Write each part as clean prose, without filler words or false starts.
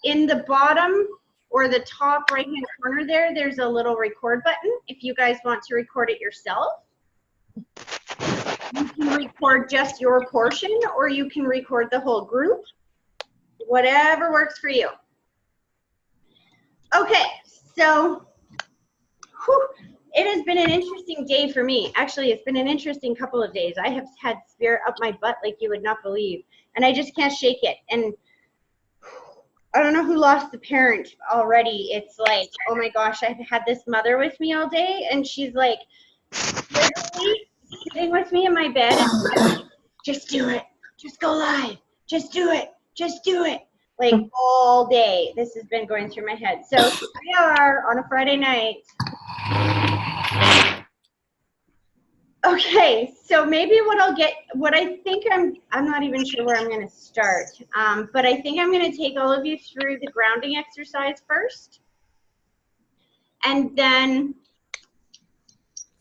in the bottom or the top right-hand corner there, there's a little record button. If you guys want to record it yourself, you can record just your portion, or you can record the whole group. Whatever works for you. Okay, so it has been an interesting day for me. Actually, it's been an interesting couple of days. I have had spirit up my butt like you would not believe, and I just can't shake it. And I don't know who lost the parent already. It's like, oh my gosh, I've had this mother with me all day, and she's like literally sitting with me in my bed and like, just do it. Just go live. Just do it. Just do it. Like all day, this has been going through my head. So here we are on a Friday night. Okay, so maybe what I think I'm not even sure where I'm going to start, but I think I'm going to take all of you through the grounding exercise first, and then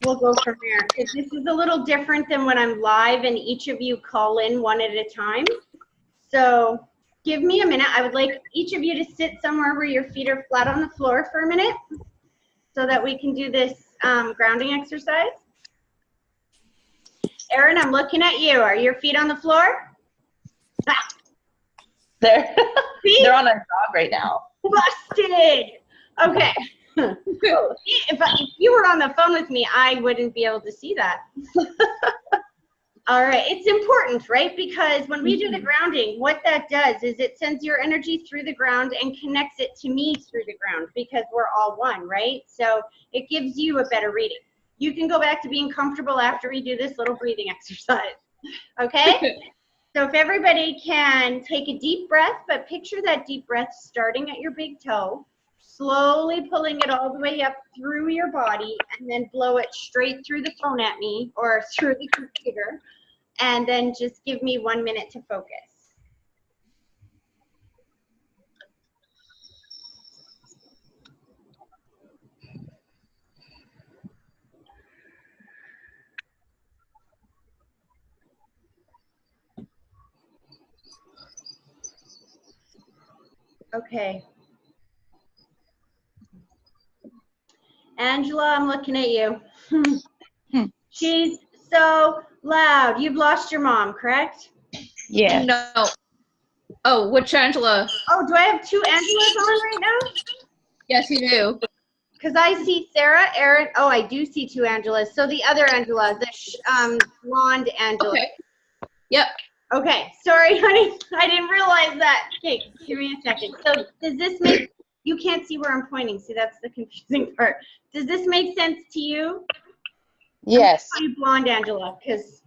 we'll go from there. Because this is a little different than when I'm live and each of you call in one at a time. So give me a minute. I would like each of you to sit somewhere where your feet are flat on the floor for a minute so that we can do this grounding exercise. Erin, I'm looking at you. Are your feet on the floor? Ah. They're on a jog right now. Busted. Okay. If you were on the phone with me, I wouldn't be able to see that. All right. It's important, right? Because when we do the grounding, what that does is it sends your energy through the ground and connects it to me through the ground, because we're all one, right? So it gives you a better reading. You can go back to being comfortable after we do this little breathing exercise. Okay? So if everybody can take a deep breath, but picture that deep breath starting at your big toe, slowly pulling it all the way up through your body, and then blow it straight through the phone at me or through the computer, and then just give me 1 minute to focus. Okay. Angela, I'm looking at you. She's so loud. You've lost your mom, correct? Yeah. No. Oh, which Angela? Oh, do I have two Angelas on right now? Yes, you do. Because I see Sarah, Erin. Oh, I do see two Angelas. So the other Angela, the blonde Angela. Okay. Yep. Okay. Sorry, honey. I didn't realize that. Okay, give me a second. So does this make, you can't see where I'm pointing. See, that's the confusing part. Does this make sense to you? Yes. I'll call you blonde Angela, because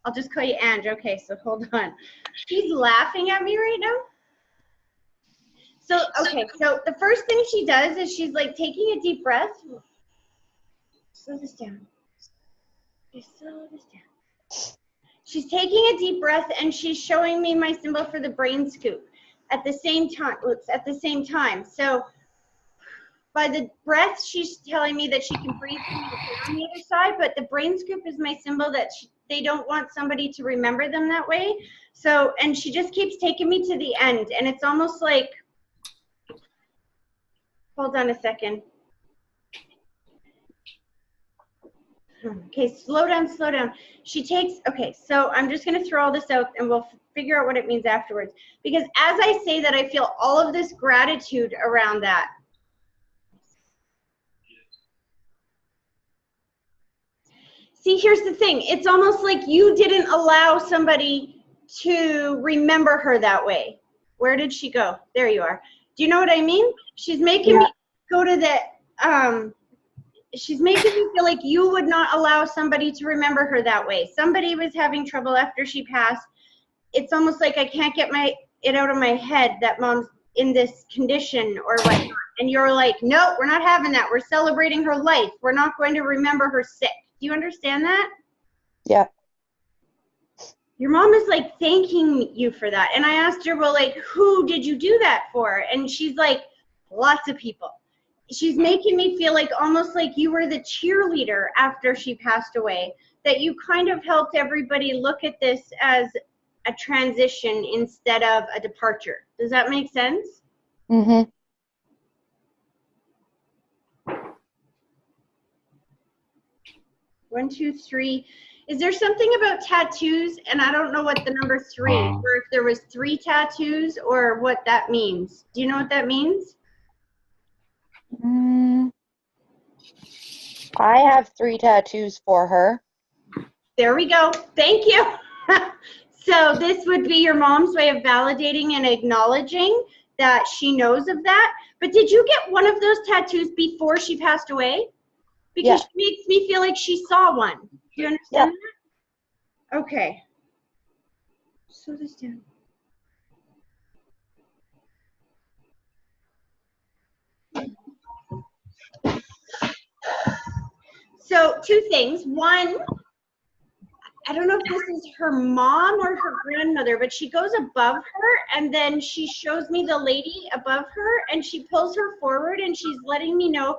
I'll just call you Ange. Okay, so hold on. She's laughing at me right now. So, okay, so the first thing she does is she's like taking a deep breath. Slow this down. Okay, slow this down. She's taking a deep breath and she's showing me my symbol for the brain scoop at the same time. Oops, at the same time. So by the breath, she's telling me that she can breathe on the other side, but the brain scoop is my symbol that they don't want somebody to remember them that way. So, and she just keeps taking me to the end, and it's almost like, hold on a second. Okay, slow down, slow down. She takes, okay, so I'm just going to throw all this out and we'll figure out what it means afterwards. Because as I say that, I feel all of this gratitude around that. See, here's the thing. It's almost like you didn't allow somebody to remember her that way. Where did she go? There you are. Do you know what I mean? She's making me go to the, she's making me feel like you would not allow somebody to remember her that way. Somebody was having trouble after she passed. It's almost like I can't get it out of my head that mom's in this condition or whatnot. And you're like, no, we're not having that. We're celebrating her life. We're not going to remember her sick. Do you understand that? Yeah. Your mom is like thanking you for that. And I asked her, well, like, who did you do that for? And she's like, lots of people. She's making me feel like almost like you were the cheerleader after she passed away, that you kind of helped everybody look at this as a transition instead of a departure. Does that make sense? Mm-hmm. 1, 2, 3. Is there something about tattoos? And I don't know what the number 3, or if there was 3 tattoos, or what that means. Do you know what that means? I have 3 tattoos for her. There we go. Thank you. So this would be your mom's way of validating and acknowledging that she knows of that. But did you get one of those tattoos before she passed away? Because she makes me feel like she saw one. Do you understand that? Okay. Slow this down. So 2 things. One, I don't know if this is her mom or her grandmother, but she goes above her and then she shows me the lady above her and she pulls her forward and she's letting me know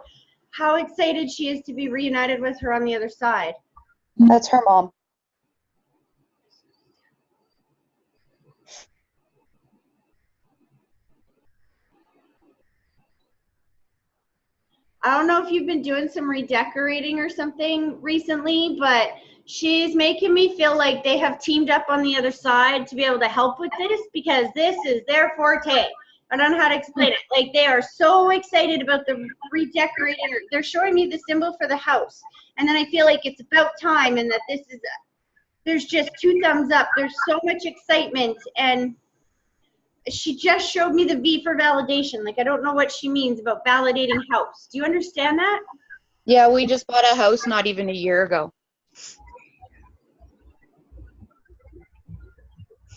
how excited she is to be reunited with her on the other side. That's her mom. I don't know if you've been doing some redecorating or something recently, but she's making me feel like they have teamed up on the other side to be able to help with this because this is their forte. I don't know how to explain it. Like they are so excited about the redecorating. They're showing me the symbol for the house. And then I feel like it's about time and that this is, there's just 2 thumbs up. There's so much excitement. And she just showed me the V for validation. Like, I don't know what she means about validating house. Do you understand that? Yeah, we just bought a house not even a year ago.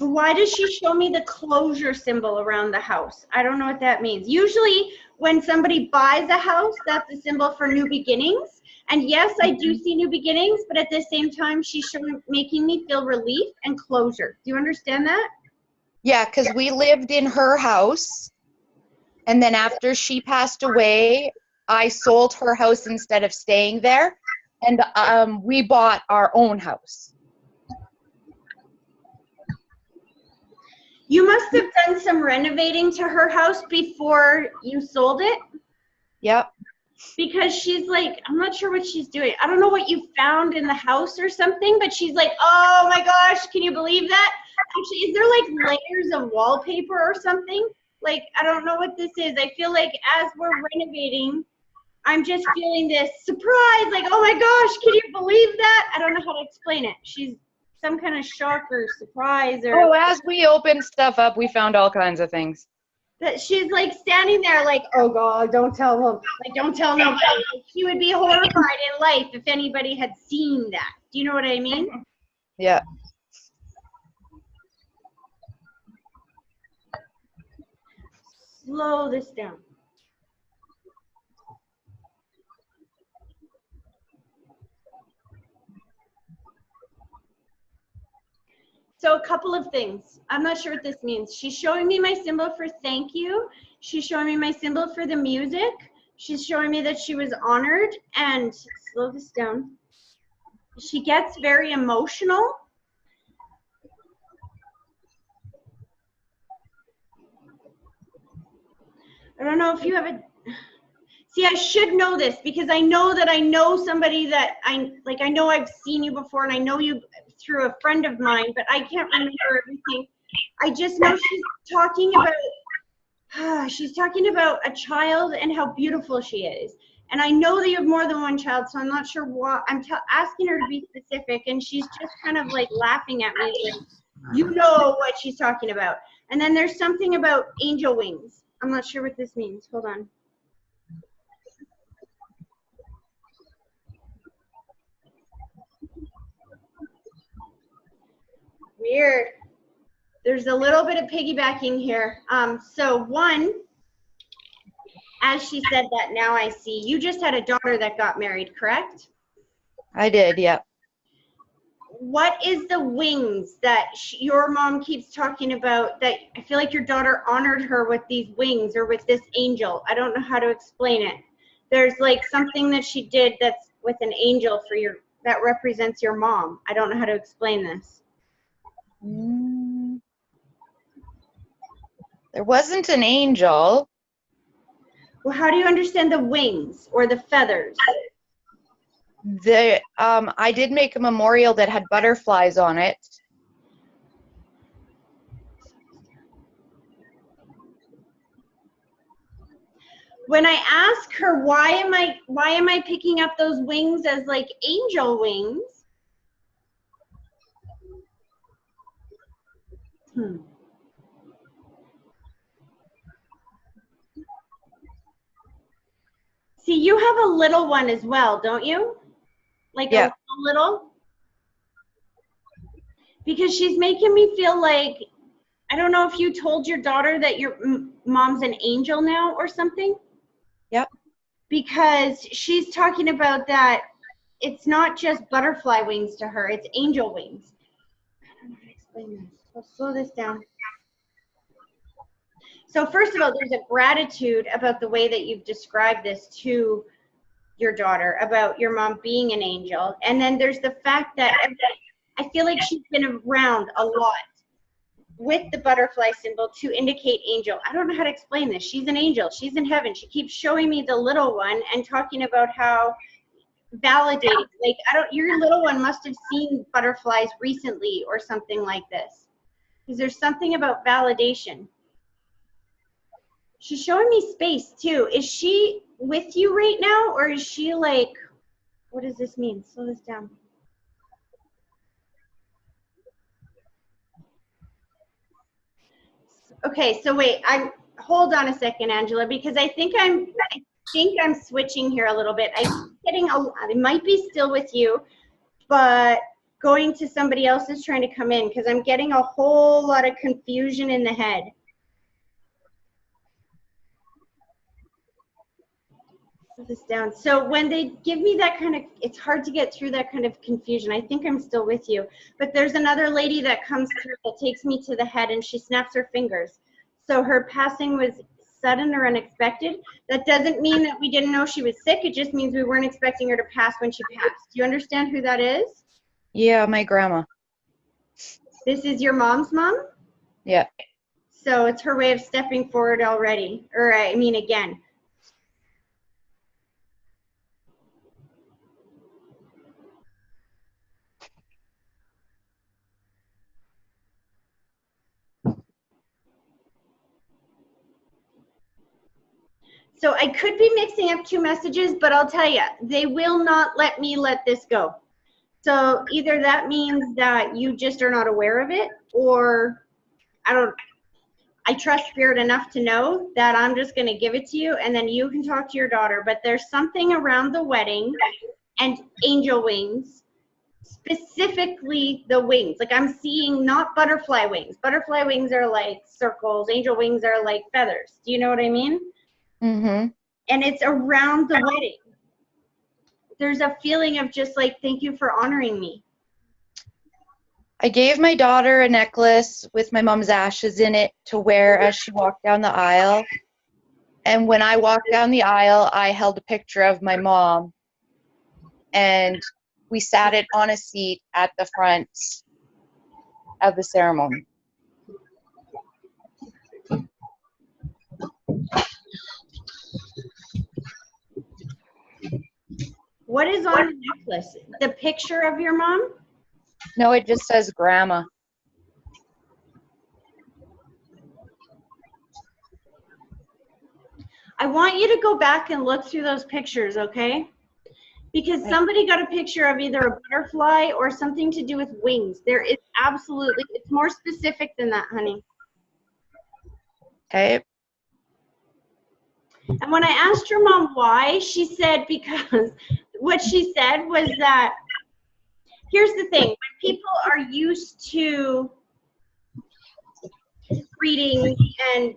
Why does she show me the closure symbol around the house? I don't know what that means. Usually when somebody buys a house, that's a symbol for new beginnings. And yes, I do see new beginnings, but at the same time, she's making me feel relief and closure. Do you understand that? Yeah, because we lived in her house, and then after she passed away, I sold her house instead of staying there, and we bought our own house. You must have done some renovating to her house before you sold it. Yep. Because she's like, I'm not sure what she's doing. I don't know what you found in the house or something, but she's like, oh my gosh, can you believe that? Actually, is there like layers of wallpaper or something? Like, I don't know what this is. I feel like as we're renovating, I'm just feeling this surprise, like, oh my gosh, can you believe that? I don't know how to explain it. She's some kind of shock or surprise or. Oh, as we opened stuff up, we found all kinds of things. That she's like standing there like, oh God, don't tell them. Like, don't tell nobody. Like, she would be horrified in life if anybody had seen that. Do you know what I mean? Yeah. Slow this down. So a couple of things. I'm not sure what this means. She's showing me my symbol for thank you. She's showing me my symbol for the music. She's showing me that she was honored. And slow this down. She gets very emotional. I don't know if you have a. See, I should know this because I know that I know somebody that I know I've seen you before and I know you through a friend of mine, but I can't remember everything. I just know she's talking about a child and how beautiful she is. And I know that you have more than one child, so I'm not sure what I'm asking her to be specific, and she's just kind of like laughing at me, like, you know what she's talking about. And then there's something about angel wings. I'm not sure what this means. Hold on. Weird. There's a little bit of piggybacking here. So one, as she said that, now I see, you just had a daughter that got married, correct? I did, yeah. What is the wings that your mom keeps talking about that I feel like your daughter honored her with these wings or with this angel? I don't know how to explain it. There's like something that she did that's with an angel for that represents your mom. I don't know how to explain this. There wasn't an angel. Well, how do you understand the wings or the feathers? I did make a memorial that had butterflies on it. When I ask her why am I picking up those wings as like angel wings? See, you have a little one as well, don't you? Like Yeah. a little? Because she's making me feel like, I don't know if you told your daughter that your mom's an angel now or something. Yep. Because she's talking about that it's not just butterfly wings to her, it's angel wings. I don't know how to explain this. I'll slow this down. So first of all, there's a gratitude about the way that you've described this to your daughter, about your mom being an angel. And then there's the fact that I feel like she's been around a lot with the butterfly symbol to indicate angel. I don't know how to explain this. She's an angel. She's in heaven. She keeps showing me the little one and talking about how validating. Like, your little one must have seen butterflies recently or something like this. Because there's something about validation. She's showing me space too. Is she with you right now, or is she like, what does this mean? Slow this down. Okay, so wait, hold on a second, Angela, because I think I'm switching here a little bit. It might be still with you, but going to somebody else is trying to come in because I'm getting a whole lot of confusion in the head. This down. So when they give me that kind of, it's hard to get through that kind of confusion. I think I'm still with you, but there's another lady that comes through that takes me to the head and she snaps her fingers. So her passing was sudden or unexpected. That doesn't mean that we didn't know she was sick. It just means we weren't expecting her to pass when she passed. Do you understand who that is? Yeah, my grandma. This is your mom's mom? Yeah. So it's her way of stepping forward already, or I mean again. So I could be mixing up two messages, but I'll tell you, they will not let me let this go. So either that means that you just are not aware of it, or I trust Spirit enough to know that I'm just going to give it to you and then you can talk to your daughter. But there's something around the wedding and angel wings, specifically the wings. Like I'm seeing not butterfly wings. Butterfly wings are like circles. Angel wings are like feathers. Do you know what I mean? Mm-hmm. And it's around the wedding. There's a feeling of just like, thank you for honoring me. I gave my daughter a necklace with my mom's ashes in it to wear as she walked down the aisle. And when I walked down the aisle, I held a picture of my mom. And we sat it on a seat at the front of the ceremony. What is on the necklace? The picture of your mom? No, it just says grandma. I want you to go back and look through those pictures, okay? Because somebody got a picture of either a butterfly or something to do with wings. There is absolutely, it's more specific than that, honey. Okay. And when I asked your mom why, she said because what she said was that, here's the thing, when people are used to reading and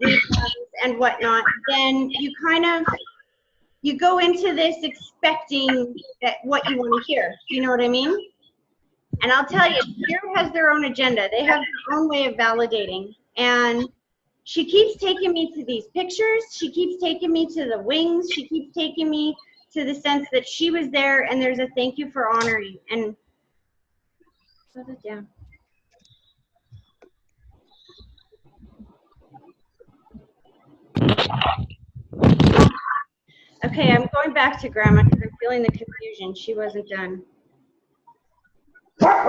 and whatnot, then you go into this expecting that what you want to hear. Do you know what I mean? And I'll tell you, Spirit has their own agenda. They have their own way of validating. And she keeps taking me to these pictures. She keeps taking me to the wings. She keeps taking me to the sense that she was there and there's a thank you for honoring. And slow it down. Okay, I'm going back to Grandma because I'm feeling the confusion. She wasn't done. Sorry.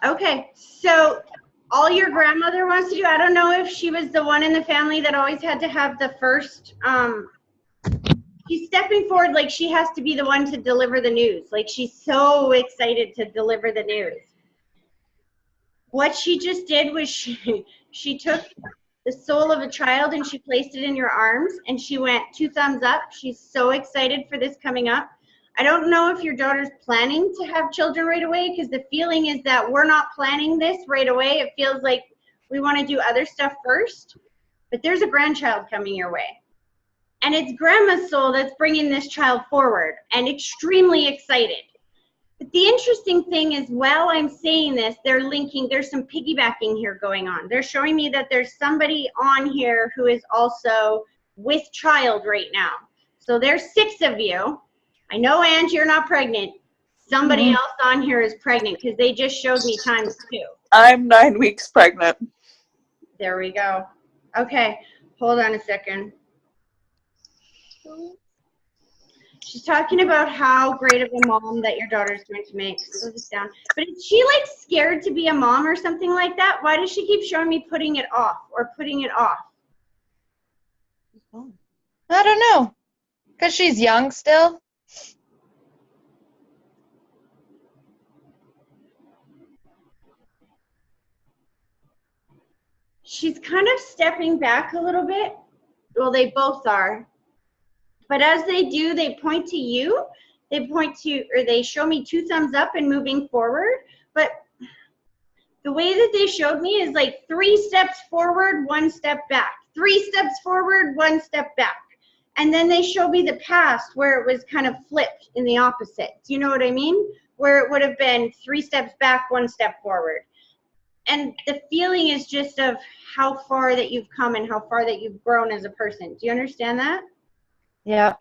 Okay, so all your grandmother wants to do, I don't know if she was the one in the family that always had to have the first, she's stepping forward like she has to be the one to deliver the news. Like she's so excited to deliver the news. What she just did was she took the soul of a child and she placed it in your arms and she went 2 thumbs up. She's so excited for this coming up. I don't know if your daughter's planning to have children right away, because the feeling is that we're not planning this right away. It feels like we want to do other stuff first, but there's a grandchild coming your way. And it's Grandma's soul that's bringing this child forward and extremely excited. But the interesting thing is, while I'm saying this, they're linking, there's some piggybacking here going on. They're showing me that there's somebody on here who is also with child right now. So there's 6 of you. I know, Ange, you're not pregnant. Somebody else on here is pregnant because they just showed me times 2. I'm 9 weeks pregnant. There we go. Okay, hold on a second. She's talking about how great of a mom that your daughter's going to make. Slow this down. But is she like scared to be a mom or something like that? Why does she keep showing me putting it off or putting it off? I don't know. Because she's young still. She's kind of stepping back a little bit. Well, they both are. But as they do, they point to you. They point to, or they show me 2 thumbs up and moving forward. But the way that they showed me is like 3 steps forward, 1 step back. 3 steps forward, 1 step back. And then they showed me the past where it was kind of flipped in the opposite. Do you know what I mean? Where it would have been 3 steps back, 1 step forward. And the feeling is just of how far that you've come and how far that you've grown as a person. Do you understand that? Yeah.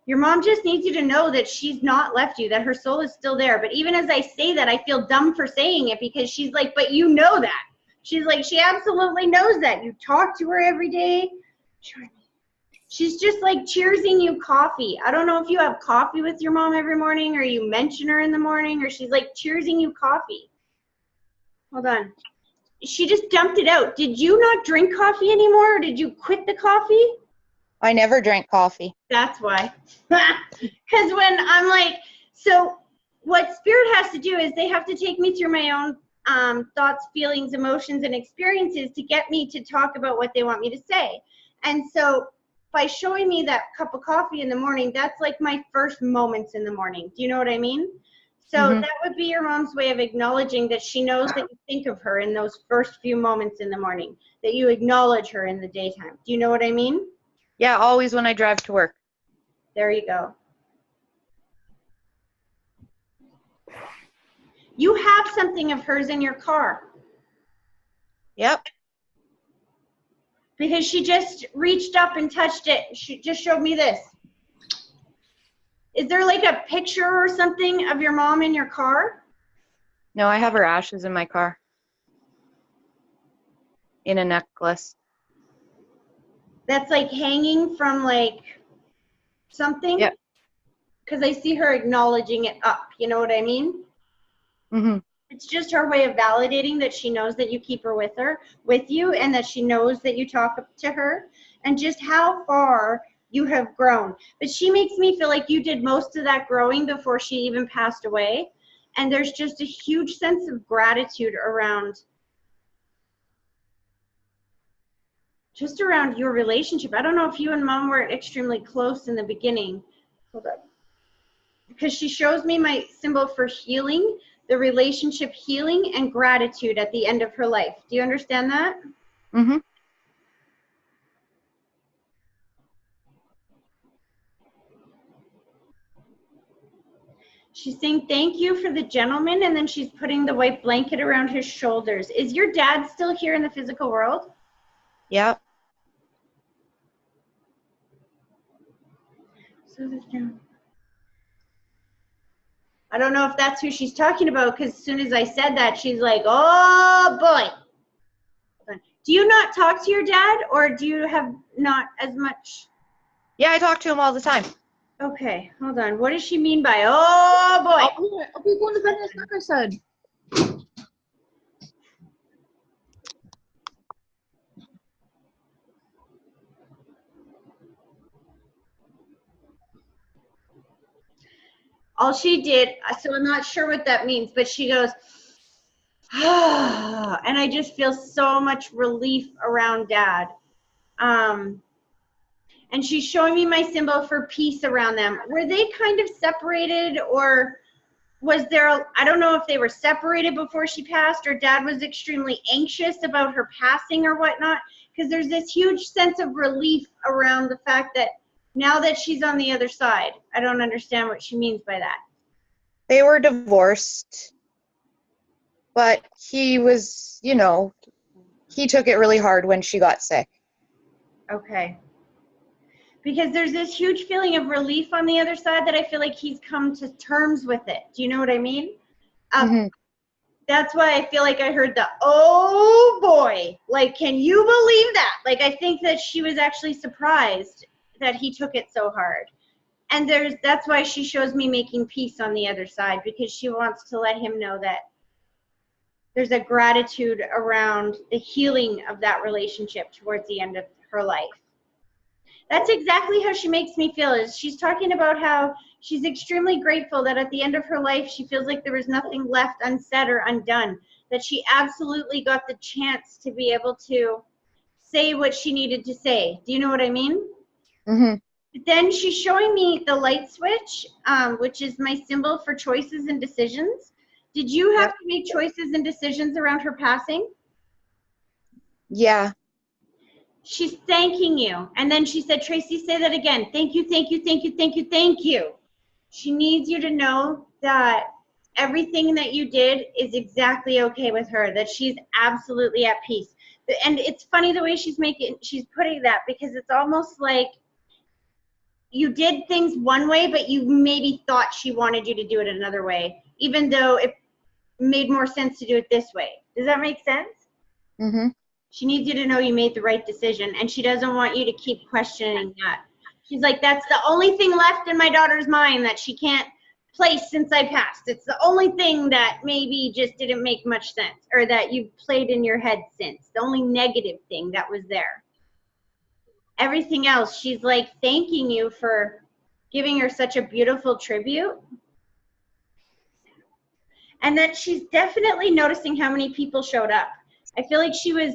Your mom just needs you to know that she's not left you, that her soul is still there. But even as I say that, I feel dumb for saying it because she's like, but you know that. She's like, she absolutely knows that. You talk to her every day. She's just like cheersing you coffee. I don't know if you have coffee with your mom every morning or you mention her in the morning, or she's like cheersing you coffee. Hold on. She just dumped it out. Did you not drink coffee anymore, or did you quit the coffee? I never drank coffee. That's why. Because when I'm like, so what Spirit has to do is they have to take me through my own thoughts, feelings, emotions, and experiences to get me to talk about what they want me to say. And so by showing me that cup of coffee in the morning, that's like my first moments in the morning. Do you know what I mean? So that would be your mom's way of acknowledging that she knows that you think of her in those first few moments in the morning, that you acknowledge her in the daytime. Do you know what I mean? Yeah, always when I drive to work. There you go. You have something of hers in your car. Yep. Because she just reached up and touched it. She just showed me this. Is there like a picture or something of your mom in your car? No, I have her ashes in my car. In a necklace. That's like hanging from like something? Yep. Because I see her acknowledging it up. You know what I mean? Mm-hmm. It's just her way of validating that she knows that you keep her with you, and that she knows that you talk to her, and just how far you have grown. But she makes me feel like you did most of that growing before she even passed away. And there's just a huge sense of gratitude around your relationship. I don't know if you and Mom were extremely close in the beginning. Hold up. Because she shows me my symbol for healing, the relationship healing and gratitude at the end of her life. Do you understand that? Mm-hmm. She's saying thank you for the gentleman, and then she's putting the white blanket around his shoulders. Is your dad still here in the physical world? Yep. So this down. I don't know if that's who she's talking about, because as soon as I said that, she's like, oh boy. Do you not talk to your dad, or do you have not as much? Yeah, I talk to him all the time. Okay, hold on. What does she mean by, oh boy? I'll be going to bed as like I said. All she did, so I'm not sure what that means, but she goes, ah, and I just feel so much relief around Dad. And she's showing me my symbol for peace around them. Were they kind of separated, or was there, I don't know if they were separated before she passed, or Dad was extremely anxious about her passing or whatnot, because there's this huge sense of relief around the fact that now that she's on the other side. I don't understand what she means by that. They were divorced, but he was, you know, he took it really hard when she got sick. Okay. Because there's this huge feeling of relief on the other side that I feel like he's come to terms with it. Do you know what I mean? Mhm. That's why I feel like I heard the, oh boy, like, can you believe that? Like, I think that she was actually surprised that he took it so hard. And that's why she shows me making peace on the other side, because she wants to let him know that there's a gratitude around the healing of that relationship towards the end of her life. That's exactly how she makes me feel. Is she's talking about how she's extremely grateful that at the end of her life, she feels like there was nothing left unsaid or undone, that she absolutely got the chance to be able to say what she needed to say. Do you know what I mean? Mhm. Then she's showing me the light switch, which is my symbol for choices and decisions. Did you have to make choices and decisions around her passing? Yeah. She's thanking you. And then she said, Tracy, say that again. Thank you, thank you, thank you, thank you, thank you. She needs you to know that everything that you did is exactly okay with her, that she's absolutely at peace. And it's funny the way she's putting that, because it's almost like you did things one way, but you maybe thought she wanted you to do it another way, even though it made more sense to do it this way. Does that make sense? Mhm. She needs you to know you made the right decision, and she doesn't want you to keep questioning that. She's like, that's the only thing left in my daughter's mind that she can't place since I passed. It's the only thing that maybe just didn't make much sense, or that you've played in your head since. The only negative thing that was there. Everything else, she's like thanking you for giving her such a beautiful tribute. And then she's definitely noticing how many people showed up. I feel like she was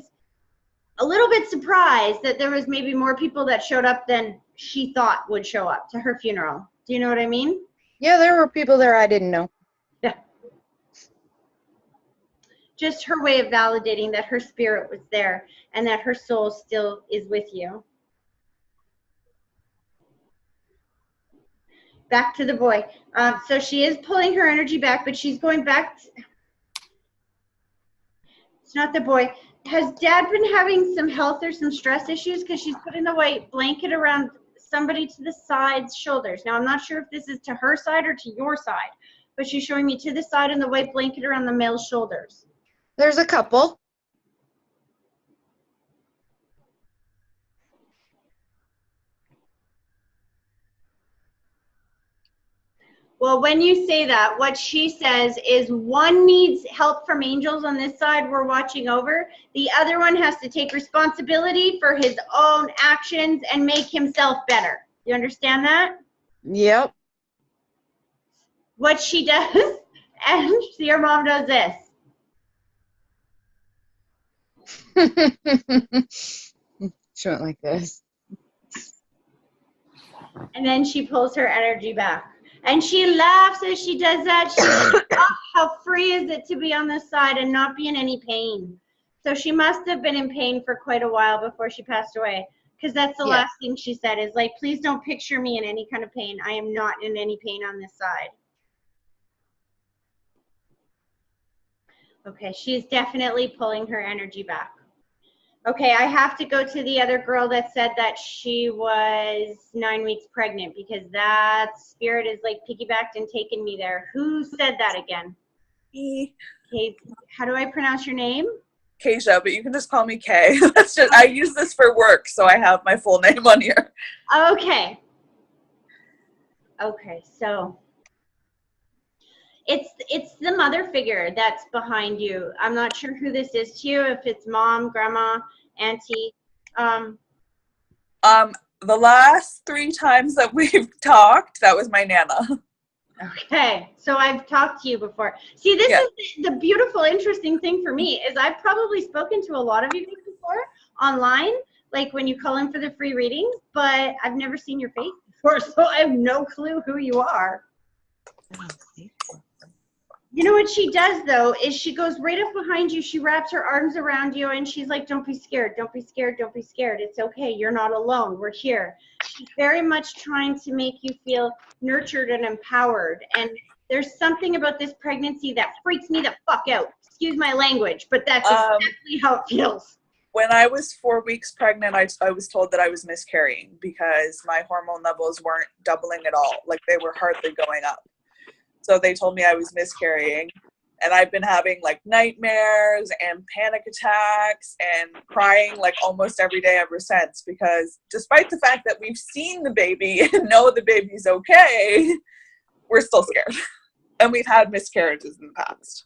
a little bit surprised that there was maybe more people that showed up than she thought would show up to her funeral. Do you know what I mean? Yeah, there were people there I didn't know. Yeah. Just her way of validating that her spirit was there and that her soul still is with you. Back to the boy. So she is pulling her energy back, but she's going back. It's not the boy. Has Dad been having some health or some stress issues? Because she's putting the white blanket around somebody to the side's shoulders. Now, I'm not sure if this is to her side or to your side, but she's showing me to the side and the white blanket around the male's shoulders. There's a couple. Well, when you say that, what she says is one needs help from angels on this side we're watching over. The other one has to take responsibility for his own actions and make himself better. You understand that? Yep. What she does, and your mom does this. She went like this. And then she pulls her energy back. And she laughs as she does that. She's like, oh, how free is it to be on this side and not be in any pain? So she must have been in pain for quite a while before she passed away. Because that's the last thing she said is like, please don't picture me in any kind of pain. I am not in any pain on this side. Okay, she's definitely pulling her energy back. Okay, I have to go to the other girl that said that she was 9 weeks pregnant, because that spirit is like piggybacked and taken me there. Who said that again? Me. Okay, how do I pronounce your name? Keisha, but you can just call me Kay. That's just, I use this for work, so I have my full name on here. Okay. Okay, so it's the mother figure that's behind you. I'm not sure who this is to you, if it's mom, grandma, auntie. The last 3 times that we've talked, that was my Nana. Okay, so I've talked to you before. See, this is the beautiful, interesting thing for me is I've probably spoken to a lot of you before online, like when you call in for the free readings, but I've never seen your face before, so I have no clue who you are. You know what she does, though, is she goes right up behind you, she wraps her arms around you, and she's like, don't be scared, don't be scared, don't be scared. It's okay, you're not alone, we're here. She's very much trying to make you feel nurtured and empowered. And there's something about this pregnancy that freaks me the fuck out. Excuse my language, but that's exactly how it feels. When I was 4 weeks pregnant, I was told that I was miscarrying because my hormone levels weren't doubling at all. Like, they were hardly going up. So they told me I was miscarrying, and I've been having like nightmares and panic attacks and crying like almost every day ever since, because despite the fact that we've seen the baby and know the baby's okay, we're still scared. And we've had miscarriages in the past.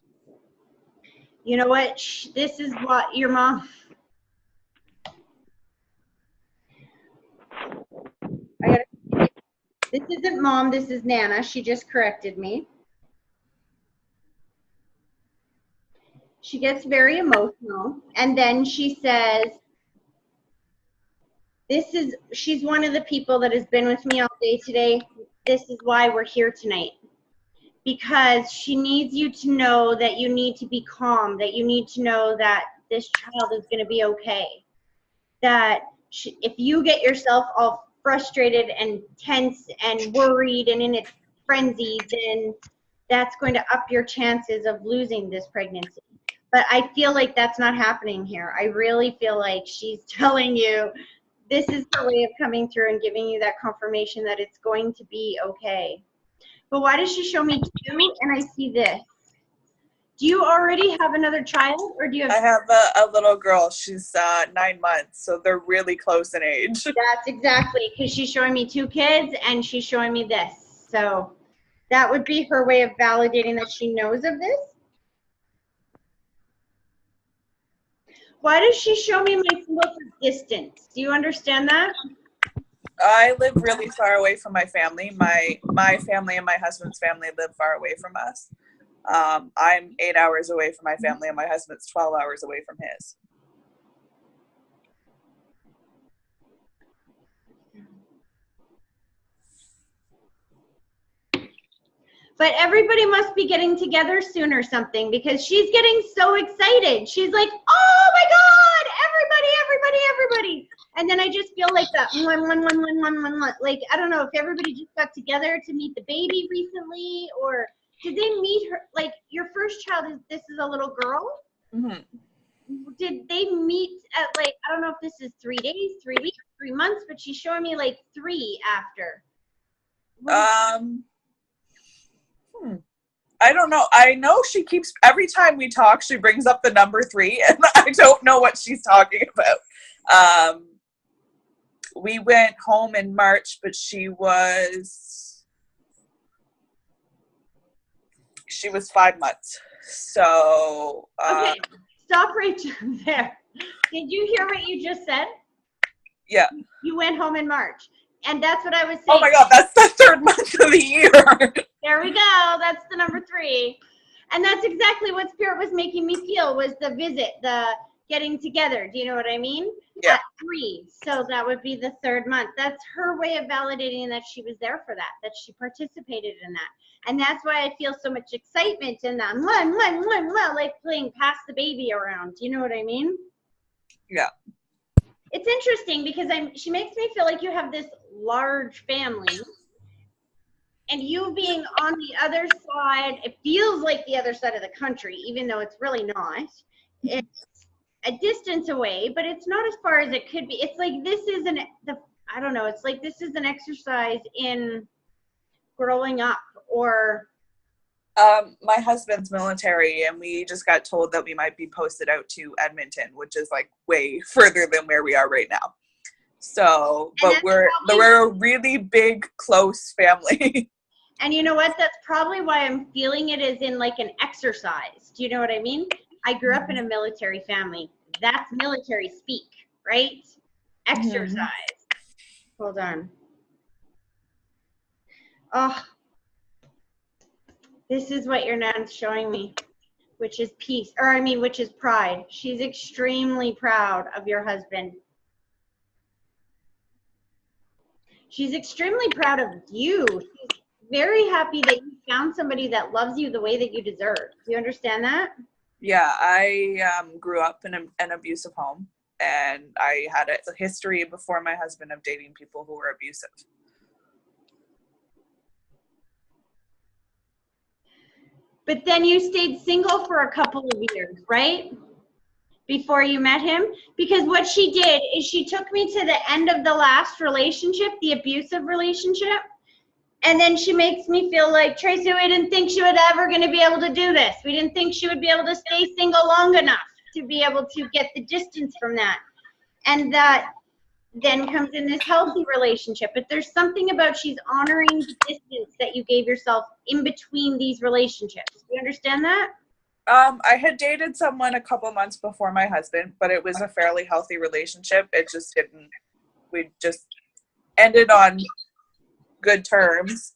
You know what? This is what your mom... This isn't mom, this is Nana. She just corrected me. She gets very emotional, and then she says, she's one of the people that has been with me all day today. This is why we're here tonight. Because she needs you to know that you need to be calm, that you need to know that this child is going to be okay. That if you get yourself all frustrated and tense and worried and in a frenzy, then that's going to up your chances of losing this pregnancy. But I feel like that's not happening here. I really feel like she's telling you this is her way of coming through and giving you that confirmation that it's going to be okay. But why does she show me 2 and I see this? Do you already have another child, or do you have... I have a little girl. She's 9 months, so they're really close in age. That's exactly, because she's showing me 2 kids and she's showing me this. So that would be her way of validating that she knows of this. Why does she show me my symbol for distance? Do you understand that? I live really far away from my family. My family and my husband's family live far away from us. I'm 8 hours away from my family, and my husband's 12 hours away from his. But everybody must be getting together soon or something, because she's getting so excited. She's like, oh my God, everybody. And then I just feel like that, like, I don't know if everybody just got together to meet the baby recently, or did they meet her? Like, your first child, this is a little girl? Mm-hmm. Did they meet at, like, I don't know if this is 3 days, 3 weeks, 3 months, but she's showing me like 3 after. I don't know. I know she keeps, every time we talk, she brings up the number 3, and I don't know what she's talking about. We went home in March, but she was 5 months. So, okay, stop right there. Did you hear what you just said? Yeah. You went home in March. And that's what I was saying. Oh my God, that's the 3rd month of the year. There we go. That's the number 3. And that's exactly what Spirit was making me feel, was the visit, the getting together. Do you know what I mean? Yeah. At 3. So that would be the 3rd month. That's her way of validating that she was there for that she participated in that. And that's why I feel so much excitement in that. Like playing pass the baby around. Do you know what I mean? Yeah. It's interesting because she makes me feel like you have this large family, and you being on the other side, it feels like the other side of the country, even though it's really not. It's a distance away, but it's not as far as it could be. It's like this is I don't know, it's like this is an exercise in growing up, or My husband's military, and we just got told that we might be posted out to Edmonton, which is like way further than where we are right now. So, but we're a really big, close family. And you know what? That's probably why I'm feeling it as in like an exercise. Do you know what I mean? I grew up in a military family. That's military speak, right? Exercise. Hold on. Oh, this is what your nan's showing me, which is peace, or I mean, which is pride. She's extremely proud of your husband. She's extremely proud of you. She's very happy that you found somebody that loves you the way that you deserve. Do you understand that? Yeah, I grew up in an abusive home, and I had a history before my husband of dating people who were abusive. But then you stayed single for a couple of years, right? Before you met him? Because what she did is she took me to the end of the last relationship, the abusive relationship, and then she makes me feel like, Tracy, we didn't think she was ever going to be able to do this. We didn't think she would be able to stay single long enough to be able to get the distance from that. And that then comes in this healthy relationship. But there's something about she's honoring the distance that you gave yourself in between these relationships. Do you understand that? I had dated someone a couple months before my husband, but it was a fairly healthy relationship. It just didn't, we just ended on good terms.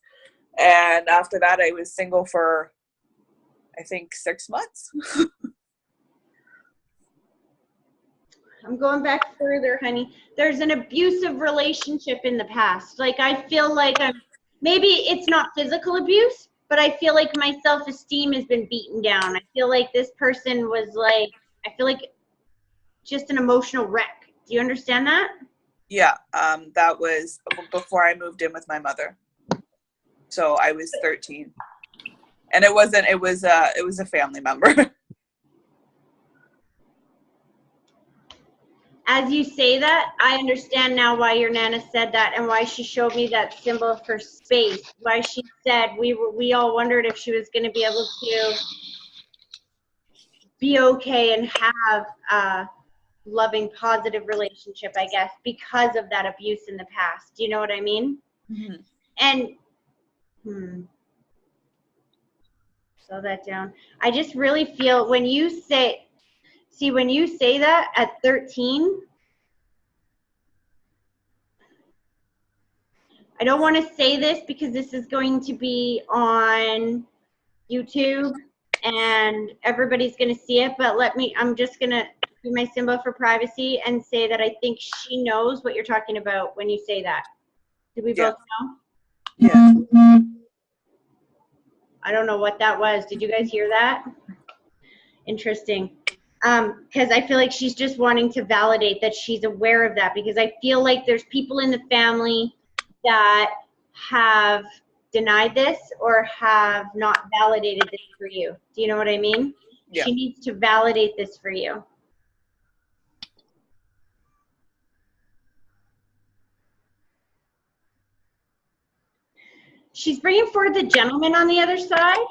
And after that, I was single for, I think, 6 months. I'm going back further, honey. There's an abusive relationship in the past. Like, I feel like maybe it's not physical abuse, but I feel like my self-esteem has been beaten down. I feel like this person was like, I feel like just an emotional wreck. Do you understand that? Yeah, that was before I moved in with my mother. So I was 13. And it was a family member. As you say that, I understand now why your Nana said that and why she showed me that symbol for space. Why she said we all wondered if she was going to be able to be okay and have a loving, positive relationship, I guess, because of that abuse in the past. Do you know what I mean? Mm-hmm. And slow that down. I just really feel when you say that at 13, I don't want to say this because this is going to be on YouTube and everybody's going to see it, but I'm just going to do my symbol for privacy and say that I think she knows what you're talking about when you say that. Did we both know? Yeah. I don't know what that was. Did you guys hear that? Interesting. Because I feel like she's just wanting to validate that she's aware of that, because I feel like there's people in the family that have denied this or have not validated this for you. Do you know what I mean? Yeah. She needs to validate this for you. She's bringing forward the gentleman on the other side,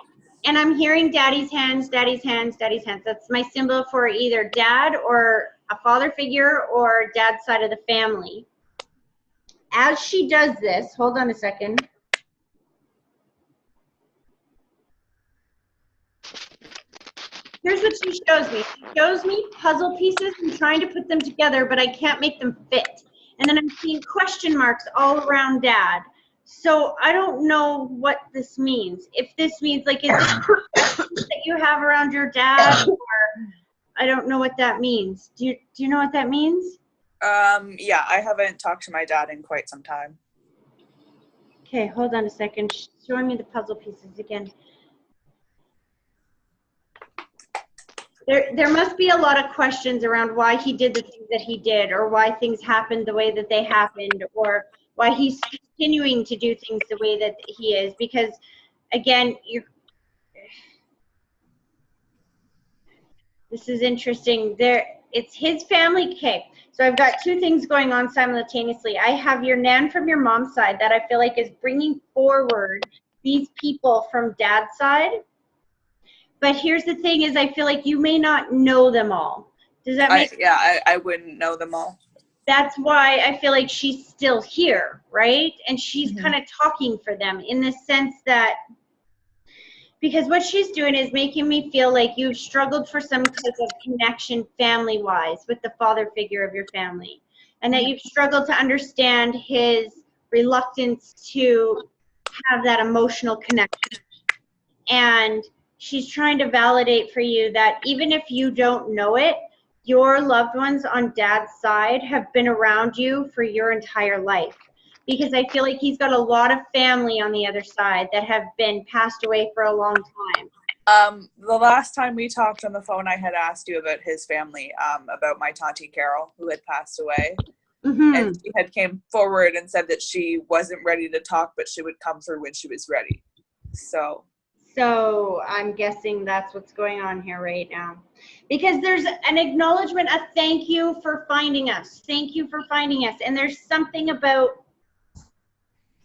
and I'm hearing daddy's hands, daddy's hands, daddy's hands. That's my symbol for either dad or a father figure or dad's side of the family. As she does this, hold on a second. Here's what she shows me. She shows me puzzle pieces and trying to put them together, but I can't make them fit. And then I'm seeing question marks all around dad. So I don't know what this means. If this means, like, is this questions that you have around your dad, or I don't know what that means. Do you know what that means? Yeah, I haven't talked to my dad in quite some time. Okay, hold on a second. She's showing me the puzzle pieces again. There must be a lot of questions around why he did the things that he did, or why things happened the way that they happened, or why he's continuing to do things the way that he is. Because, again, this is interesting. It's his family cake. So I've got two things going on simultaneously. I have your nan from your mom's side that I feel like is bringing forward these people from dad's side, But here's the thing is I feel like you may not know them all. Does that make sense? I wouldn't know them all. That's why I feel like she's still here, right? And she's Mhm. kind of talking for them in the sense that, because what she's doing is making me feel like you've struggled for some type of connection family-wise with the father figure of your family, and that you've struggled to understand his reluctance to have that emotional connection. And she's trying to validate for you that even if you don't know it, your loved ones on dad's side have been around you for your entire life. Because I feel like he's got a lot of family on the other side that have been passed away for a long time. The last time we talked on the phone, I had asked you about his family, about my Tante Carol, who had passed away. Mm-hmm. And she had came forward and said that she wasn't ready to talk, but she would come through when she was ready. So I'm guessing that's what's going on here right now. Because there's an acknowledgement, a thank you for finding us. Thank you for finding us. And there's something about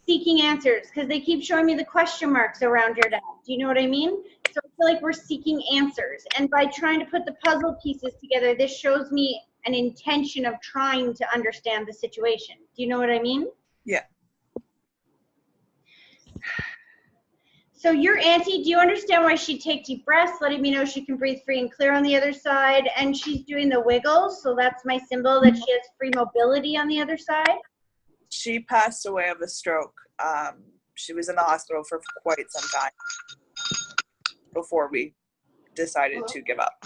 seeking answers, because they keep showing me the question marks around your dad. Do you know what I mean? So I feel like we're seeking answers. And by trying to put the puzzle pieces together, this shows me an intention of trying to understand the situation. Do you know what I mean? yeah. So your auntie, do you understand why she'd take deep breaths, letting me know she can breathe free and clear on the other side? And she's doing the wiggles, so that's my symbol that she has free mobility on the other side. She passed away of a stroke. She was in the hospital for quite some time before we decided to give up.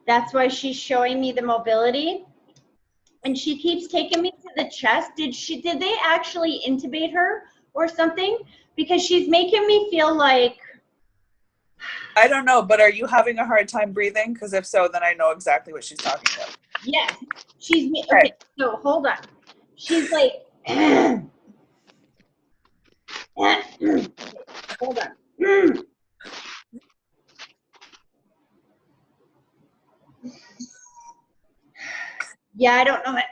That's why she's showing me the mobility. And she keeps taking me to the chest. Did they actually intubate her or something? Because she's making me feel like, I don't know, but are you having a hard time breathing? Because if so, then I know exactly what she's talking about. yes, okay, so hold on. She's like, hold on. Yeah, I don't know what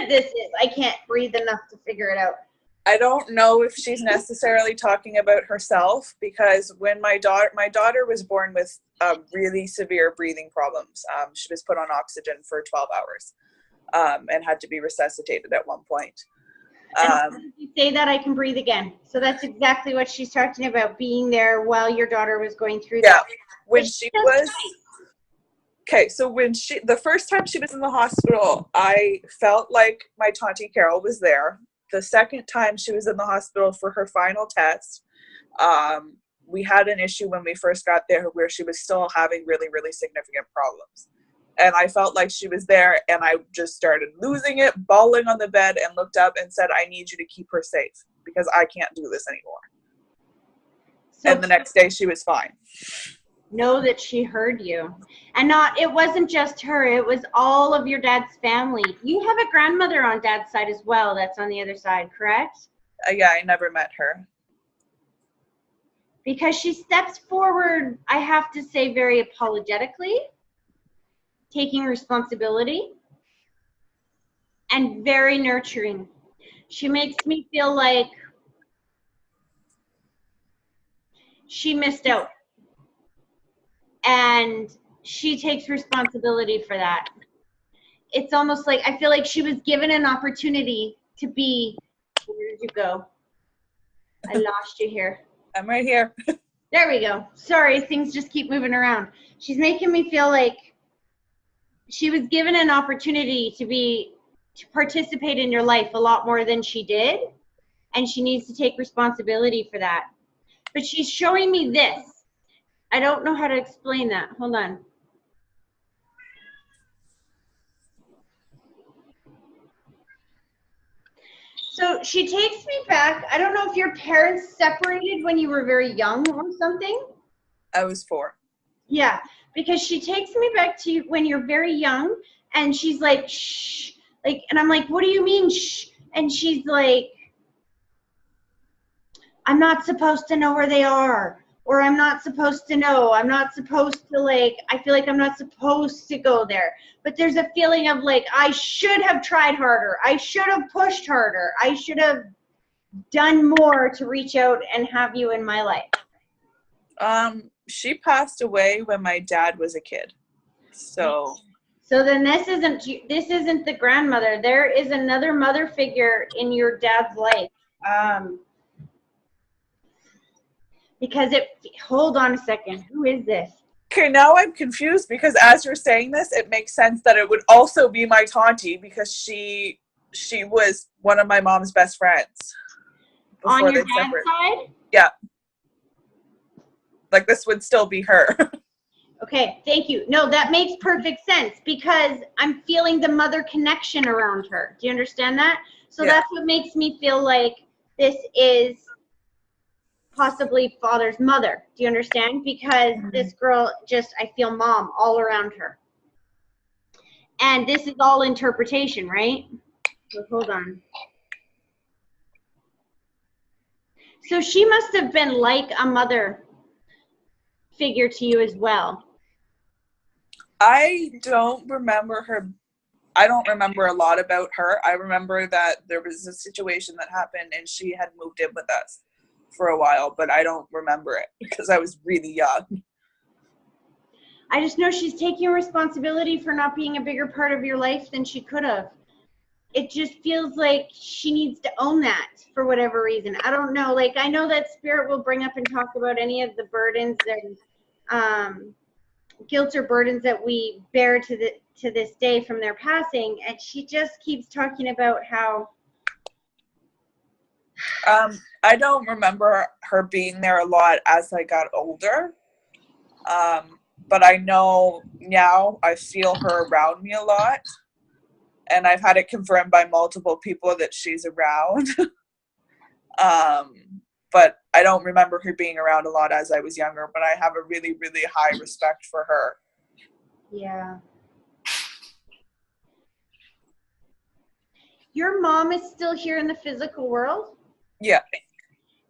this is. I can't breathe enough to figure it out. I don't know if she's necessarily talking about herself, because when my daughter was born with really severe breathing problems. She was put on oxygen for 12 hours and had to be resuscitated at one point. If you say that, I can breathe again. So that's exactly what she's talking about, being there while your daughter was going through that. When she was... Okay, so when the first time she was in the hospital, I felt like my Tante Carol was there. The second time she was in the hospital for her final test, we had an issue when we first got there where she was still having really, really significant problems. And I felt like she was there, and I just started losing it, bawling on the bed, and looked up and said, I need you to keep her safe because I can't do this anymore. So, and the next day she was fine. Know that she heard you. And it wasn't just her, it was all of your dad's family. You have a grandmother on dad's side as well that's on the other side, correct? Yeah, I never met her. Because she steps forward, I have to say, very apologetically, taking responsibility, and very nurturing. She makes me feel like she missed out. And she takes responsibility for that. It's almost like, I feel like she was given an opportunity to be, where did you go? I lost you here. I'm right here. There we go. Sorry, things just keep moving around. She's making me feel like she was given an opportunity to participate in your life a lot more than she did. And she needs to take responsibility for that. But she's showing me this. I don't know how to explain that. Hold on. So she takes me back. I don't know if your parents separated when you were very young or something. I was 4. Yeah, because she takes me back to when you're very young, and she's like, shh. Like, and I'm like, what do you mean, shh? And she's like, I'm not supposed to know where they are. Or I'm not supposed to know. I'm not supposed to, like, I feel like I'm not supposed to go there. But there's a feeling of, like, I should have tried harder. I should have pushed harder. I should have done more to reach out and have you in my life. She passed away when my dad was a kid. So then this isn't the grandmother. There is another mother figure in your dad's life. Because hold on a second. Who is this? okay, now I'm confused because as you're saying this, it makes sense that it would also be my Tonti because she was one of my mom's best friends. On your dad's side? Yeah. Like this would still be her. Okay, thank you. No, that makes perfect sense because I'm feeling the mother connection around her. Do you understand that? So that's what makes me feel like this is possibly father's mother. Do you understand? Because this girl I feel mom all around her. And this is all interpretation, right? So hold on. So she must have been like a mother figure to you as well. I don't remember a lot about her. I remember that there was a situation that happened and she had moved in with us for a while, but I don't remember it because I was really young. I just know she's taking responsibility for not being a bigger part of your life than she could have. It just feels like she needs to own that for whatever reason. I don't know. Like, I know that spirit will bring up and talk about any of the burdens and guilt or burdens that we bear to this day from their passing. And she just keeps talking about how... I don't remember her being there a lot as I got older. But I know now I feel her around me a lot. And I've had it confirmed by multiple people that she's around. But I don't remember her being around a lot as I was younger, but I have a really, really high respect for her. Yeah. Your mom is still here in the physical world? Yeah.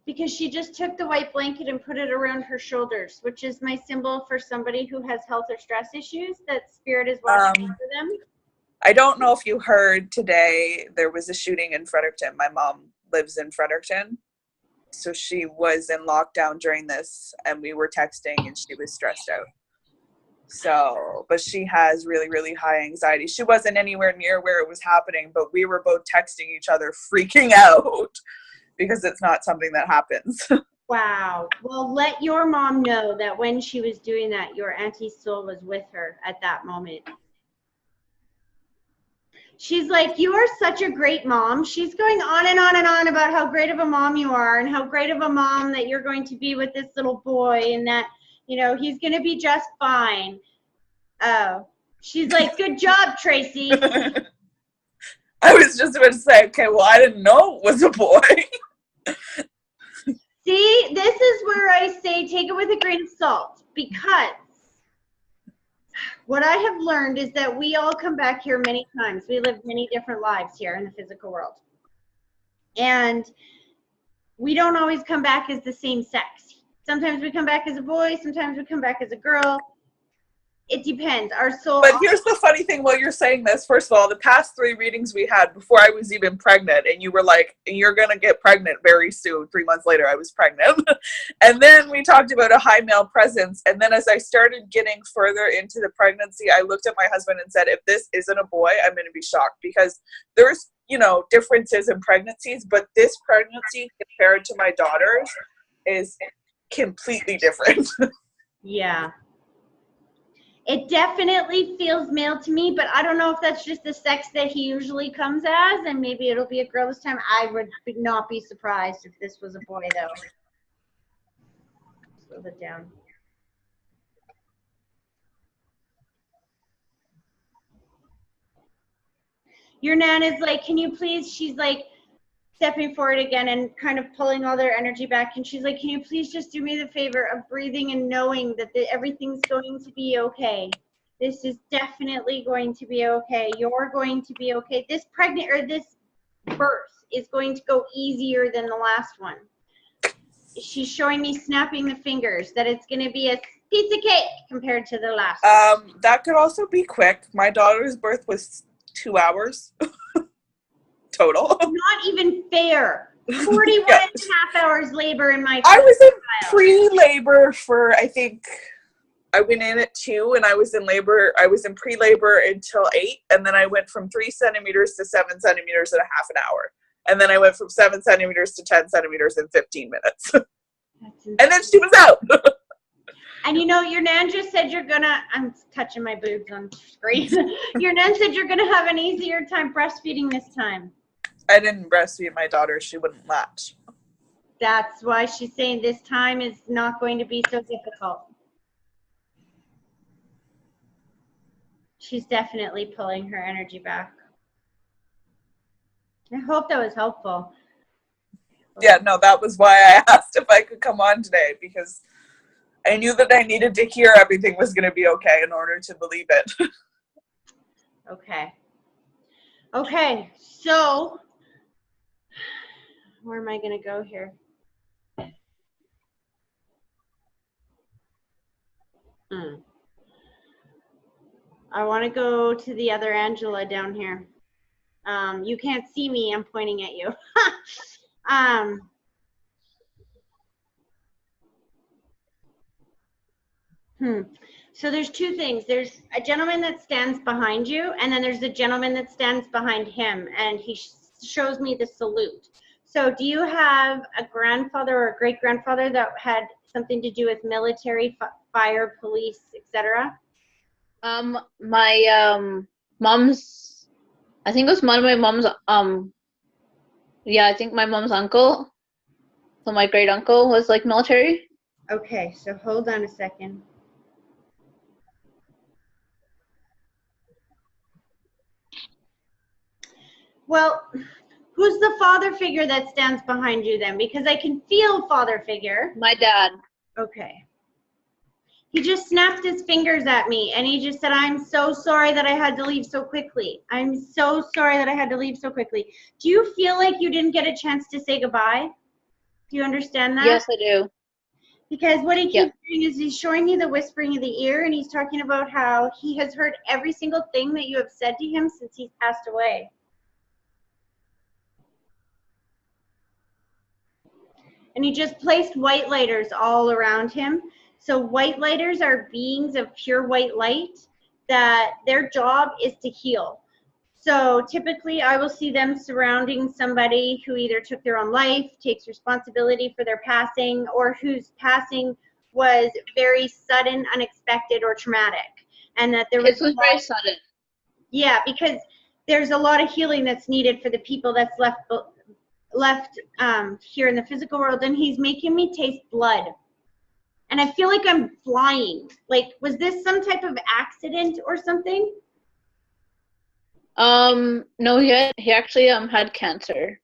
Because she just took the white blanket and put it around her shoulders, which is my symbol for somebody who has health or stress issues, that spirit is watching over them. I don't know if you heard today, there was a shooting in Fredericton. My mom lives in Fredericton. So she was in lockdown during this and we were texting and she was stressed out. So, but she has really, really high anxiety. She wasn't anywhere near where it was happening, but we were both texting each other freaking out because it's not something that happens. Wow. Well, let your mom know that when she was doing that, your auntie's soul was with her at that moment. She's like, you are such a great mom. She's going on and on and on about how great of a mom you are and how great of a mom that you're going to be with this little boy and that, you know, he's going to be just fine. Oh, she's like, good job, Tracy. I was just about to say, okay, well, I didn't know it was a boy. See, this is where I say take it with a grain of salt, because what I have learned is that we all come back here many times. We live many different lives here in the physical world. And we don't always come back as the same sex. Sometimes we come back as a boy, sometimes we come back as a girl. It depends. Our soul. But here's the funny thing while you're saying this. First of all, the past 3 readings we had before I was even pregnant, and you were like, you're going to get pregnant very soon. 3 months later, I was pregnant. And then we talked about a high male presence. And then as I started getting further into the pregnancy, I looked at my husband and said, if this isn't a boy, I'm going to be shocked, because there's, you know, differences in pregnancies, but this pregnancy compared to my daughter's is completely different. Yeah. It definitely feels male to me, but I don't know if that's just the sex that he usually comes as, and maybe it'll be a girl this time. I would not be surprised if this was a boy, though. Slow it down. Your nan is like, can you please, she's like stepping forward again and kind of pulling all their energy back, and she's like, can you please just do me the favor of breathing and knowing that everything's going to be okay. This is definitely going to be okay. You're going to be okay. This birth is going to go easier than the last one. She's showing me snapping the fingers that it's going to be a piece of cake compared to the last one. That could also be quick. My daughter's birth was 2 hours total. Not even fair. 41 Yeah. and a half hours labor in my I was in child. pre-labor for, I think, I went in at 2 and I was in pre-labor until 8. And then I went from 3 centimeters to 7 centimeters in a half an hour. And then I went from 7 centimeters to 10 centimeters in 15 minutes. And then she was out. And you know, your nan just said you're gonna, I'm touching my boobs on screen. Your nan said you're gonna have an easier time breastfeeding this time. I didn't breastfeed my daughter. She wouldn't latch. That's why she's saying this time is not going to be so difficult. She's definitely pulling her energy back. I hope that was helpful. Yeah, no, that was why I asked if I could come on today, because I knew that I needed to hear everything was going to be okay in order to believe it. Okay. Okay, so where am I going to go here? I want to go to the other Angela down here. You can't see me. I'm pointing at you. So there's two things. There's a gentleman that stands behind you, and then there's a gentleman that stands behind him, and he shows me the salute. So do you have a grandfather or a great-grandfather that had something to do with military, fire, police, etc.? My mom's, I think it was one of my mom's, yeah, I think my mom's uncle, so my great uncle was like military. Okay, so hold on a second. Well, who's the father figure that stands behind you then? Because I can feel father figure. My dad. Okay. He just snapped his fingers at me and he just said, I'm so sorry that I had to leave so quickly. I'm so sorry that I had to leave so quickly. Do you feel like you didn't get a chance to say goodbye? Do you understand that? Yes, I do. Because what he keeps doing is he's showing you the whispering of the ear, and he's talking about how he has heard every single thing that you have said to him since he's passed away. And he just placed white lighters all around him. So white lighters are beings of pure white light that their job is to heal. So typically I will see them surrounding somebody who either took their own life, takes responsibility for their passing, or whose passing was very sudden, unexpected, or traumatic. And that there was very sudden. Yeah, because there's a lot of healing that's needed for the people that's left here in the physical world, and he's making me taste blood. And I feel like I'm flying. Like, was this some type of accident or something? No, he actually had cancer.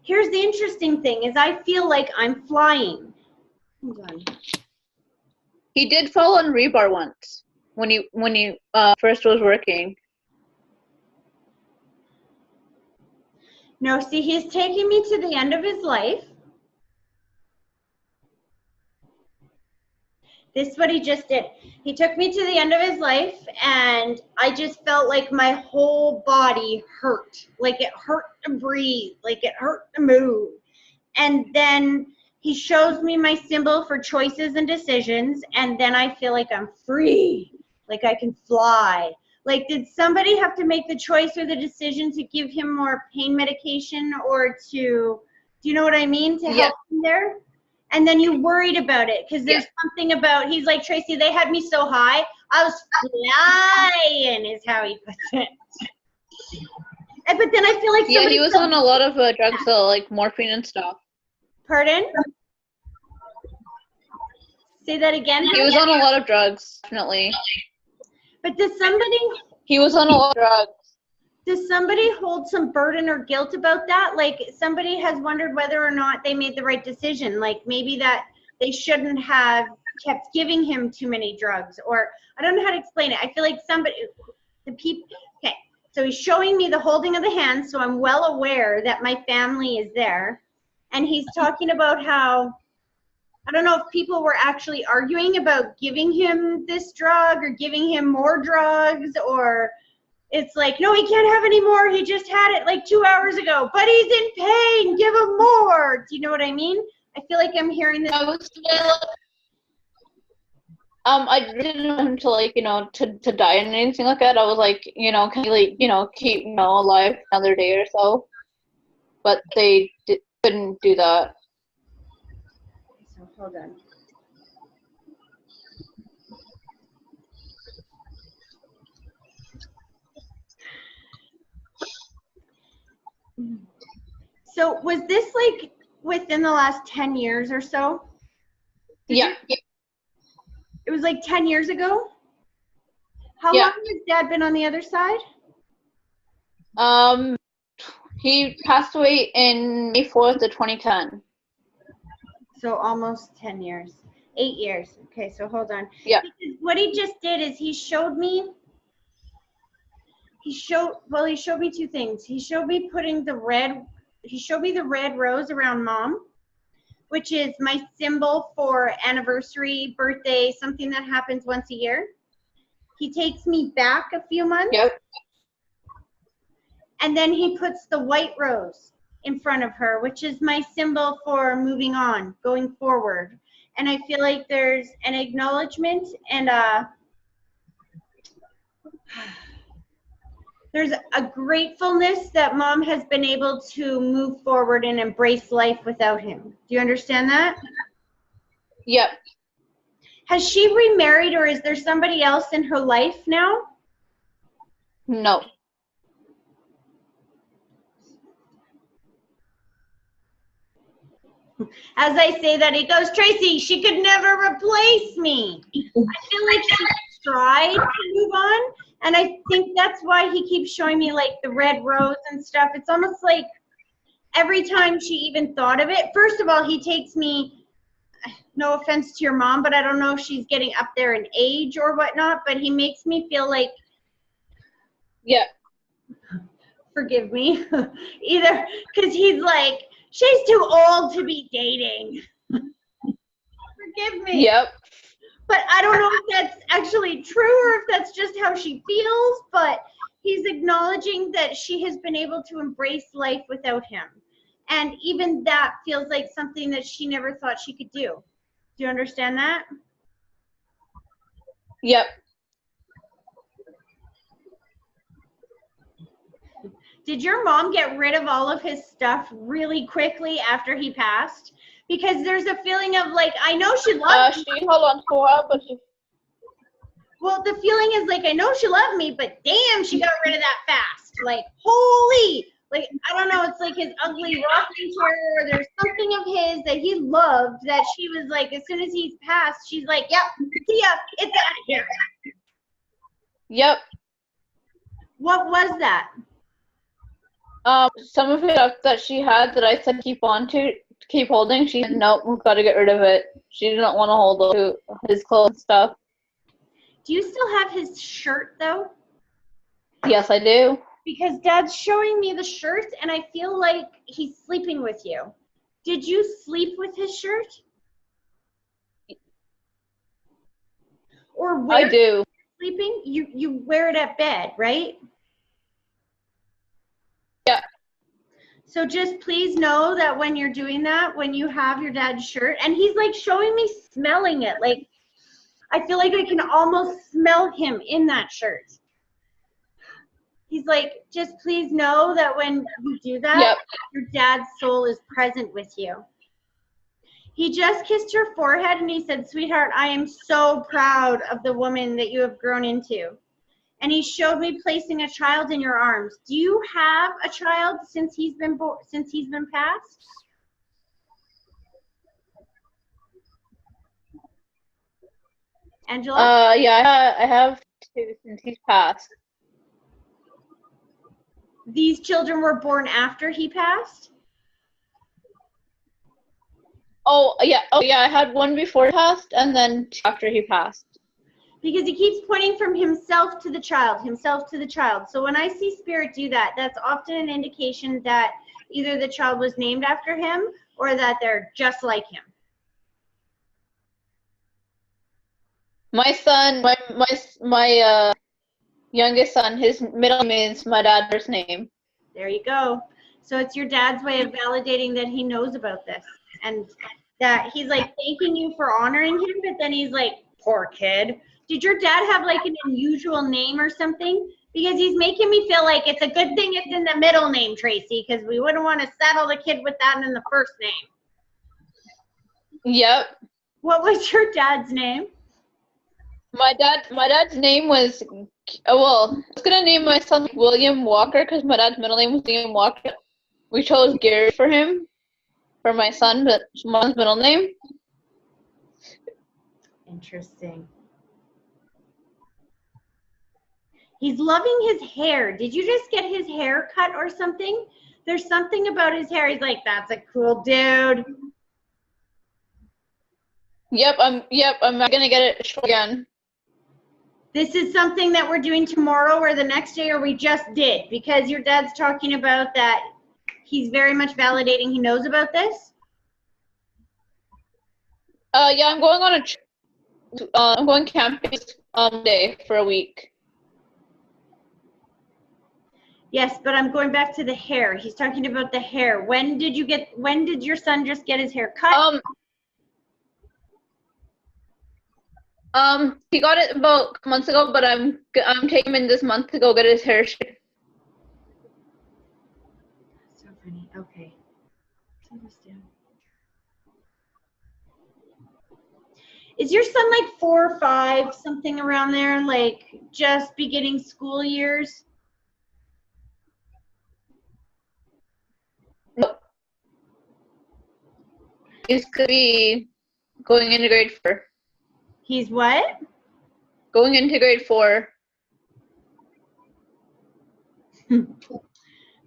Here's the interesting thing is I feel like I'm flying. Hold on. He did fall on rebar once when he first was working. No, see, he's taking me to the end of his life. This is what he just did. He took me to the end of his life, and I just felt like my whole body hurt. Like it hurt to breathe. Like it hurt to move. And then he shows me my symbol for choices and decisions, and then I feel like I'm free. Like I can fly. Like, did somebody have to make the choice or the decision to give him more pain medication or to, do you know what I mean, to help him there? And then you worried about it because there's something about, he's like, Tracy, they had me so high, I was flying, is how he puts it. But then I feel like he was on a lot of drugs, though, like morphine and stuff. Pardon? Say that again. He was on a lot of drugs, definitely. But does somebody... He was on a lot of drugs. Does somebody hold some burden or guilt about that? Like somebody has wondered whether or not they made the right decision. Like maybe that they shouldn't have kept giving him too many drugs, or I don't know how to explain it. I feel like okay, so he's showing me the holding of the hand, so I'm well aware that my family is there. And he's talking about how, I don't know if people were actually arguing about giving him this drug or giving him more drugs, or It's like, no, he can't have any more. He just had it like 2 hours ago, but he's in pain. Give him more. Do you know what I mean? I feel like I'm hearing this. I didn't want him to like, to die and anything like that. I was like, can you like, keep, alive another day or so? But they couldn't do that. So hold on. So was this like within the last 10 years or so? Yeah. It was like 10 years ago? How Yeah. long has Dad been on the other side? He passed away in May 4th of 2010. So almost 10 years. 8 years. Okay, so hold on. Yeah. Because what he just did is he showed me two things. He showed me the red rose around Mom, which is my symbol for anniversary, birthday, something that happens once a year. He takes me back a few months. Yep. And then he puts the white rose in front of her, which is my symbol for moving on, going forward. And I feel like there's an acknowledgement and there's a gratefulness that Mom has been able to move forward and embrace life without him. Do you understand that? Yep. Has she remarried, or is there somebody else in her life now? No. As I say that, he goes, Tracy, she could never replace me. I feel like she tried to move on, and I think that's why he keeps showing me like the red rose and stuff. It's almost like every time she even thought of it, first of all, he takes me, no offense to your mom, but I don't know if she's getting up there in age or whatnot, but he makes me feel like, Yeah. forgive me, either because he's like, she's too old to be dating. Forgive me. Yep. But I don't know if that's actually true or if that's just how she feels, but he's acknowledging that she has been able to embrace life without him. And even that feels like something that she never thought she could do. Do you understand that? Yep. Did your mom get rid of all of his stuff really quickly after he passed? Because there's a feeling of like, I know she loved me. She held on to a while, but she. Well, the feeling is like, I know she loved me, but damn, she got rid of that fast. Like, holy, like, I don't know, it's like his ugly rocking chair, or there's something of his that he loved that she was like, as soon as he's passed, she's like, yep, see ya, it's out of here. Yep. What was that? Some of it that she had that I said keep holding. She said nope, we've got to get rid of it. She didn't want to hold on to his clothes and stuff. Do you still have his shirt though? Yes, I do. Because Dad's showing me the shirt and I feel like he's sleeping with you. Did you sleep with his shirt? Or I do. Sleeping? You wear it at bed, right? Yeah. So just please know that when you're doing that, when you have your dad's shirt, and he's like showing me smelling it, like I feel like I can almost smell him in that shirt. He's like, just please know that when you do that, Yep. your dad's soul is present with you. He just kissed her forehead and he said, sweetheart, I am so proud of the woman that you have grown into. And he showed me placing a child in your arms. Do you have a child since he's been passed? Angela? Yeah, I have two since he's passed. These children were born after he passed? Oh yeah, I had one before he passed and then two after he passed. Because he keeps pointing from himself to the child, himself to the child. So when I see spirit do that, that's often an indication that either the child was named after him or that they're just like him. My son, youngest son. His middle name is my dad's name. There you go. So it's your dad's way of validating that he knows about this and that he's like thanking you for honoring him, but then he's like, poor kid. Did your dad have like an unusual name or something? Because he's making me feel like it's a good thing it's in the middle name, Tracy, because we wouldn't want to saddle the kid with that in the first name. Yep. What was your dad's name? My dad's name was, well, I was gonna name my son William Walker because my dad's middle name was William Walker. We chose Gary for him, for my son, but mom's middle name. Interesting. He's loving his hair. Did you just get his hair cut or something? There's something about his hair. He's like, that's a cool dude. Yep, I'm gonna get it short again. This is something that we're doing tomorrow or the next day, or we just did, because your dad's talking about that he's very much validating he knows about this. Yeah, I'm going on I'm going camping day for a week. Yes, but I'm going back to the hair. He's talking about the hair. When did your son just get his hair cut? He got it about months ago, but I'm taking him in this month to go get his hair shaved. So funny. Okay. Understand. Is your son like 4 or 5, something around there, like just beginning school years? Nope. He's gonna be going into grade 4. He's what? Going into grade 4.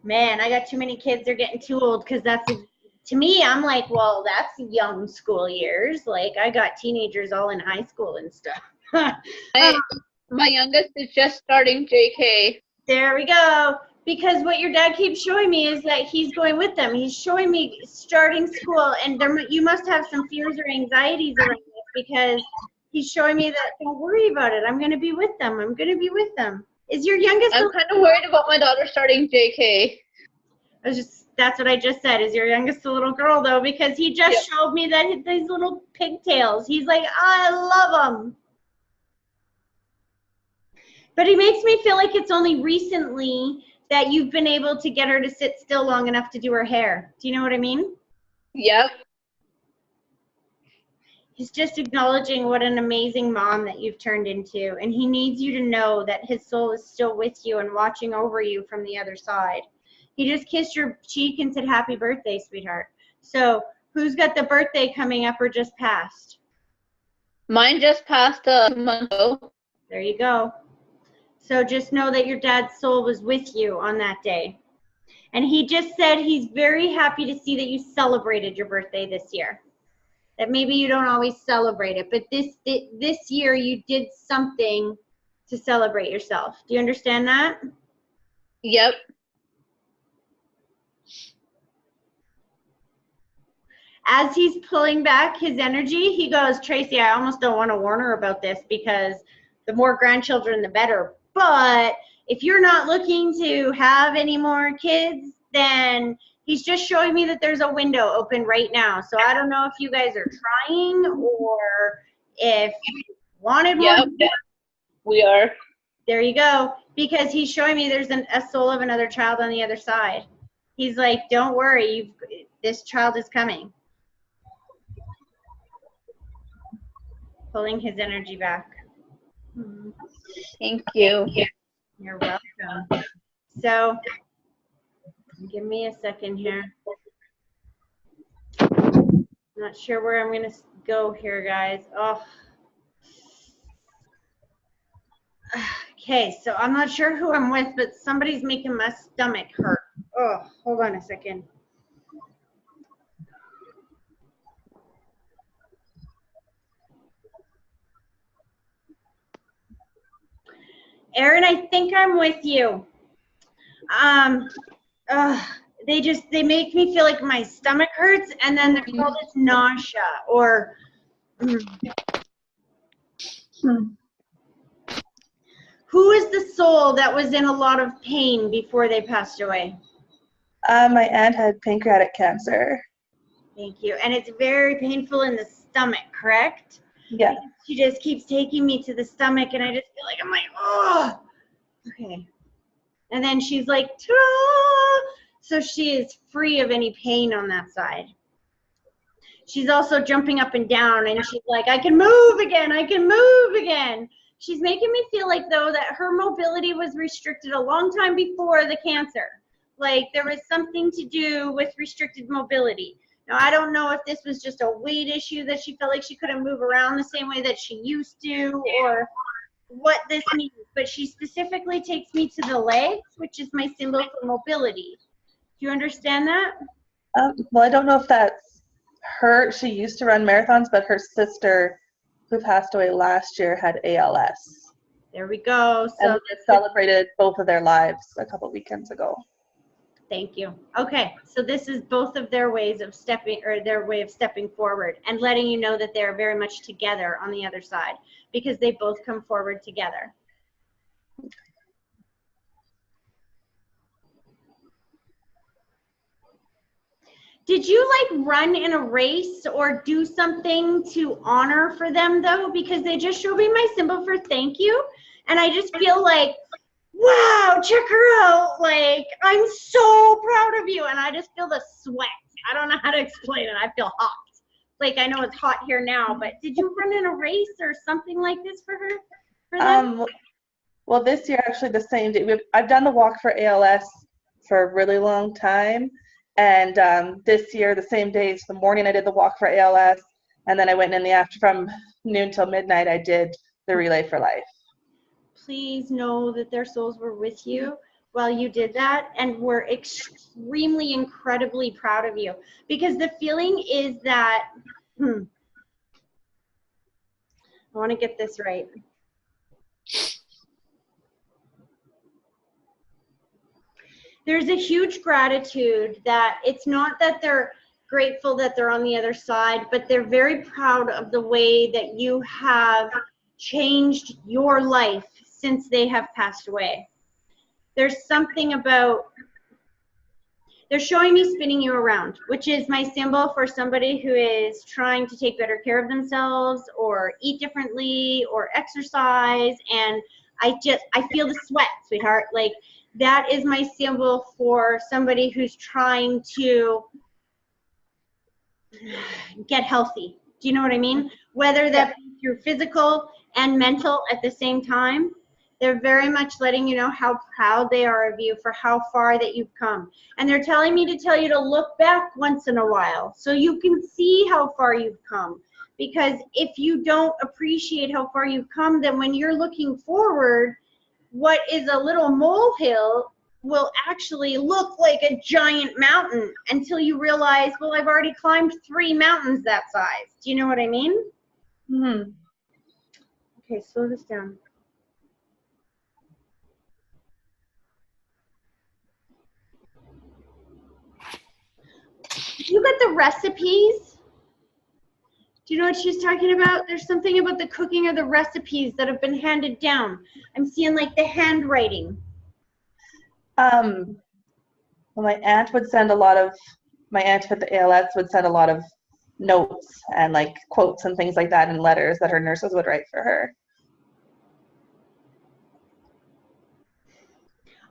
Man, I got too many kids. They're getting too old because to me, I'm like, well, that's young school years. Like, I got teenagers all in high school and stuff. My youngest is just starting JK. There we go. Because what your dad keeps showing me is that he's going with them. He's showing me starting school, and you must have some fears or anxieties around this because he's showing me that don't worry about it. I'm going to be with them. I'm going to be with them. Is your youngest? I'm kind of worried about my daughter starting JK. That's what I just said. Is your youngest a little girl though? Because he just showed me that these little pigtails. He's like, I love them. But he makes me feel like it's only recently that you've been able to get her to sit still long enough to do her hair. Do you know what I mean? Yep. He's just acknowledging what an amazing mom that you've turned into. And he needs you to know that his soul is still with you and watching over you from the other side. He just kissed your cheek and said, happy birthday, sweetheart. So who's got the birthday coming up or just passed? Mine just passed 2 months ago. There you go. So just know that your dad's soul was with you on that day. And he just said he's very happy to see that you celebrated your birthday this year. That maybe you don't always celebrate it, but this year you did something to celebrate yourself. Do you understand that? Yep. As he's pulling back his energy, he goes, Tracy, I almost don't want to warn her about this because the more grandchildren, the better. But if you're not looking to have any more kids, then he's just showing me that there's a window open right now. So I don't know if you guys are trying or if you wanted more. Yep, we are. There you go. Because he's showing me there's a soul of another child on the other side. He's like, don't worry, this child is coming. Pulling his energy back. Thank you. You're welcome. So, give me a second here. Not sure where I'm going to go here, guys. Oh. Okay, so I'm not sure who I'm with, but somebody's making my stomach hurt. Oh, hold on a second. Erin, I think I'm with you. They make me feel like my stomach hurts, and then there's all this nausea or. Who Who is the soul that was in a lot of pain before they passed away? My aunt had pancreatic cancer. Thank you. And it's very painful in the stomach, correct? Yeah. She just keeps taking me to the stomach, and I just feel like I'm like, oh, okay. And then she's like, ta-da! So she is free of any pain on that side. She's also jumping up and down, and she's like, I can move again. I can move again. She's making me feel like, though, that her mobility was restricted a long time before the cancer. Like there was something to do with restricted mobility. Now, I don't know if this was just a weight issue that she felt like she couldn't move around the same way that she used to, or what this means, but she specifically takes me to the legs, which is my symbol for mobility. Do you understand that? Well, I don't know if that's her. She used to run marathons, but her sister, who passed away last year, had ALS. There we go. And So they celebrated both of their lives a couple weekends ago. thank you. Okay, so this is both of their ways of stepping, or their way of stepping forward and letting you know that they're very much together on the other side, because they both come forward together. Did you like run in a race or do something to honor for them though? Because they just showed me my symbol for thank you. And I just feel like, wow, check her out. Like, I'm so proud of you. And I just feel the sweat. I don't know how to explain it. I feel hot. Like, I know it's hot here now, but did you run in a race or something like this for her? For them? Well, this year, actually, the same day. I've done the walk for ALS for a really long time. And this year, the same day, the morning I did the walk for ALS. And then I went in the after, from noon till midnight, I did the Relay for Life. Please know that their souls were with you while you did that, and we're extremely, incredibly proud of you, because the feeling is that, I want to get this right. There's a huge gratitude that it's not that they're grateful that they're on the other side, but they're very proud of the way that you have changed your life since they have passed away. There's something about, they're showing me spinning you around, which is my symbol for somebody who is trying to take better care of themselves or eat differently or exercise. And I feel the sweat, sweetheart. Like, that is my symbol for somebody who's trying to get healthy. Do you know what I mean? Whether that be through physical and mental at the same time. They're very much letting you know how proud they are of you for how far that you've come. And they're telling me to tell you to look back once in a while so you can see how far you've come. Because if you don't appreciate how far you've come, then when you're looking forward, what is a little molehill will actually look like a giant mountain until you realize, well, I've already climbed 3 mountains that size. Do you know what I mean? Mm-hmm. Okay, slow this down. You got the recipes? Do you know what she's talking about? There's something about the cooking or the recipes that have been handed down. I'm seeing like the handwriting. Well, my aunt with the ALS would send a lot of notes and like quotes and things like that and letters that her nurses would write for her.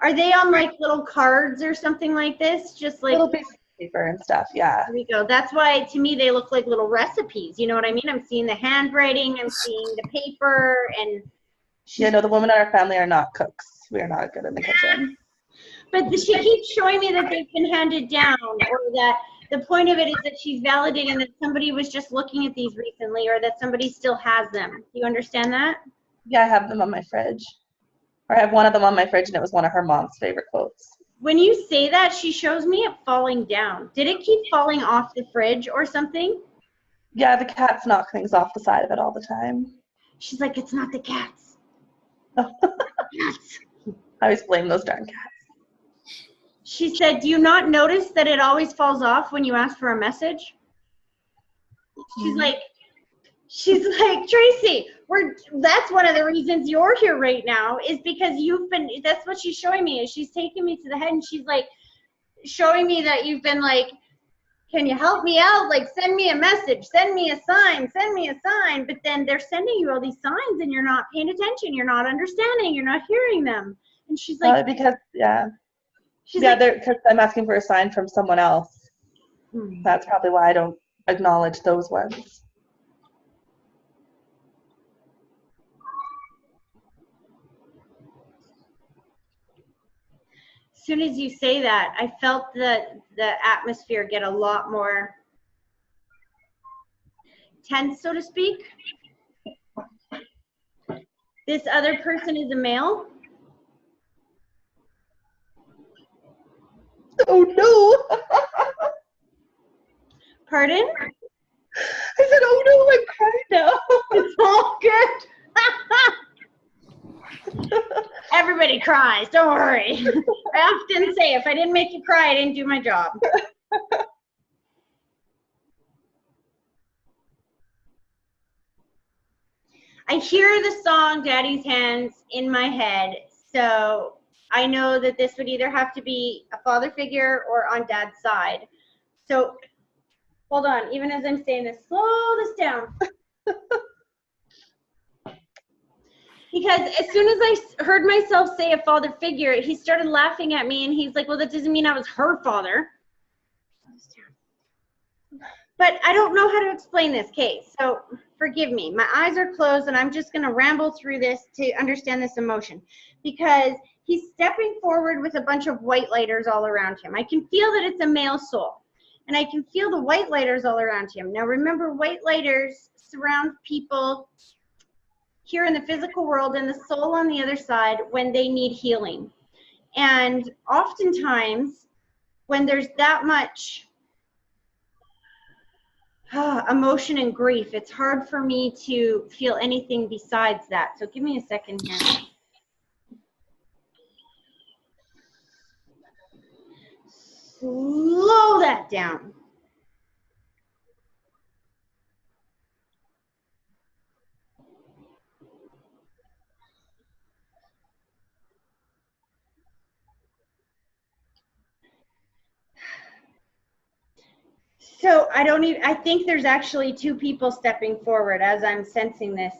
Are they on like little cards or something like this? Just like Little pieces of paper and stuff, yeah. There we go. That's why to me they look like little recipes. You know what I mean? I'm seeing the handwriting, I'm seeing the paper, and Yeah, no, the women in our family are not cooks. We are not good in the kitchen. but she keeps showing me that they've been handed down, or that the point of it is that she's validating that somebody was just looking at these recently, or that somebody still has them. Do you understand that? Yeah, I have them on my fridge. Or I have one of them on my fridge, and it was one of her mom's favorite quotes. When you say that, she shows me it falling down. Did it keep falling off the fridge or something? Yeah, the cats knock things off the side of it all the time. She's like, it's not the cats. I always blame those darn cats. She said, do you not notice that it always falls off when you ask for a message? She's like, she's like, Tracy, that's one of the reasons you're here right now is because that's what she's showing me is she's taking me to the head and she's like showing me that you've been like, can you help me out? Like, send me a message, send me a sign, send me a sign. But then they're sending you all these signs and you're not paying attention. You're not understanding. You're not hearing them. And she's like, because, she's like, because I'm asking for a sign from someone else. That's probably why I don't acknowledge those ones. as soon as you say that, I felt the atmosphere get a lot more tense, so to speak. This other person is a male. Oh no! Pardon? I said, oh no, I'm crying now. It's all good. Everybody cries, don't worry. I often say if I didn't make you cry, I didn't do my job. I hear the song Daddy's Hands in my head, so I know that this would either have to be a father figure or on Dad's side. So hold on, even as I'm saying this, slow this down. Because as soon as I heard myself say a father figure, he started laughing at me and he's like, well, that doesn't mean I was her father. But I don't know how to explain this case, so forgive me. My eyes are closed and I'm just going to ramble through this to understand this emotion. Because he's stepping forward with a bunch of white lighters all around him. I can feel that it's a male soul. And I can feel the white lighters all around him. Now remember, white lighters surround people here in the physical world and the soul on the other side when they need healing. And oftentimes, when there's that much emotion and grief, it's hard for me to feel anything besides that. So give me a second here. Slow that down. So I think there's actually two people stepping forward as I'm sensing this,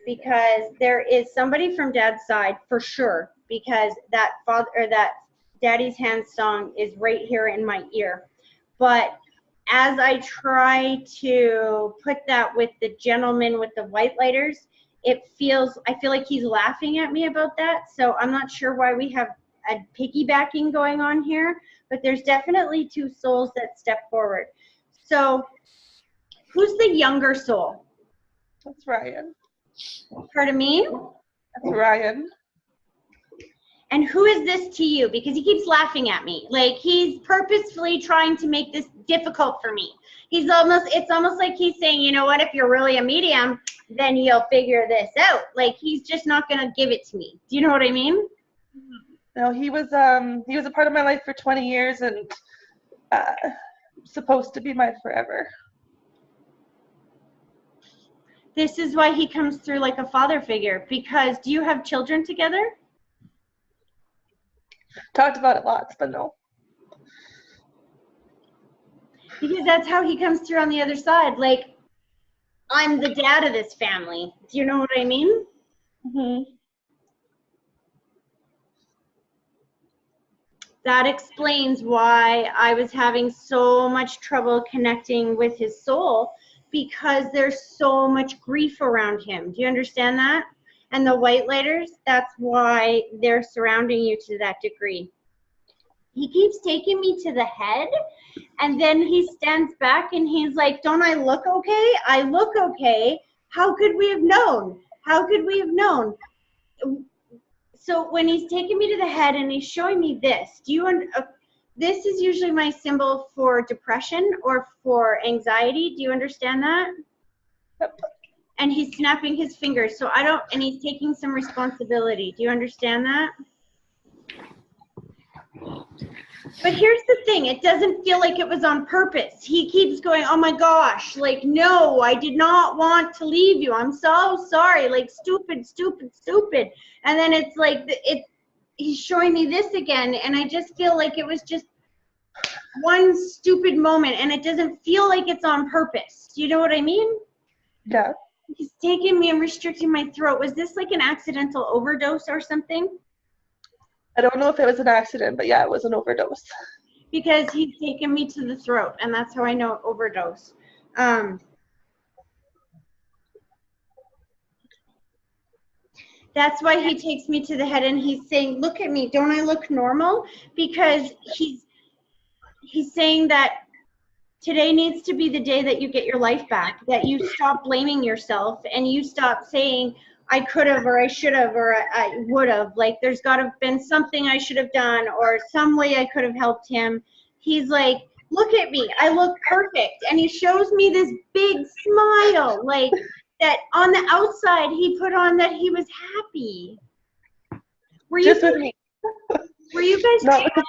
because there is somebody from Dad's side for sure, because that Daddy's Hands song is right here in my ear. But as I try to put that with the gentleman with the white lighters, I feel like he's laughing at me about that. So I'm not sure why we have a piggybacking going on here, but there's definitely two souls that step forward. So who's the younger soul? That's Ryan. Pardon me? That's Ryan. And who is this to you? Because he keeps laughing at me. Like he's purposefully trying to make this difficult for me. It's almost like he's saying, you know what, if you're really a medium, then you'll figure this out. Like he's just not gonna give it to me. Do you know what I mean? No, he was a part of my life for 20 years and supposed to be my forever. This is why he comes through like a father figure. Because do you have children together? Talked about it lots, but no. Because that's how he comes through on the other side. Like, I'm the dad of this family. Do you know what I mean? Mm-hmm. That explains why I was having so much trouble connecting with his soul, because there's so much grief around him. Do you understand that? And the white lighters, that's why they're surrounding you to that degree. He keeps taking me to the head, and then he stands back and he's like, don't I look okay? I look okay. How could we have known? How could we have known? So when he's taking me to the head and he's showing me this, this is usually my symbol for depression or for anxiety. Do you understand that? Yep. And he's snapping his fingers. So and he's taking some responsibility. Do you understand that? But here's the thing, it doesn't feel like it was on purpose. He keeps going, oh my gosh, like, no, I did not want to leave you. I'm so sorry, like, stupid, stupid, stupid. And then it's like, he's showing me this again, and I just feel like it was just one stupid moment, and it doesn't feel like it's on purpose. Do you know what I mean? Yeah. He's taking me and restricting my throat. Was this like an accidental overdose or something? I don't know if it was an accident, but yeah, it was an overdose. Because he's taken me to the throat, and that's how I know overdose. That's why he takes me to the head, and he's saying, look at me, don't I look normal? Because he's saying that today needs to be the day that you get your life back, that you stop blaming yourself and you stop saying, I could have, or I should have, or I would have. Like, there's got to have been something I should have done, or some way I could have helped him. He's like, look at me, I look perfect. And he shows me this big smile, like that on the outside he put on that he was happy. Were you Just with me. guys Not trying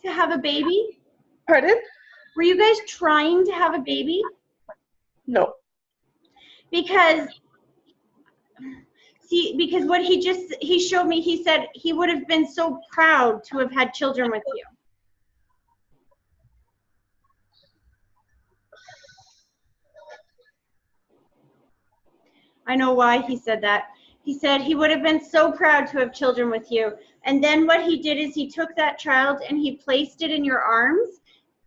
to have a baby? Pardon? Were you guys trying to have a baby? No. Because what he showed me, he said he would have been so proud to have had children with you. I know why he said that. He said he would have been so proud to have children with you. And then what he did is he took that child and he placed it in your arms,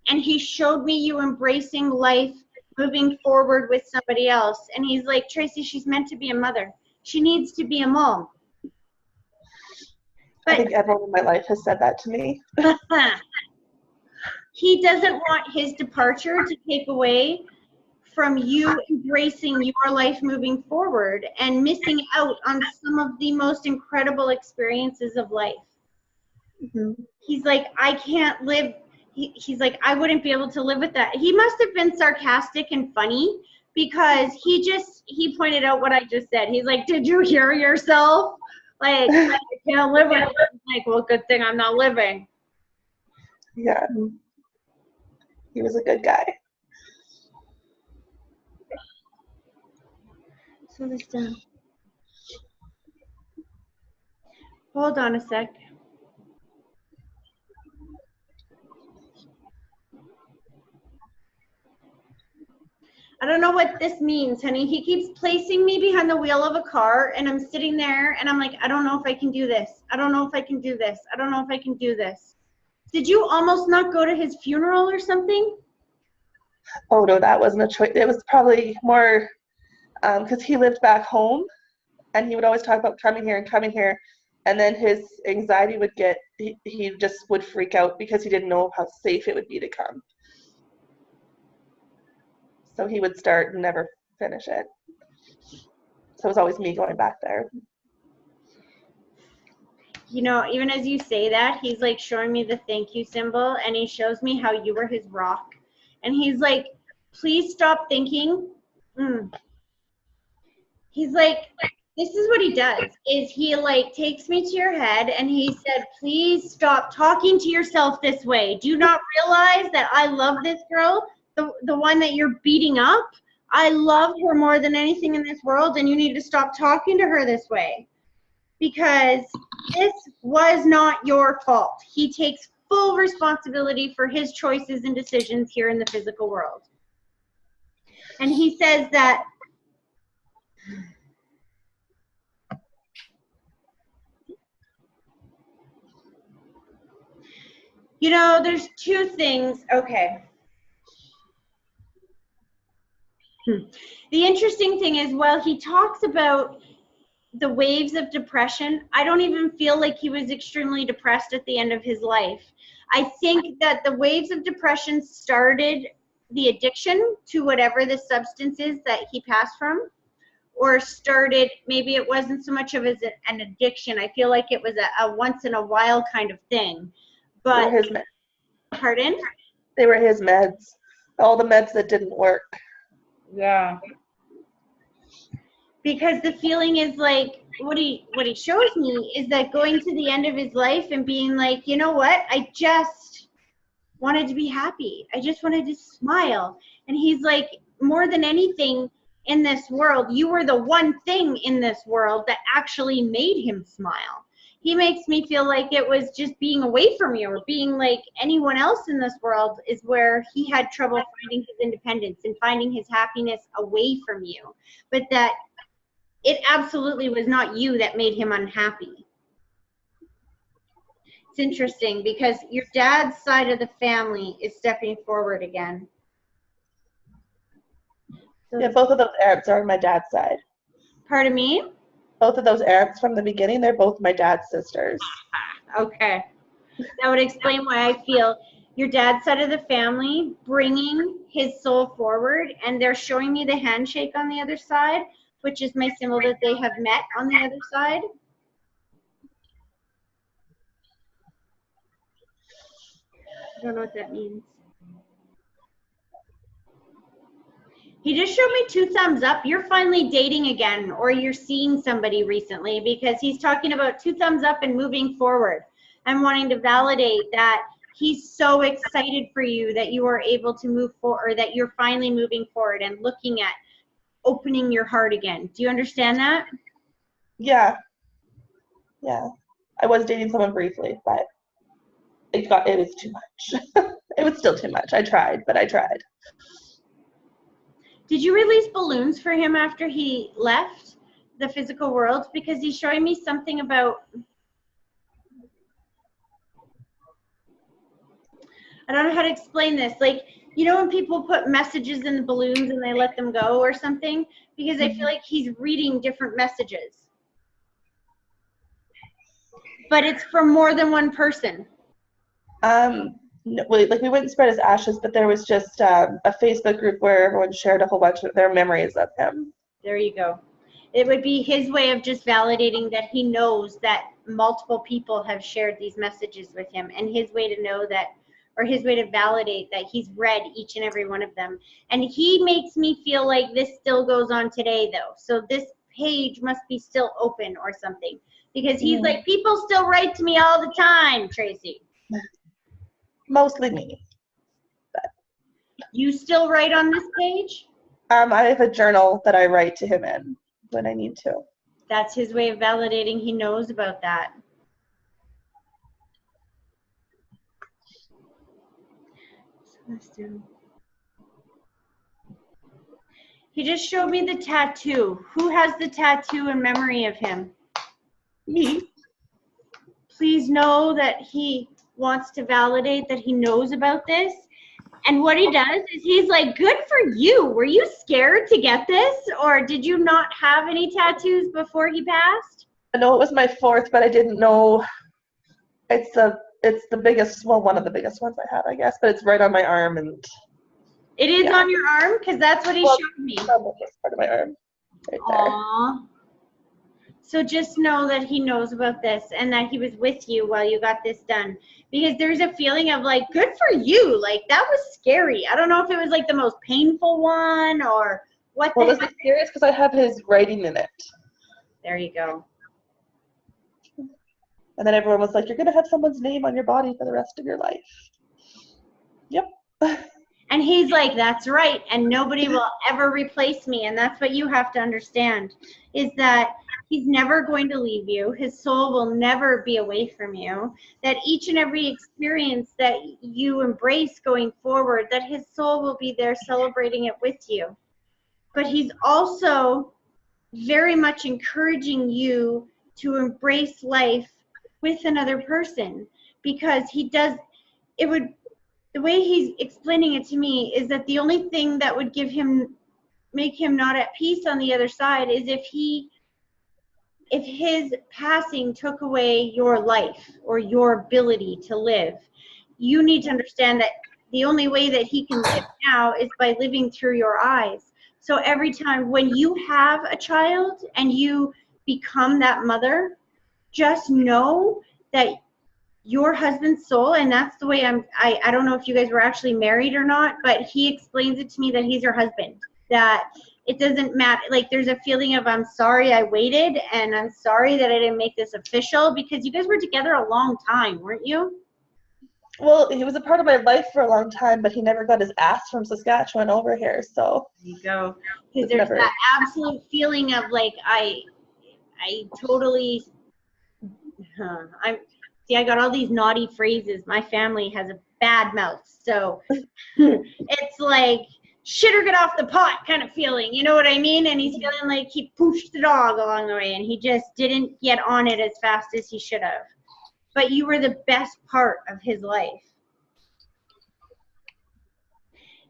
and he showed me you embracing life, moving forward with somebody else. And he's like, Tracy, she's meant to be a mother. She needs to be a mom. But I think everyone in my life has said that to me. he doesn't want his departure to take away from you embracing your life moving forward and missing out on some of the most incredible experiences of life. Mm-hmm. He's like, I can't live. He's like, I wouldn't be able to live with that. He must have been sarcastic and funny, because he pointed out what I just said. He's like, did you hear yourself? Like, I can't live with it. I'm like, well, good thing I'm not living. Yeah. He was a good guy. So this done. Hold on a sec. I don't know what this means, honey. He keeps placing me behind the wheel of a car, and I'm sitting there, and I'm like, I don't know if I can do this. I don't know if I can do this. I don't know if I can do this. Did you almost not go to his funeral or something? Oh, no, that wasn't a choice. It was probably more because he lived back home, and he would always talk about coming here and coming here. And then his anxiety would get, he just would freak out because he didn't know how safe it would be to come. So he would start and never finish it. So it was always me going back there. You know, even as you say that, he's like showing me the thank you symbol, and he shows me how you were his rock. And he's like, please stop thinking. He's like, this is what he does, is he like takes me to your head, and he said, please stop talking to yourself this way. Do you not realize that I love this girl? The one that you're beating up, I love her more than anything in this world, and you need to stop talking to her this way, because this was not your fault. He takes full responsibility for his choices and decisions here in the physical world. And he says that you know, there's two things. Okay. The interesting thing is, while he talks about the waves of depression, I don't even feel like he was extremely depressed at the end of his life. I think that the waves of depression started the addiction to whatever the substance is that he passed from, or started, maybe it wasn't so much of as an addiction. I feel like it was a once in a while kind of thing. But, they were his meds. Pardon? They were his meds. All the meds that didn't work. Yeah. because the feeling is like what he shows me is that going to the end of his life and being like, you know what, I just wanted to be happy, I just wanted to smile. And he's like, more than anything in this world, you were the one thing in this world that actually made him smile. He makes me feel like it was just being away from you, or being like anyone else in this world is where he had trouble finding his independence and finding his happiness away from you. But that it absolutely was not you that made him unhappy. It's interesting because your dad's side of the family is stepping forward again. So Yeah, both of those Arabs are on my dad's side. pardon me? Both of those Arabs from the beginning, they're both my dad's sisters. Okay. That would explain why I feel your dad's side of the family bringing his soul forward, and they're showing me the handshake on the other side, which is my symbol that they have met on the other side. I don't know what that means. He just showed me 2 thumbs up. You're finally dating again, or you're seeing somebody recently, because he's talking about 2 thumbs up and moving forward. I'm wanting to validate that he's so excited for you that you are able to move forward, or that you're finally moving forward and looking at opening your heart again. Do you understand that? Yeah. Yeah. I was dating someone briefly, but it was too much. It was still too much. I tried, but I tried. Did you release balloons for him after he left the physical world? Because he's showing me something about, I don't know how to explain this. Like, you know when people put messages in the balloons and they let them go or something? Because I feel like he's reading different messages. But it's from more than one person. No, we wouldn't spread his ashes, but there was just a Facebook group where everyone shared a whole bunch of their memories of him. There you go. It would be his way of just validating that he knows that multiple people have shared these messages with him, and his way to know that, or his way to validate that he's read each and every one of them. And he makes me feel like this still goes on today, though. So this page must be still open or something, because he's like, people still write to me all the time, Tracy. Mostly me. You still write on this page? I have a journal that I write to him in when I need to. That's his way of validating he knows about that. So let's do. He just showed me the tattoo. Who has the tattoo in memory of him? Me. Please know that he wants to validate that he knows about this. And what he does is he's like, good for you. Were you scared to get this? Or did you not have any tattoos before he passed? I know it was my 4th, but I didn't know. It's the biggest, well, one of the biggest ones I have, I guess, but it's right on my arm. And it is on your arm? Because that's what he showed me. On the first part of my arm. Right there. Aww. So just know that he knows about this and that he was with you while you got this done. Because there's a feeling of like, good for you. Like, that was scary. I don't know if it was like the most painful one or what. Well, this is serious because I have his writing in it. There you go. And then everyone was like, you're going to have someone's name on your body for the rest of your life. Yep. And he's like, that's right. And nobody will ever replace me. And that's what you have to understand, is that he's never going to leave you. His soul will never be away from you. That each and every experience that you embrace going forward, that his soul will be there celebrating it with you. But he's also very much encouraging you to embrace life with another person, because he does, it would, the way he's explaining it to me is that the only thing that would make him not at peace on the other side is if his passing took away your life or your ability to live. You need to understand that the only way that he can live now is by living through your eyes. So every time when you have a child and you become that mother, just know that your husband's soul, and that's the way I don't know if you guys were actually married or not, but he explains it to me that he's your husband, that it doesn't matter. Like, there's a feeling of, I'm sorry I waited, and I'm sorry that I didn't make this official, because you guys were together a long time, weren't you? Well, he was a part of my life for a long time, but he never got his ass from Saskatchewan over here, so. There you go. Because It's there's never- that absolute feeling of like, I totally, I got all these naughty phrases. My family has a bad mouth, so it's like shit or get off the pot kind of feeling, you know what I mean? And he's feeling like he pushed the dog along the way, and he just didn't get on it as fast as he should have. But you were the best part of his life.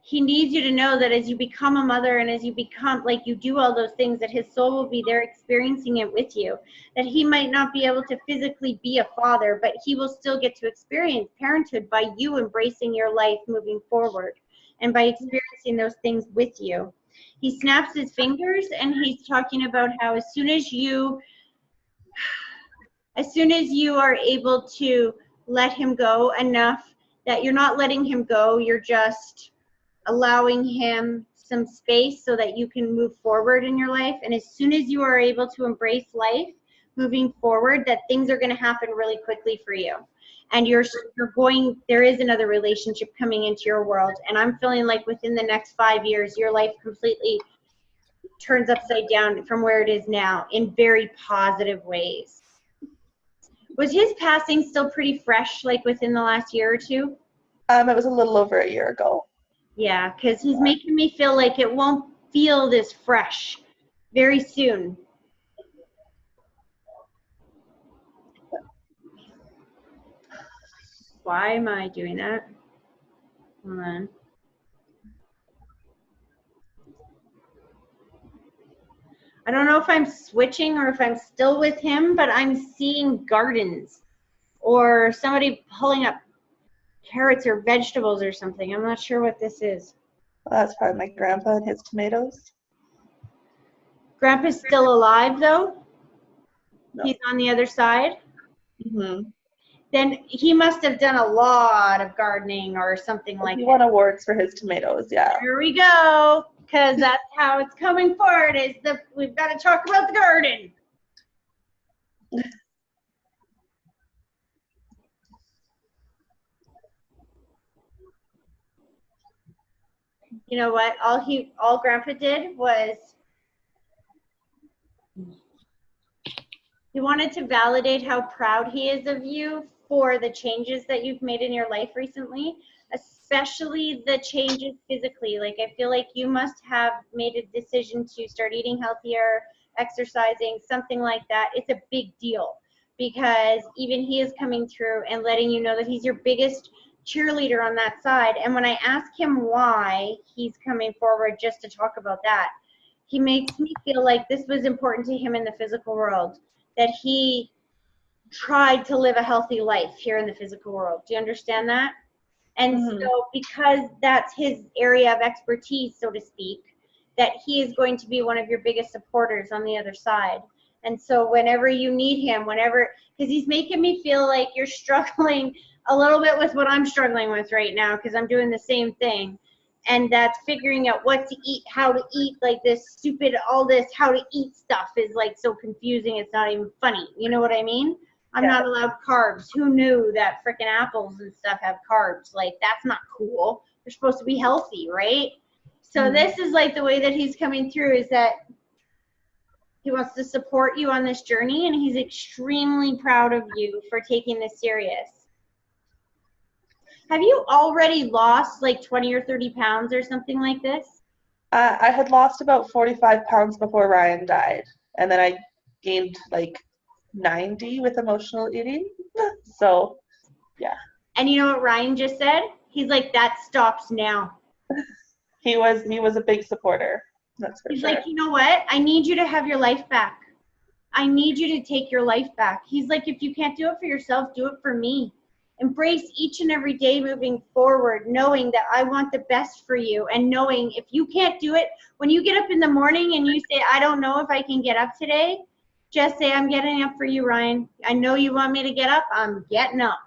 He needs you to know that as you become a mother and as you become, like, you do all those things, that his soul will be there experiencing it with you. That he might not be able to physically be a father, but he will still get to experience parenthood by you embracing your life moving forward and by experiencing those things with you. He snaps his fingers and he's talking about how as soon as you are able to let him go enough that you're not letting him go, you're just allowing him some space so that you can move forward in your life. And as soon as you are able to embrace life moving forward, that things are going to happen really quickly for you. And there is another relationship coming into your world. And I'm feeling like within the next 5 years, your life completely turns upside down from where it is now in very positive ways. Was his passing still pretty fresh, like within the last year or two? It was a little over a year ago. Yeah, because he's making me feel like it won't feel this fresh very soon. Why am I doing that? Hold on. I don't know if I'm switching or if I'm still with him, but I'm seeing gardens or somebody pulling up carrots or vegetables or something. I'm not sure what this is. Well, that's probably my grandpa and his tomatoes. Grandpa's still alive, though? No. He's on the other side? Mm-hmm. Then he must have done a lot of gardening or something like He that. won awards for his tomatoes, yeah. Here we go, because that's how it's coming forward. We've got to talk about the garden. You know what? All Grandpa did was he wanted to validate how proud he is of you for the changes that you've made in your life recently, especially the changes physically. Like, I feel like you must have made a decision to start eating healthier, exercising, something like that. It's a big deal because even he is coming through and letting you know that he's your biggest cheerleader on that side. And when I ask him why he's coming forward just to talk about that, he makes me feel like this was important to him in the physical world, that he tried to live a healthy life here in the physical world. Do you understand that? And so because that's his area of expertise, so to speak, that he is going to be one of your biggest supporters on the other side. And so whenever you need him, because he's making me feel like you're struggling a little bit with what I'm struggling with right now, because I'm doing the same thing. And that's figuring out what to eat, how to eat, like all this how to eat stuff is like so confusing. It's not even funny. You know what I mean? I'm not allowed carbs. Who knew that frickin' apples and stuff have carbs? Like, that's not cool. They're supposed to be healthy, right? So this is like the way that he's coming through, is that he wants to support you on this journey, and he's extremely proud of you for taking this serious. Have you already lost like 20 or 30 pounds or something like this? I had lost about 45 pounds before Ryan died, and then I gained like 90 with emotional eating. So, yeah. And you know what Ryan just said? He's like, that stops now. He was a big supporter. That's for He's sure. like, you know what? I need you to have your life back. I need you to take your life back. He's like, if you can't do it for yourself, do it for me. Embrace each and every day moving forward, knowing that I want the best for you, and knowing if you can't do it, when you get up in the morning and you say, I don't know if I can get up today, just say, I'm getting up for you, Ryan. I know you want me to get up. I'm getting up.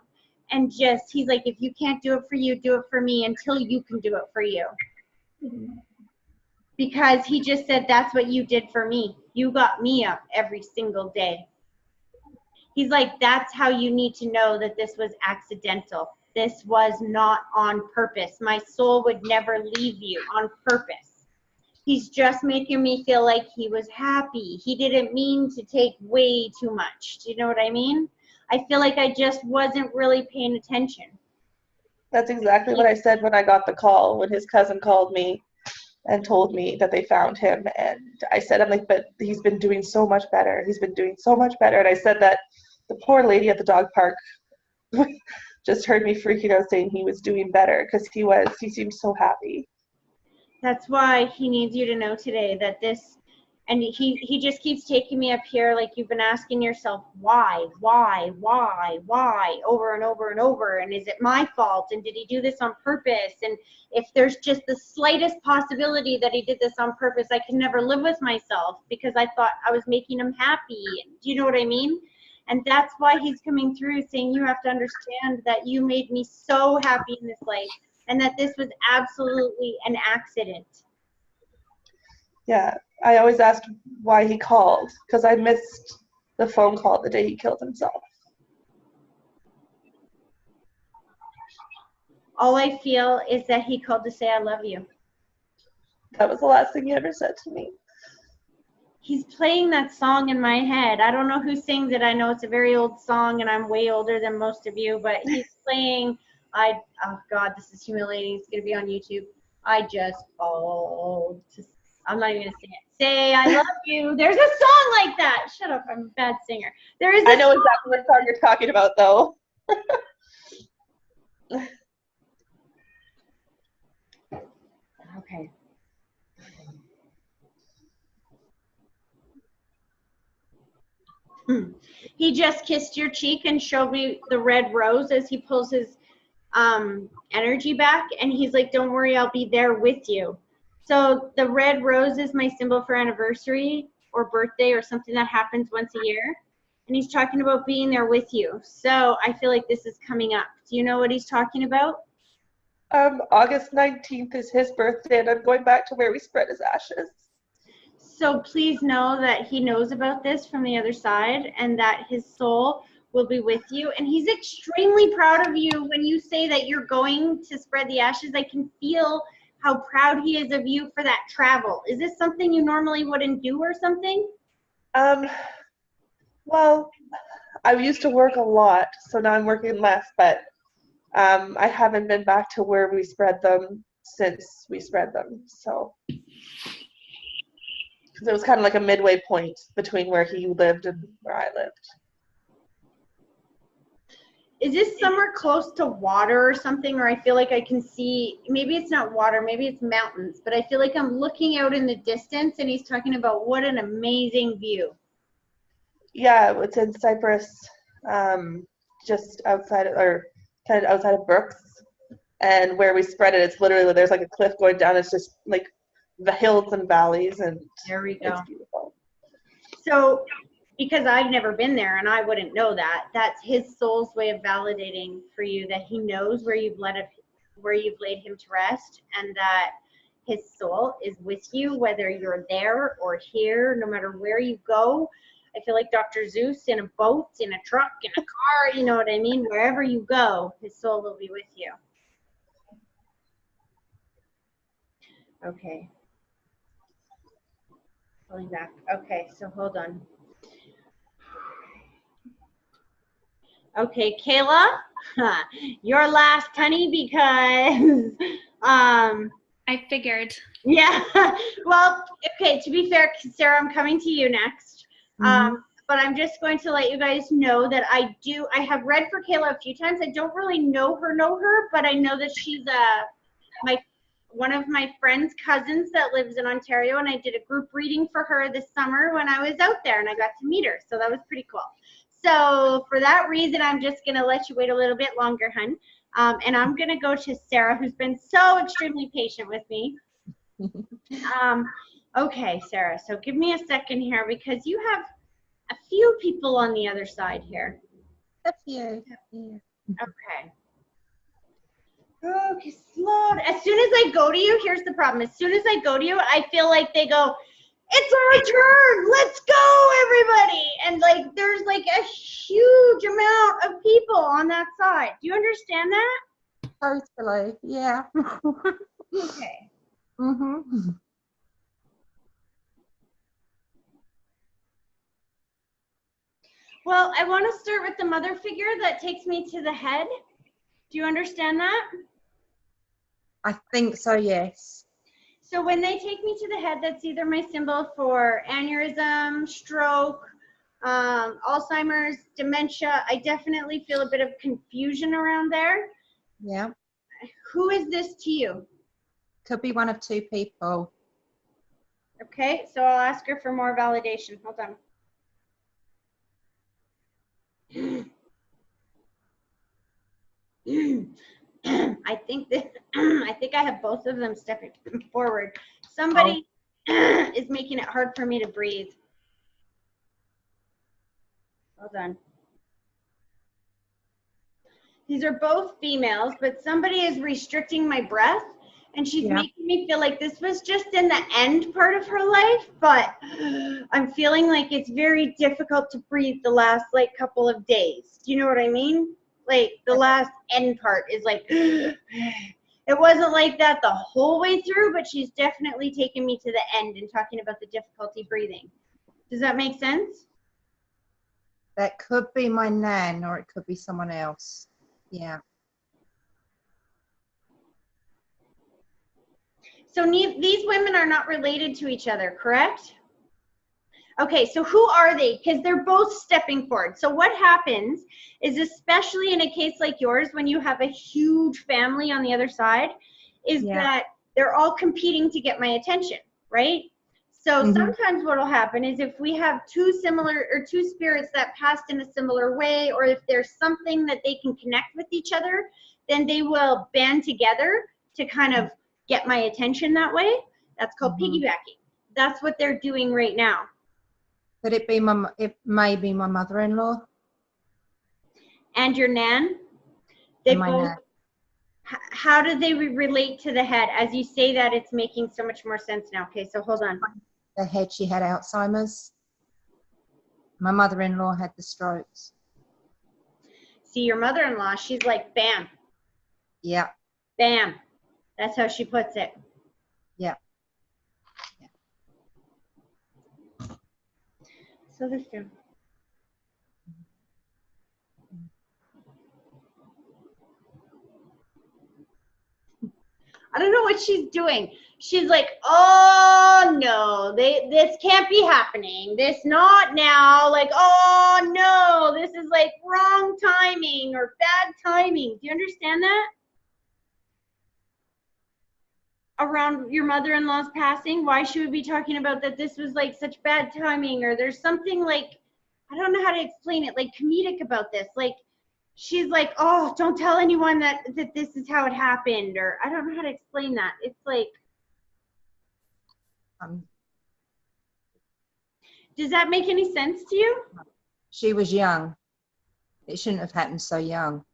And he's like, if you can't do it for you, do it for me until you can do it for you. because he just said, that's what you did for me. You got me up every single day. He's like, that's how you need to know that this was accidental. This was not on purpose. My soul would never leave you on purpose. He's just making me feel like he was happy. He didn't mean to take way too much. Do you know what I mean? I feel like I just wasn't really paying attention. That's exactly what I said when I got the call, when his cousin called me and told me that they found him. And I said, I'm like, but he's been doing so much better. He's been doing so much better. And I said that the poor lady at the dog park just heard me freaking out saying he was doing better, because he seemed so happy. That's why he needs you to know today that this, and he just keeps taking me up here like you've been asking yourself, why, over and over and over, and is it my fault, and did he do this on purpose, and if there's just the slightest possibility that he did this on purpose, I can never live with myself because I thought I was making him happy. Do you know what I mean? And that's why he's coming through saying, you have to understand that you made me so happy in this life and that this was absolutely an accident. Yeah, I always asked why he called, because I missed the phone call the day he killed himself. All I feel is that he called to say, I love you. That was the last thing he ever said to me. He's playing that song in my head. I don't know who sings it. I know it's a very old song, and I'm way older than most of you, but he's playing, oh God, this is humiliating. It's going to be on YouTube. I just called to, I'm not even going to sing it. Say, I love you. There's a song like that. Shut up. I'm a bad singer. There is. I know exactly what song you're talking about, though. Okay. He just kissed your cheek and showed me the red rose as he pulls his energy back, and he's like, don't worry, I'll be there with you. So the red rose is my symbol for anniversary or birthday or something that happens once a year, and he's talking about being there with you. So I feel like this is coming up. Do you know what he's talking about? August 19th is his birthday, and I'm going back to where we spread his ashes. So please know that he knows about this from the other side, and that his soul will be with you. And he's extremely proud of you. When you say that you're going to spread the ashes, I can feel how proud he is of you for that travel. Is this something you normally wouldn't do or something? Well, I used to work a lot, so now I'm working less, but I haven't been back to where we spread them since we spread them, so. It was kind of like a midway point between where he lived and where I lived. Is this somewhere close to water or something? Or I feel like I can see, maybe it's not water, maybe it's mountains, but I feel like I'm looking out in the distance and he's talking about what an amazing view. Yeah, it's in Cyprus, just outside, or kind of outside of Brooks. And where we spread it, it's literally, there's like a cliff going down. It's just like the hills and valleys, and there we go. It's beautiful. So, because I've never been there and I wouldn't know that, that's his soul's way of validating for you that he knows where you've laid him to rest, and that his soul is with you, whether you're there or here, no matter where you go. I feel like Dr. Zeus in a boat, in a truck, in a car, you know what I mean? Wherever you go, his soul will be with you. Okay. Pulling back. Okay, so hold on. Okay, Kayla, you're last, honey, because I figured. Yeah. Well, okay, to be fair, Sarah, I'm coming to you next. But I'm just going to let you guys know that I have read for Kayla a few times. I don't really know her, but I know that she's one of my friend's cousins that lives in Ontario, and I did a group reading for her this summer when I was out there, and I got to meet her, so that was pretty cool. So for that reason, I'm just going to let you wait a little bit longer, hun. And I'm going to go to Sarah, who's been so extremely patient with me. Okay, Sarah, so give me a second here, because you have a few people on the other side here. Up here. Okay. Okay, slow. As soon as I go to you, here's the problem. As soon as I go to you, I feel like they go, it's our turn. Let's go, everybody. And like, there's like a huge amount of people on that side. Do you understand that? Totally. Yeah. Okay. Mm-hmm. Well, I want to start with the mother figure that takes me to the head. Do you understand that? I think so, yes. So when they take me to the head, that's either my symbol for aneurysm, stroke, Alzheimer's, dementia. I definitely feel a bit of confusion around there. Yeah. Who is this to you? Could be one of two people. Okay, so I'll ask her for more validation. Hold on. I think I have both of them stepping forward. Somebody is making it hard for me to breathe. Hold on. These are both females, but somebody is restricting my breath, and she's making me feel like this was just in the end part of her life, but I'm feeling like it's very difficult to breathe the last like couple of days. Do you know what I mean? Like the last end part is like, it wasn't like that the whole way through, but she's definitely taken me to the end and talking about the difficulty breathing. Does that make sense? That could be my nan, or it could be someone else. Yeah. So these women are not related to each other, correct? Okay, so who are they? Because they're both stepping forward. So what happens is, especially in a case like yours, when you have a huge family on the other side, is that they're all competing to get my attention, right? So sometimes what will happen is if we have two spirits that passed in a similar way, or if there's something that they can connect with each other, then they will band together to kind of get my attention that way. That's called piggybacking. That's what they're doing right now. Could it be it may be my mother-in-law? And your nan? They And my both, nan. how do they relate to the head? As you say that, it's making so much more sense now. Okay, so hold on. The head, she had Alzheimer's. My mother-in-law had the strokes. See, your mother-in-law, she's like, bam. Yeah. Bam. That's how she puts it. Yeah. So this down. I don't know what she's doing. She's like, oh no, this can't be happening. This not now. Like, oh no, this is like wrong timing or bad timing. Do you understand that? Around your mother-in-law's passing, why she would be talking about that this was like such bad timing, or there's something like, I don't know how to explain it, like comedic about this. Like, she's like, oh, don't tell anyone that this is how it happened, or I don't know how to explain that. It's like, does that make any sense to you? She was young. It shouldn't have happened so young.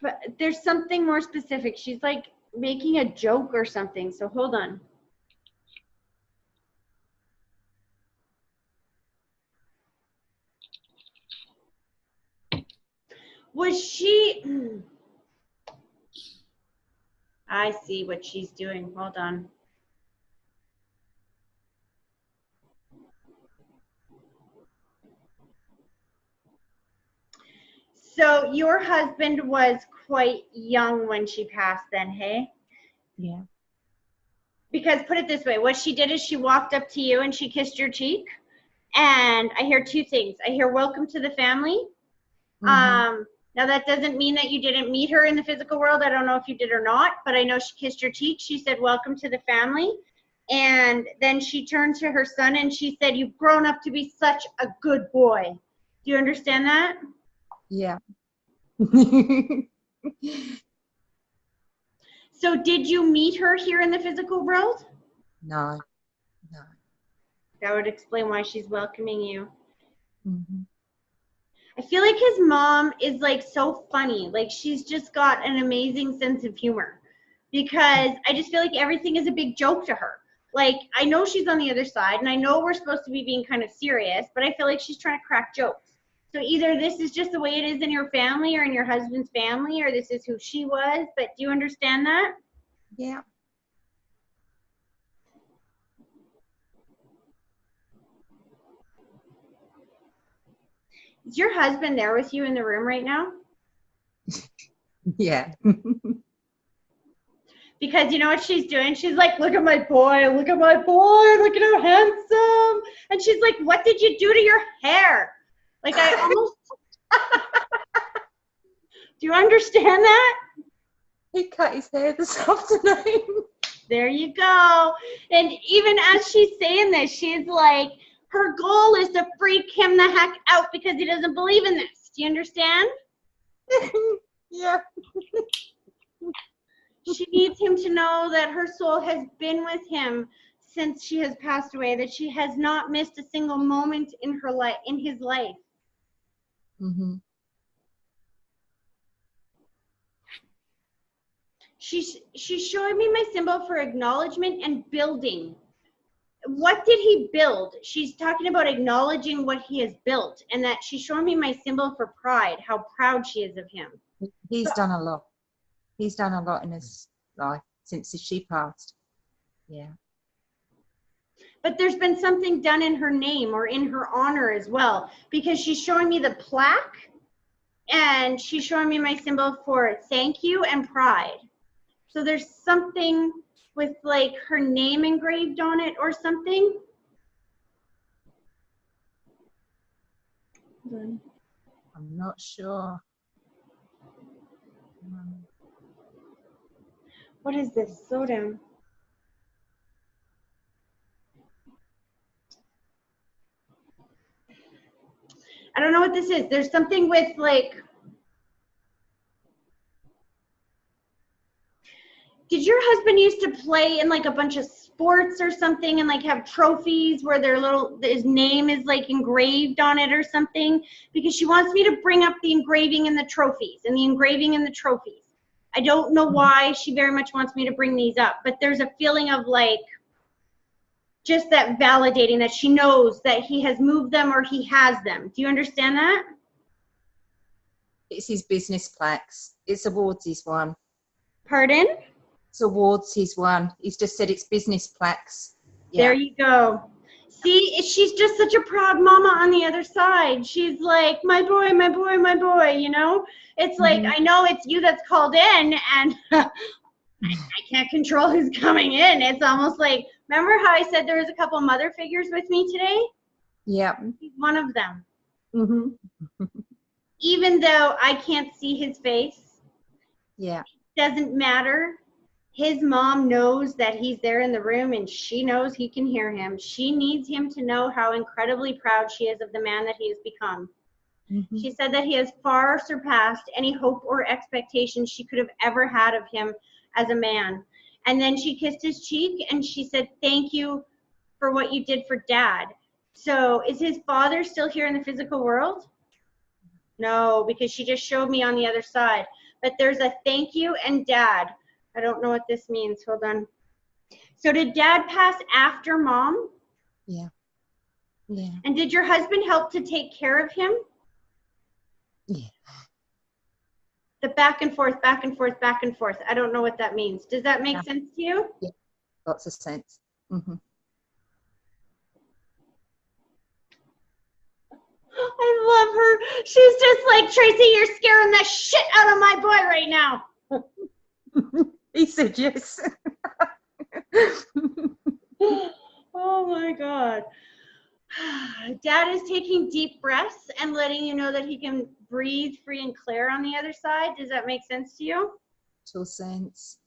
But there's something more specific. She's like making a joke or something. So hold on. Was she? I see what she's doing. Hold on. So your husband was quite young when she passed then, hey? Yeah. Because put it this way, what she did is she walked up to you and she kissed your cheek. And I hear two things. I hear welcome to the family. Now that doesn't mean that you didn't meet her in the physical world. I don't know if you did or not, but I know she kissed your cheek. She said, welcome to the family. And then she turned to her son and she said, you've grown up to be such a good boy. Do you understand that? Yeah. So did you meet her here in the physical world? No. That would explain why she's welcoming you. I feel like his mom is like so funny. Like she's just got an amazing sense of humor, because I just feel like everything is a big joke to her. Like I know she's on the other side, and I know we're supposed to be being kind of serious, but I feel like she's trying to crack jokes. So either this is just the way it is in your family or in your husband's family, or this is who she was. But do you understand that? Yeah. Is your husband there with you in the room right now? Yeah. Because you know what she's doing? She's like, look at my boy, look at my boy, look at how handsome. And she's like, what did you do to your hair? Like I almost, do you understand that? He cut his hair this afternoon. There you go. And even as she's saying this, she's like, her goal is to freak him the heck out because he doesn't believe in this. Do you understand? Yeah. She needs him to know that her soul has been with him since she has passed away, that she has not missed a single moment in her life, in his life. Mm-hmm. She's showing me my symbol for acknowledgement and building. What did he build? She's talking about acknowledging what he has built, and that she's showing me my symbol for pride, how proud she is of him. He's done a lot. He's done a lot in his life since she passed. Yeah. But there's been something done in her name or in her honor as well, because she's showing me the plaque, and she's showing me my symbol for thank you and pride. So there's something with like her name engraved on it or something. I'm not sure. What is this? Slow down. I don't know what this is. There's something with like, did your husband used to play in like a bunch of sports or something and like have trophies where his name is like engraved on it or something? Because she wants me to bring up the engraving and the trophies and the engraving and the trophies. I don't know why she very much wants me to bring these up, but there's a feeling of like just that validating that she knows that he has moved them or he has them. Do you understand that? It's his business plaques. It's awards he's won. Pardon? It's awards he's won. He's just said it's business plaques. Yeah. There you go. See, she's just such a proud mama on the other side. She's like, my boy, my boy, my boy, you know? It's like, I know it's you that's called in, and I can't control who's coming in. It's almost like, remember how I said there was a couple mother figures with me today? Yeah. He's one of them. Mm-hmm. Even though I can't see his face, Yeah. doesn't matter. His mom knows that he's there in the room, and she knows he can hear him. She needs him to know how incredibly proud she is of the man that he has become. Mm-hmm. She said that he has far surpassed any hope or expectation she could have ever had of him as a man. And then she kissed his cheek and she said, thank you for what you did for Dad. So is his father still here in the physical world? No, because she just showed me on the other side. But there's a thank you and Dad. I don't know what this means. Hold on. So did Dad pass after Mom? Yeah. Yeah. And did your husband help to take care of him? Yeah. The back and forth, back and forth, back and forth. I don't know what that means. Does that make sense to you? Yeah. Lots of sense. Mm-hmm. I love her. She's just like, Tracy, you're scaring the shit out of my boy right now. He said yes. Oh my God. Dad is taking deep breaths and letting you know that he can breathe free and clear on the other side. Does that make sense to you? Total sense.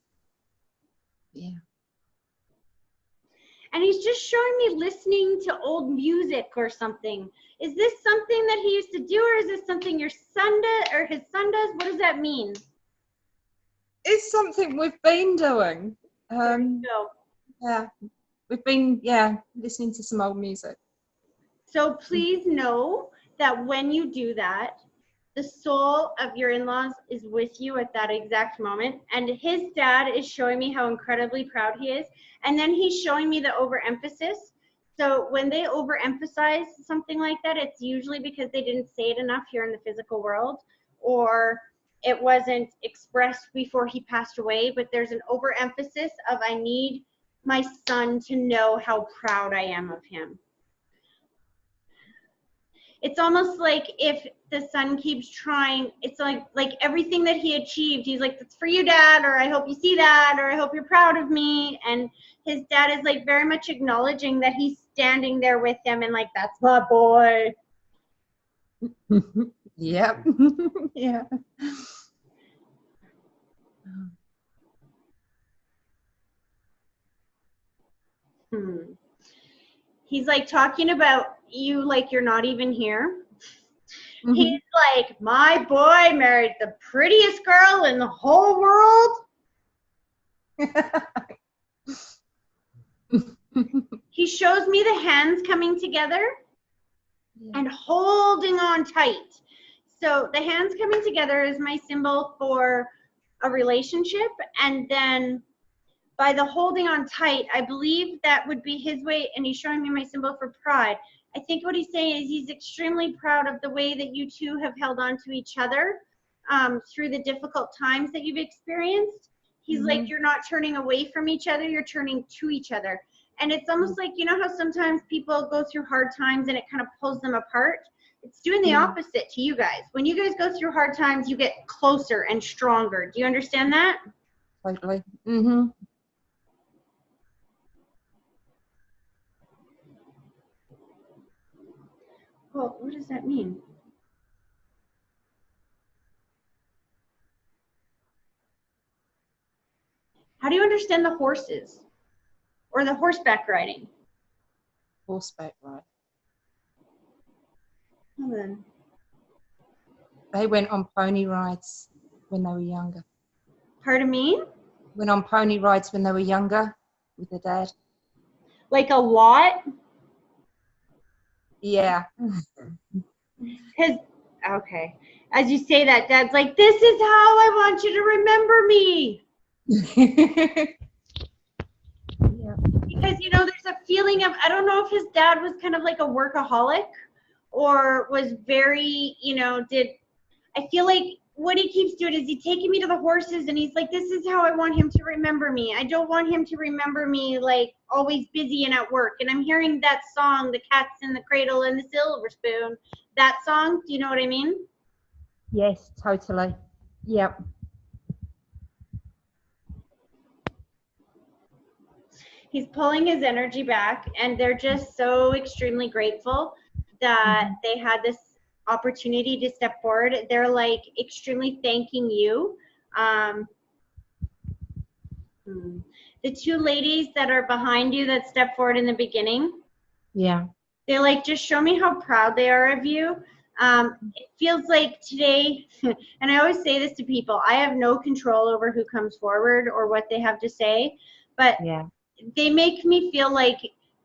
Yeah. And he's just showing me listening to old music or something. Is this something that he used to do, or is this something your son does, or his son does? What does that mean? It's something we've been doing. There you go. Yeah. We've been, listening to some old music. So please know that when you do that, the soul of your in-laws is with you at that exact moment. And his dad is showing me how incredibly proud he is. And then he's showing me the overemphasis. So when they overemphasize something like that, it's usually because they didn't say it enough here in the physical world, or it wasn't expressed before he passed away. But there's an overemphasis of, I need my son to know how proud I am of him. It's almost like if the son keeps trying, it's like everything that he achieved, he's like, that's for you, Dad, or I hope you see that, or I hope you're proud of me. And his dad is like very much acknowledging that he's standing there with him and like, that's my boy. Yep. Yeah. He's like talking about you like you're not even here. Mhm. He's like, my boy married the prettiest girl in the whole world. He shows me the hands coming together and holding on tight. So the hands coming together is my symbol for a relationship. And then by the holding on tight, I believe that would be his way. And he's showing me my symbol for pride. I think what he's saying is he's extremely proud of the way that you two have held on to each other through the difficult times that you've experienced. He's like, you're not turning away from each other, you're turning to each other. And it's almost like, you know how sometimes people go through hard times and it kind of pulls them apart? It's doing the opposite to you guys. When you guys go through hard times, you get closer and stronger. Do you understand that? Totally. Mm-hmm. Well, what does that mean? How do you understand the horses or the horseback riding? Horseback ride. Well, then. They went on pony rides when they were younger. Pardon me? Went on pony rides when they were younger with their dad. Like a lot? Yeah. Because, okay. As you say that, Dad's like, this is how I want you to remember me. Yeah. Because, you know, there's a feeling of, I don't know if his dad was kind of like a workaholic or was very, you know, I feel like what he keeps doing is he's taking me to the horses and he's like, this is how I want him to remember me. I don't want him to remember me like always busy and at work. And I'm hearing that song, The Cat's in the Cradle and the Silver Spoon. That song, do you know what I mean? Yes, totally. Yep. He's pulling his energy back and they're just so extremely grateful that they had this opportunity to step forward. They're like extremely thanking you. The two ladies that are behind you that stepped forward in the beginning, Yeah. they like just show me how proud they are of you. It feels like today, and I always say this to people, I have no control over who comes forward or what they have to say, but Yeah. they make me feel like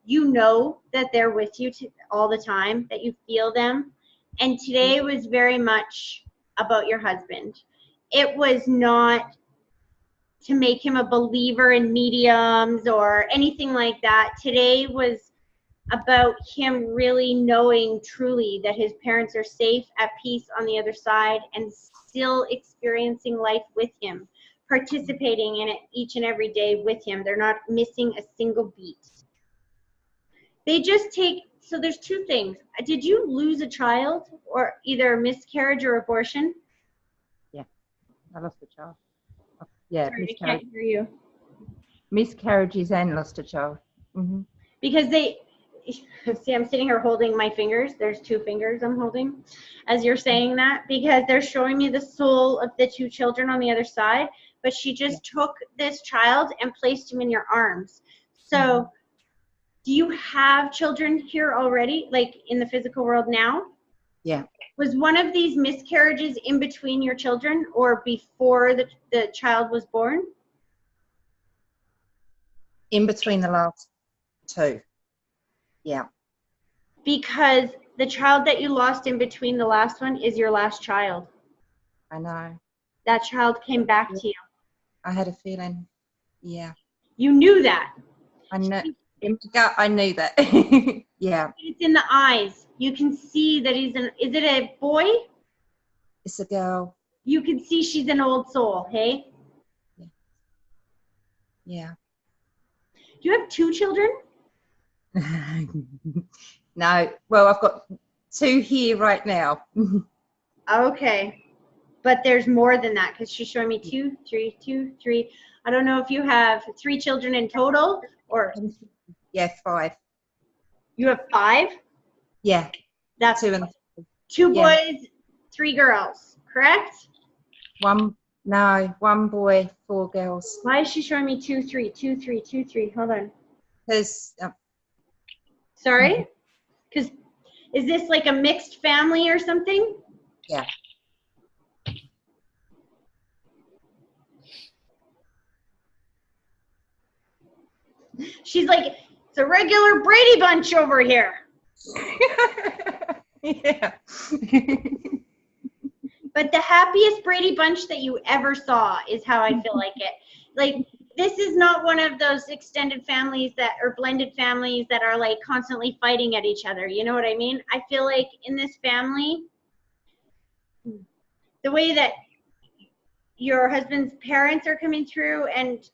you know that they're with you all the time, that you feel them. And today was very much about your husband. It was not to make him a believer in mediums or anything like that. Today was about him really knowing truly that his parents are safe, at peace on the other side, and still experiencing life with him, participating in it each and every day with him. They're not missing a single beat. They just take, so there's two things. Did you lose a child or either miscarriage or abortion? I lost a child. Yeah, Sorry, I miscarriage. can't hear you. Miscarriages and lost a child. Mm-hmm. Because they, see, I'm sitting here holding my fingers. There's two fingers I'm holding as you're saying that, because they're showing me the soul of the two children on the other side, but she just took this child and placed him in your arms. So do you have children here already, like in the physical world now? Yeah. Was one of these miscarriages in between your children or before the child was born? In between the last two. Yeah. Because the child that you lost in between the last one is your last child. I know. That child came back to you. I had a feeling. Yeah. You knew that. I know. In my gut, I knew that. Yeah. It's in the eyes. You can see that is it a boy? It's a girl. You can see she's an old soul, hey? Yeah. Do you have 2 children? No. Well, I've got 2 here right now. Okay. But there's more than that because she's showing me 2, 3, 2, 3. I don't know if you have 3 children in total or Yeah, 5. you have 5. Yeah. That's 2 and 2 yeah. boys, 3 girls, correct? 1. No, 1 boy, 4 girls. Why is she showing me 2, 3, 2, 3, 2, 3? Hold on. Because Sorry? Because is this like a mixed family or something? yeah. She's like, it's a regular Brady Bunch over here. Yeah. But the happiest Brady Bunch that you ever saw is how I feel like it. Like, this is not one of those extended families that, or blended families that are like constantly fighting at each other. You know what I mean? I feel like in this family, the way that your husband's parents are coming through and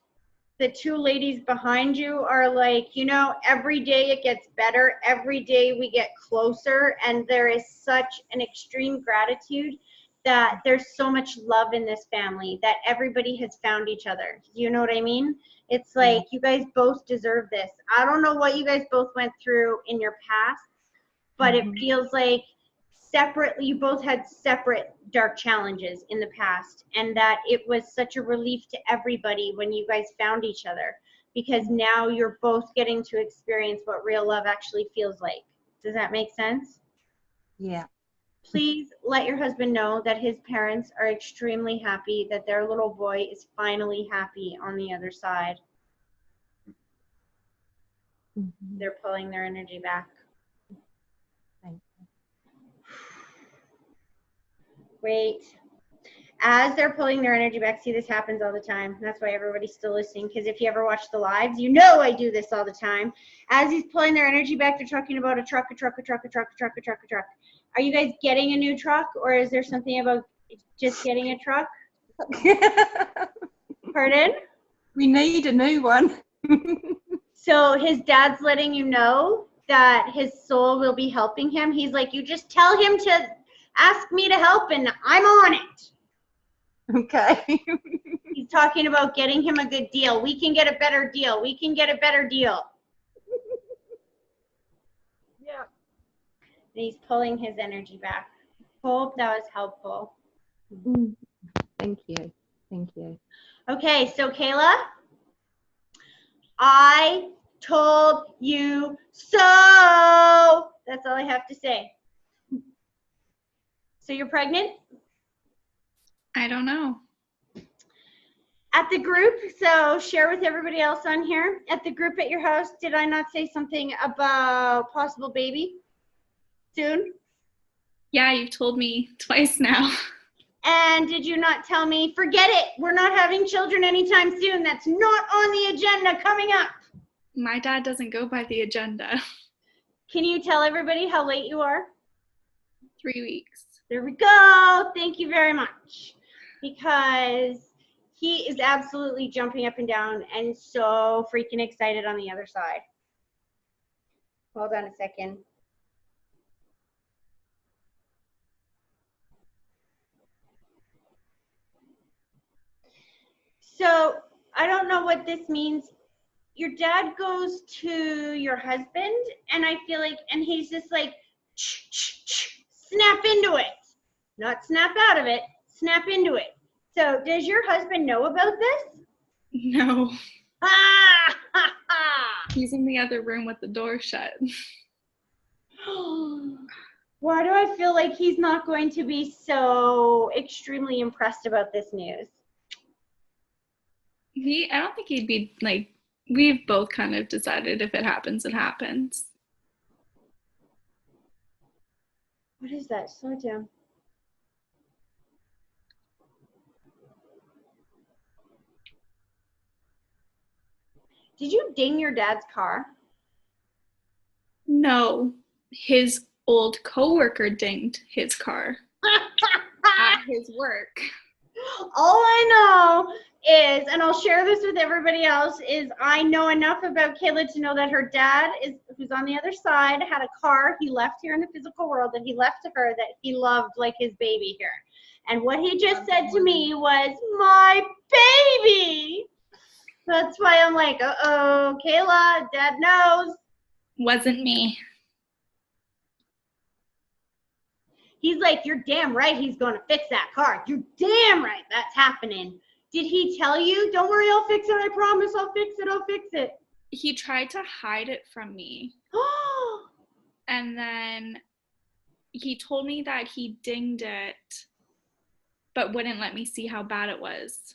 the 2 ladies behind you are like, you know, every day it gets better. Every day we get closer. And there is such an extreme gratitude that there's so much love in this family that everybody has found each other. You know what I mean? It's like you guys both deserve this. I don't know what you guys both went through in your past, but it feels like separately, you both had separate dark challenges in the past, and that it was such a relief to everybody when you guys found each other, because now you're both getting to experience what real love actually feels like. Does that make sense? Yeah. Please let your husband know that his parents are extremely happy that their little boy is finally happy on the other side. They're pulling their energy back. Thank you. Wait. As they're pulling their energy back, see, this happens all the time. That's why everybody's still listening, because if you ever watch the lives, you know I do this all the time. As he's pulling their energy back, they're talking about a truck, a truck, a truck, a truck, a truck, a truck, a truck. Are you guys getting a new truck, or is there something about just getting a truck? Pardon? We need a new one. So his dad's letting you know that his soul will be helping him. He's like, you just tell him to ask me to help, and I'm on it. Okay. He's talking about getting him a good deal. We can get a better deal. We can get a better deal. Yeah. And he's pulling his energy back. Hope that was helpful. Thank you. Thank you. Okay, so Kayla, I told you so. That's all I have to say. So you're pregnant? I don't know. At the group, so share with everybody else on here. At the group at your house, did I not say something about possible baby soon? Yeah, you've told me twice now. And did you not tell me, forget it, we're not having children anytime soon. That's not on the agenda coming up. My dad doesn't go by the agenda. Can you tell everybody how late you are? 3 weeks. There we go. Thank you very much. Because he is absolutely jumping up and down and so freaking excited on the other side. Hold on a second. So I don't know what this means. Your dad goes to your husband, and I feel like, and he's just like, snap into it. Not snap out of it, snap into it. So does your husband know about this? No. Ah, ha, ha. He's in the other room with the door shut. Why do I feel like he's not going to be so extremely impressed about this news? I don't think he'd be like, we've both kind of decided if it happens, it happens. What is that? Slow down. Did you ding your dad's car? No, his old coworker dinged his car at his work. All I know is, and I'll share this with everybody else, is I know enough about Kayla to know that her dad is, who's on the other side, had a car he left here in the physical world that he left to her that he loved like his baby here. And what he just said to me was, my baby. That's why I'm like, uh-oh, Kayla, dad knows. Wasn't me. He's like, you're damn right he's going to fix that car. You're damn right that's happening. Did he tell you, don't worry, I'll fix it, I promise, I'll fix it, I'll fix it? He tried to hide it from me. And then he told me that he dinged it, but wouldn't let me see how bad it was.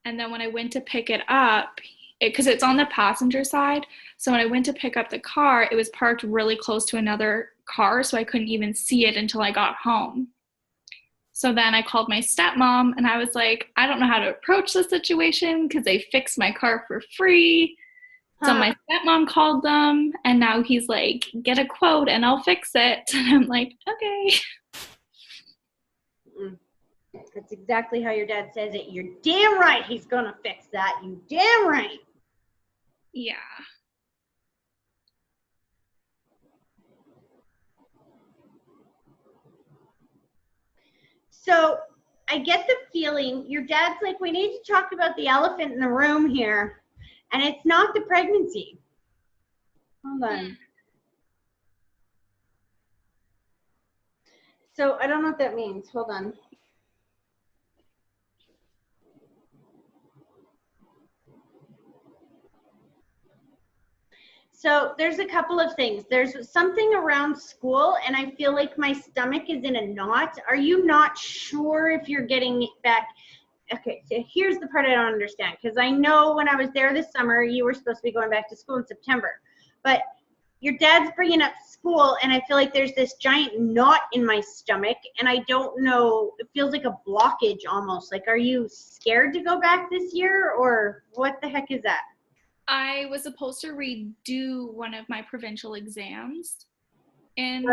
And then when I went to pick it up, because it's on the passenger side, so when I went to pick up the car, it was parked really close to another car, so I couldn't even see it until I got home. So then I called my stepmom, and I was like, I don't know how to approach the situation because they fixed my car for free. So my stepmom called them, and now he's like, get a quote and I'll fix it. And I'm like, okay. That's exactly how your dad says it. You're damn right he's going to fix that. You damn right. Yeah. So I get the feeling your dad's like, we need to talk about the elephant in the room here. And it's not the pregnancy. Hold on. So I don't know what that means. Hold on. So there's a couple of things. There's something around school, and I feel like my stomach is in a knot. Are you not sure if you're getting it back? Okay, so here's the part I don't understand, because I know when I was there this summer, you were supposed to be going back to school in September. But your dad's bringing up school, and I feel like there's this giant knot in my stomach, and I don't know, it feels like a blockage almost. Like, are you scared to go back this year, or what the heck is that? I was supposed to redo one of my provincial exams in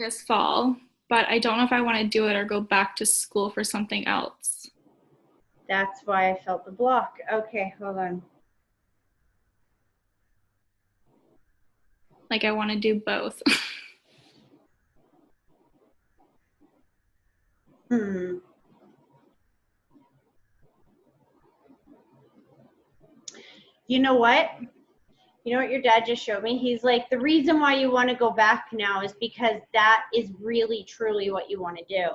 this fall, but I don't know if I want to do it or go back to school for something else. That's why I felt the block. Okay, hold on. Like, I want to do both. You know what? You know what your dad just showed me? He's like, the reason why you want to go back now is because that is really, truly what you want to do.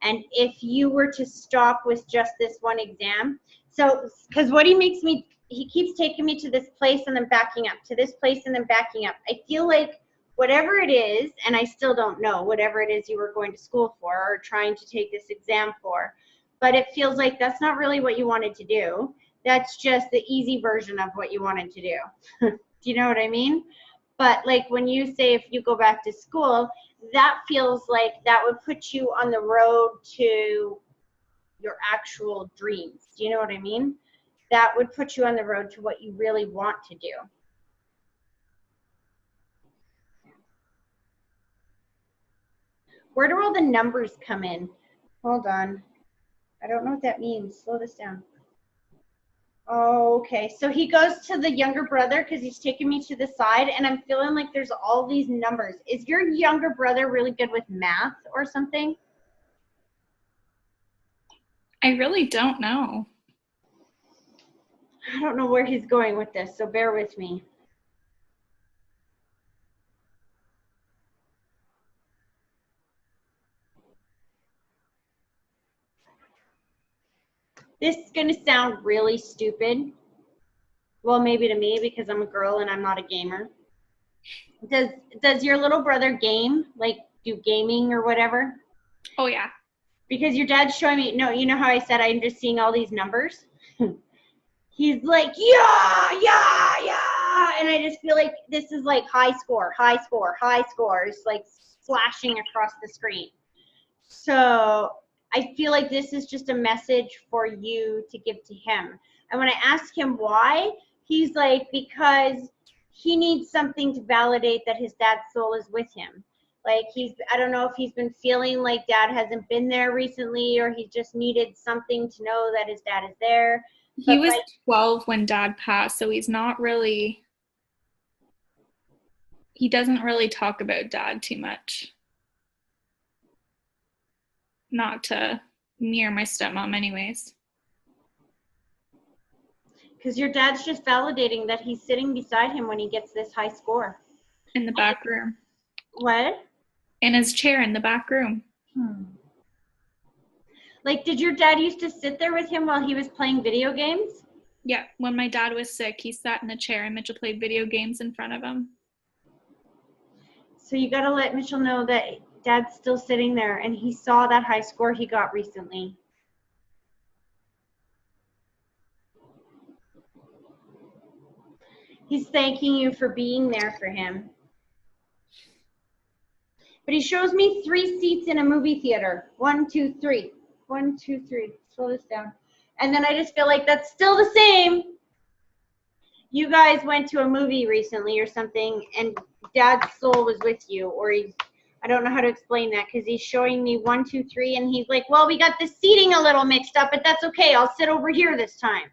And if you were to stop with just this one exam, so, because what he keeps taking me to this place and then backing up, to this place and then backing up. I feel like whatever it is, and I still don't know, whatever it is you were going to school for or trying to take this exam for, but it feels like that's not really what you wanted to do. That's just the easy version of what you wanted to do. Do you know what I mean? But like when you say if you go back to school, that feels like that would put you on the road to your actual dreams. Do you know what I mean? That would put you on the road to what you really want to do. Where do all the numbers come in? Hold on. I don't know what that means. Slow this down. Okay, so he goes to the younger brother because he's taking me to the side, and I'm feeling like there's all these numbers. Is your younger brother really good with math or something? I really don't know. I don't know where he's going with this, so bear with me. This is going to sound really stupid. Well, maybe to me because I'm a girl and I'm not a gamer. Does your little brother game, like do gaming or whatever? Oh, yeah. Because your dad's showing me, no, you know how I said I'm just seeing all these numbers? He's like, yeah, and I just feel like this is like high score, high score, high scores, like flashing across the screen. So I feel like this is just a message for you to give to him. And when I asked him why, he's like, because he needs something to validate that his dad's soul is with him. Like I don't know if he's been feeling like dad hasn't been there recently, or he just needed something to know that his dad is there. He But was 12 when dad passed, so he doesn't really talk about dad too much. Not to me or my stepmom anyways. Because your dad's just validating that he's sitting beside him when he gets this high score. In the back room. What? In his chair in the back room. Like, did your dad used to sit there with him while he was playing video games? Yeah, when my dad was sick, he sat in the chair and Mitchell played video games in front of him. So you got to let Mitchell know that dad's still sitting there and he saw that high score he got recently. He's thanking you for being there for him. But he shows me 3 seats in a movie theater. 1, 2, 3. 1, 2, 3. Slow this down. And then I just feel like that's still the same. You guys went to a movie recently or something, and dad's soul was with you, or I don't know how to explain that, because he's showing me 1, 2, 3, and he's like, well, we got the seating a little mixed up, but that's okay. I'll sit over here this time.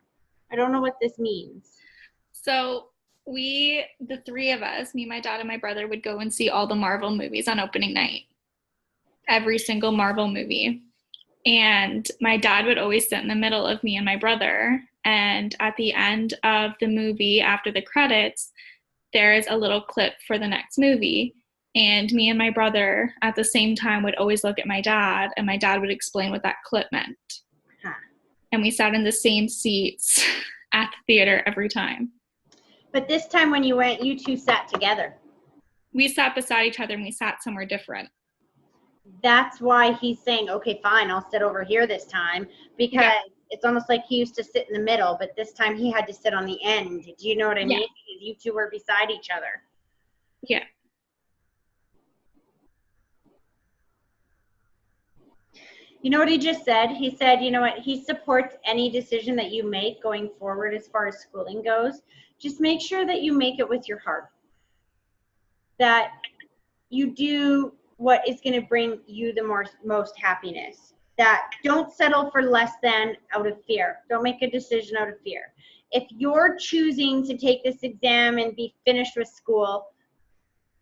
I don't know what this means. So the 3 of us, me, my dad, and my brother, would go and see all the Marvel movies on opening night. Every single Marvel movie. And my dad would always sit in the middle of me and my brother. And at the end of the movie, after the credits, there is a little clip for the next movie. And me and my brother at the same time would always look at my dad, and my dad would explain what that clip meant. Huh. And we sat in the same seats at the theater every time. But this time when you went, you two sat together. We sat beside each other and we sat somewhere different. That's why he's saying, okay, fine, I'll sit over here this time, because it's almost like he used to sit in the middle, but this time he had to sit on the end. Do you know what I mean? Because you two were beside each other. Yeah. You know what he just said? He said, you know what, he supports any decision that you make going forward as far as schooling goes. Just make sure that you make it with your heart. That you do what is going to bring you the most happiness. That don't settle for less than out of fear. Don't make a decision out of fear. If you're choosing to take this exam and be finished with school,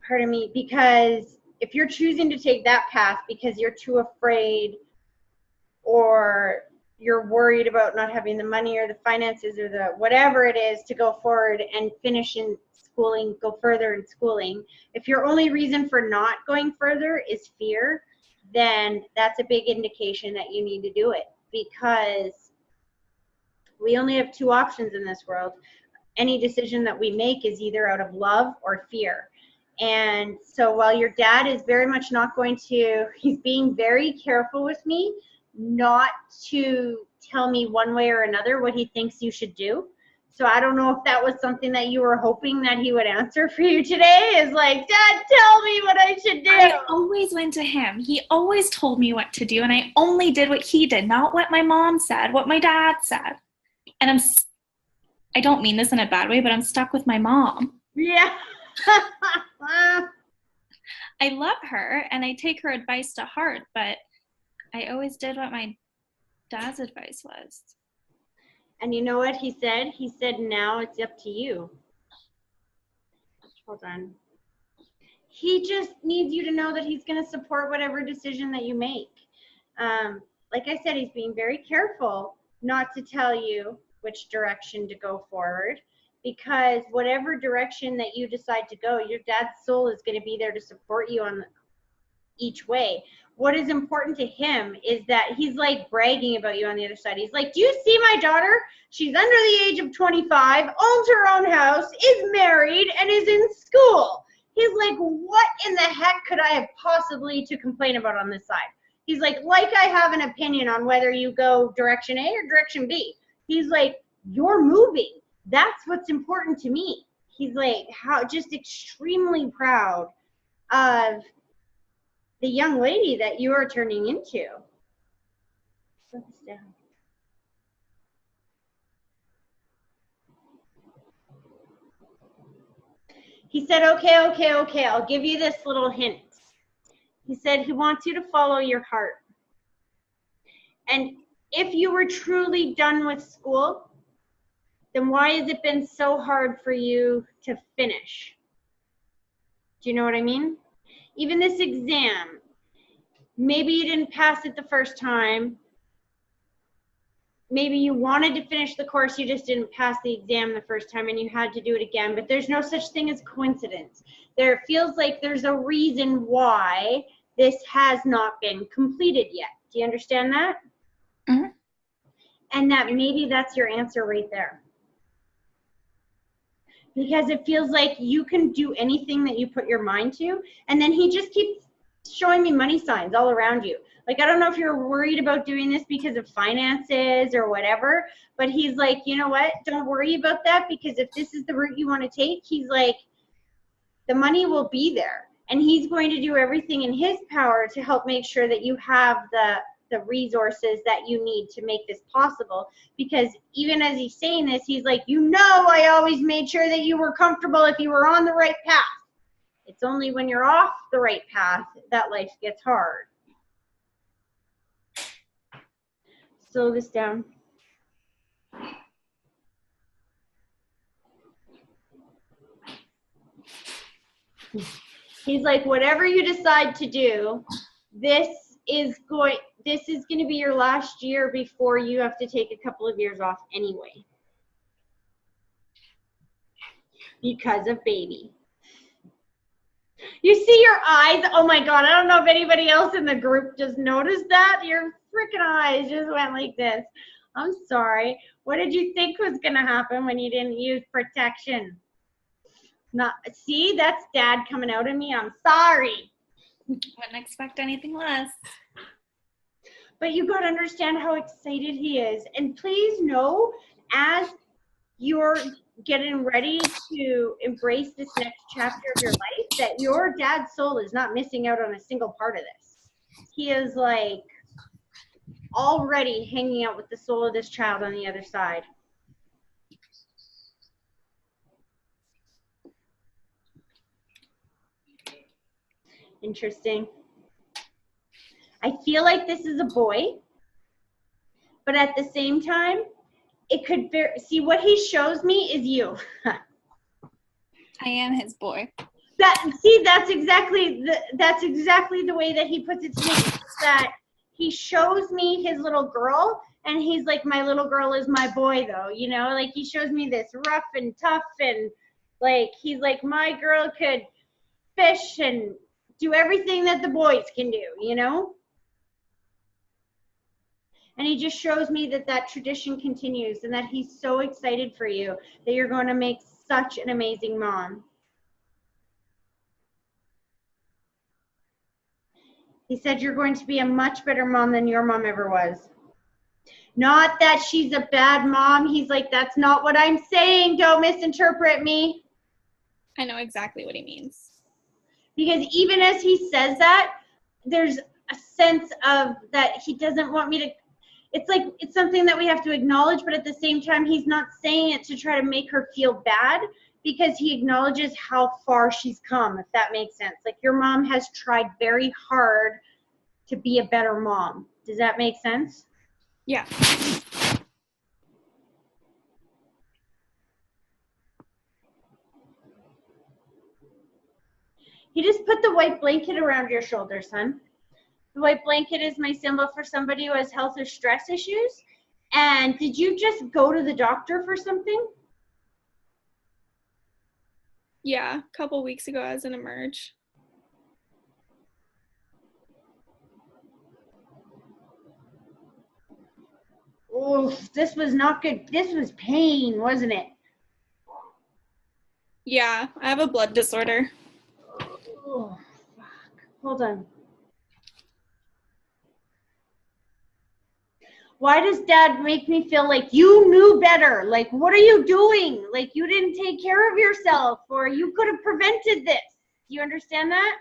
pardon me, because if you're choosing to take that path because you're too afraid, or you're worried about not having the money or the finances or the whatever it is to go forward and finish in schooling, go further in schooling, if your only reason for not going further is fear, then that's a big indication that you need to do it, because we only have 2 options in this world. Any decision that we make is either out of love or fear. And so while your dad is very much not going to, he's being very careful with me not to tell me one way or another what he thinks you should do. So I don't know if that was something that you were hoping that he would answer for you today, is like, Dad, tell me what I should do. I always went to him. He always told me what to do, and I only did what he did, not what my mom said, what my dad said. And I don't mean this in a bad way, but I'm stuck with my mom. Yeah. I love her, and I take her advice to heart, but I always did what my dad's advice was. And you know what he said? He said, now it's up to you. Hold on. He just needs you to know that he's going to support whatever decision that you make. Like I said, he's being very careful not to tell you which direction to go forward, because whatever direction that you decide to go, your dad's soul is going to be there to support you on each way. What is important to him is that he's like bragging about you on the other side. He's like, do you see my daughter? She's under the age of 25, owns her own house, is married, and is in school. He's like, what in the heck could I have possibly to complain about on this side? He's like I have an opinion on whether you go direction A or direction B. He's like, you're moving. That's what's important to me. He's like, how just extremely proud of the young lady that you are turning into. Slow this down. He said, okay, I'll give you this little hint. He said he wants you to follow your heart. And if you were truly done with school, then why has it been so hard for you to finish? Do you know what I mean? Even this exam, maybe you didn't pass it the first time. Maybe you wanted to finish the course, you just didn't pass the exam the first time and you had to do it again. But there's no such thing as coincidence. There feels like there's a reason why this has not been completed yet. Do you understand that? Mhm. And that maybe that's your answer right there. Because it feels like you can do anything that you put your mind to. And then he just keeps showing me money signs all around you. Like, I don't know if you're worried about doing this because of finances or whatever, but he's like, you know what? Don't worry about that, because if this is the route you want to take, he's like, the money will be there. And he's going to do everything in his power to help make sure that you have the resources that you need to make this possible. Because even as he's saying this, he's like, you know, I always made sure that you were comfortable if you were on the right path. It's only when you're off the right path that life gets hard. Slow this down. He's like, whatever you decide to do, this is going to be your last year before you have to take a couple of years off anyway. Because of baby. You see your eyes? Oh my God, I don't know if anybody else in the group just noticed that. Your freaking eyes just went like this. I'm sorry. What did you think was going to happen when you didn't use protection? Not, see, that's Dad coming out at me. I'm sorry. Wouldn't expect anything less. But you got to understand how excited he is. And please know, as you're getting ready to embrace this next chapter of your life, that your dad's soul is not missing out on a single part of this. He is like already hanging out with the soul of this child on the other side. Interesting. I feel like this is a boy, but at the same time, it could see what he shows me is you. I am his boy. That's exactly the way that he puts it to me. That he shows me his little girl, and he's like, my little girl is my boy, though. You know, like he shows me this rough and tough, and like he's like, my girl could fish and do everything that the boys can do. You know. And he just shows me that that tradition continues and that he's so excited for you, that you're going to make such an amazing mom. He said you're going to be a much better mom than your mom ever was. Not that she's a bad mom. He's like, that's not what I'm saying. Don't misinterpret me. I know exactly what he means. Because even as he says that, there's a sense of that he doesn't want me to. It's like it's something that we have to acknowledge, but at the same time, he's not saying it to try to make her feel bad, because he acknowledges how far she's come, if that makes sense. Like, your mom has tried very hard to be a better mom. Does that make sense? Yeah. You just put the white blanket around your shoulders, son. The white blanket is my symbol for somebody who has health or stress issues. And did you just go to the doctor for something? Yeah, a couple weeks ago as an emerge. Oof, this was not good. This was pain, wasn't it? Yeah, I have a blood disorder. Oh, fuck. Hold on. Why does Dad make me feel like you knew better? Like, what are you doing? Like, you didn't take care of yourself, or you could have prevented this. Do you understand that?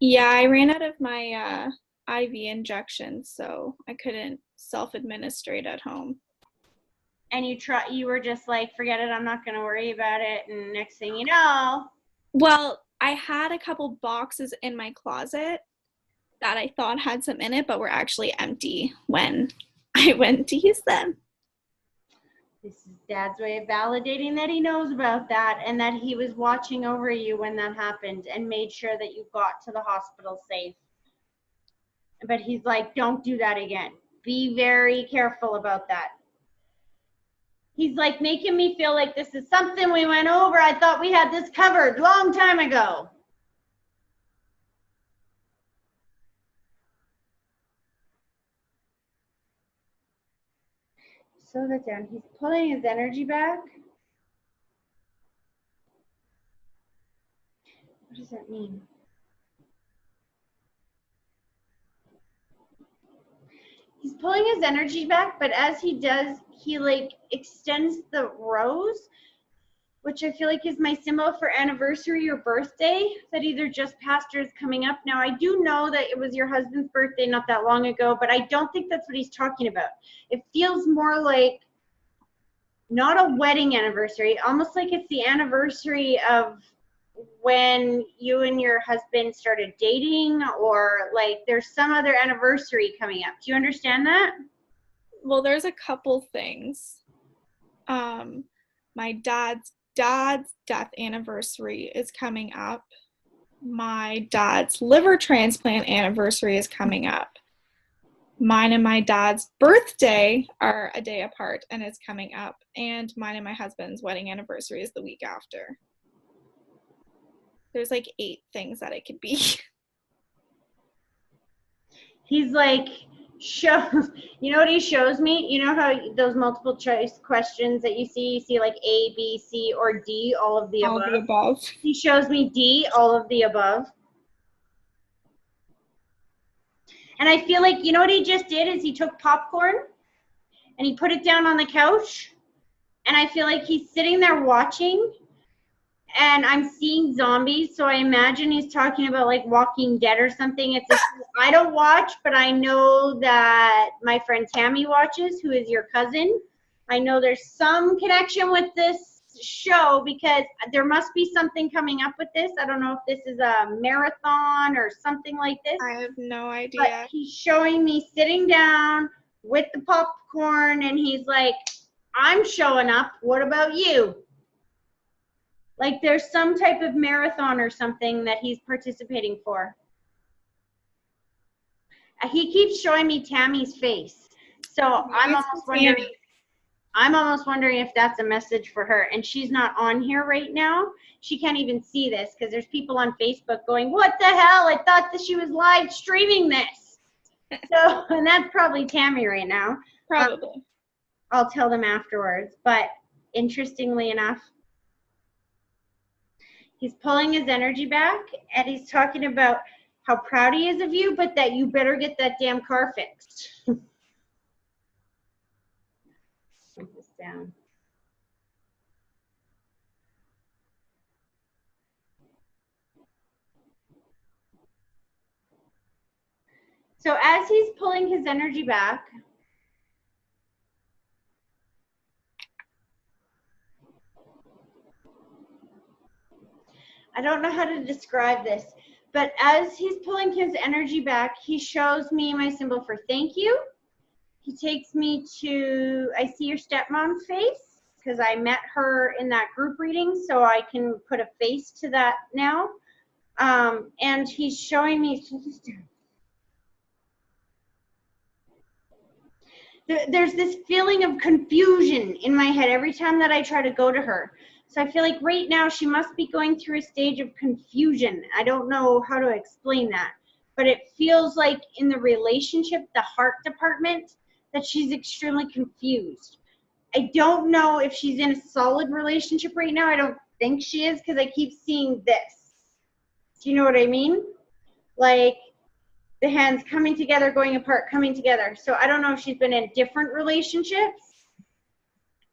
Yeah, I ran out of my IV injections, so I couldn't self-administrate at home. And you were just like, forget it, I'm not going to worry about it. And next thing you know. Well, I had a couple boxes in my closet that I thought had some in it, but were actually empty when I went to use them. This is Dad's way of validating that he knows about that and that he was watching over you when that happened and made sure that you got to the hospital safe. But he's like, don't do that again. Be very careful about that. He's like making me feel like this is something we went over. I thought we had this covered long time ago. Slow that down. He's pulling his energy back. What does that mean? He's pulling his energy back, but as he does, he like extends the rose, which I feel like is my symbol for anniversary or birthday that either just passed or is coming up. Now, I do know that it was your husband's birthday not that long ago, but I don't think that's what he's talking about. It feels more like not a wedding anniversary, almost like it's the anniversary of when you and your husband started dating, or like there's some other anniversary coming up. Do you understand that? Well, there's a couple things. My dad's death anniversary is coming up. My dad's liver transplant anniversary is coming up. Mine and my dad's birthday are a day apart and it's coming up. And mine and my husband's wedding anniversary is the week after. There's like 8 things that it could be. He's like, you know what he shows me? You know how those multiple choice questions that you see like A, B, C, or D, all of the All above. of the above. He shows me D, all of the above. And I feel like, you know what he just did is he took popcorn and he put it down on the couch. And I feel like he's sitting there watching. And I'm seeing zombies, so I imagine he's talking about like Walking Dead or something. It's I don't watch, but I know that my friend Tammy watches, who is your cousin. I know there's some connection with this show because there must be something coming up with this. I don't know if this is a marathon or something like this. I have no idea. But he's showing me sitting down with the popcorn, and he's like, I'm showing up. What about you? Like there's some type of marathon or something that he's participating for. He keeps showing me Tammy's face. So I'm almost wondering if that's a message for her. And she's not on here right now. She can't even see this because there's people on Facebook going, what the hell? I thought that she was live streaming this. So, and that's probably Tammy right now. Probably. I'll tell them afterwards. But interestingly enough, he's pulling his energy back, and he's talking about how proud he is of you, but that you better get that damn car fixed. Put this down. So as he's pulling his energy back, I don't know how to describe this, but as he's pulling his energy back, he shows me my symbol for thank you. He takes me to, I see your stepmom's face because I met her in that group reading, so I can put a face to that now. And he's showing me, there's this feeling of confusion in my head every time that I try to go to her. So I feel like right now she must be going through a stage of confusion. I don't know how to explain that, but it feels like in the relationship, the heart department, that she's extremely confused. I don't know if she's in a solid relationship right now. I don't think she is because I keep seeing this. Do you know what I mean? Like the hands coming together, going apart, coming together. So I don't know if she's been in different relationships,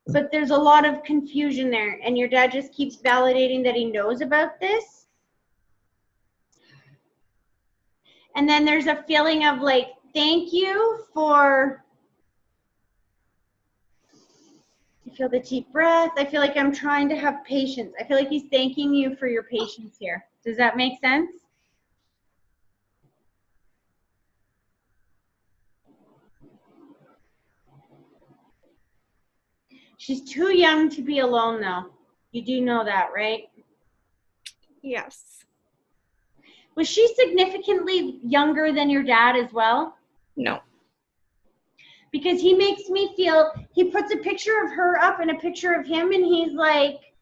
but there's a lot of confusion there. And your dad just keeps validating that he knows about this. And then there's a feeling of like, thank you for, I feel the deep breath. I feel like I'm trying to have patience. I feel like he's thanking you for your patience here. Does that make sense? She's too young to be alone though. You do know that, right? Yes. Was she significantly younger than your dad as well? No. Because he makes me feel, he puts a picture of her up and a picture of him and he's like,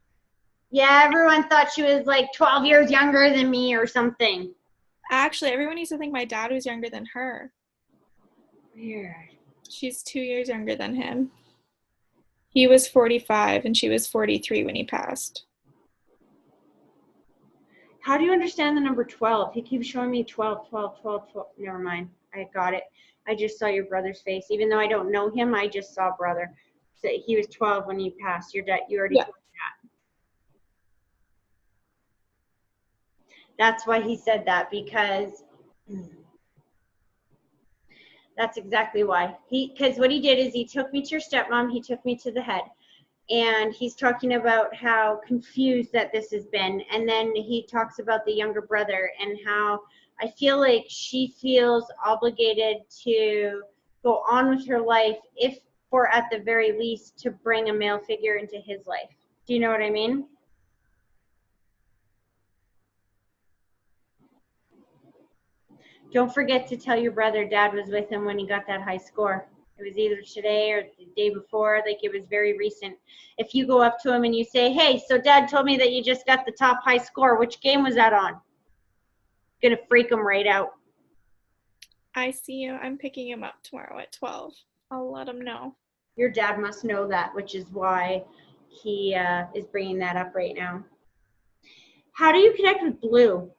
yeah, everyone thought she was like 12 years younger than me or something. Actually, everyone used to think my dad was younger than her. Weird. She's 2 years younger than him. He was 45 and she was 43 when he passed. How do you understand the number 12? He keeps showing me 12, 12, 12, 12. Never mind. I got it. I just saw your brother's face. Even though I don't know him, I just saw brother. So he was 12 when he passed. Your dad, you already told me that. That's why he said that, because that's exactly why. Because what he did is he took me to your stepmom, he took me to the head. And he's talking about how confused that this has been. And then he talks about the younger brother and how I feel like she feels obligated to go on with her life, if for at the very least to bring a male figure into his life. Do you know what I mean? Don't forget to tell your brother dad was with him when he got that high score. It was either today or the day before, like it was very recent. If you go up to him and you say, hey, so dad told me that you just got the top high score. Which game was that on? Gonna freak him right out. I see you. I'm picking him up tomorrow at 12. I'll let him know. Your dad must know that, which is why he is bringing that up right now. How do you connect with blue?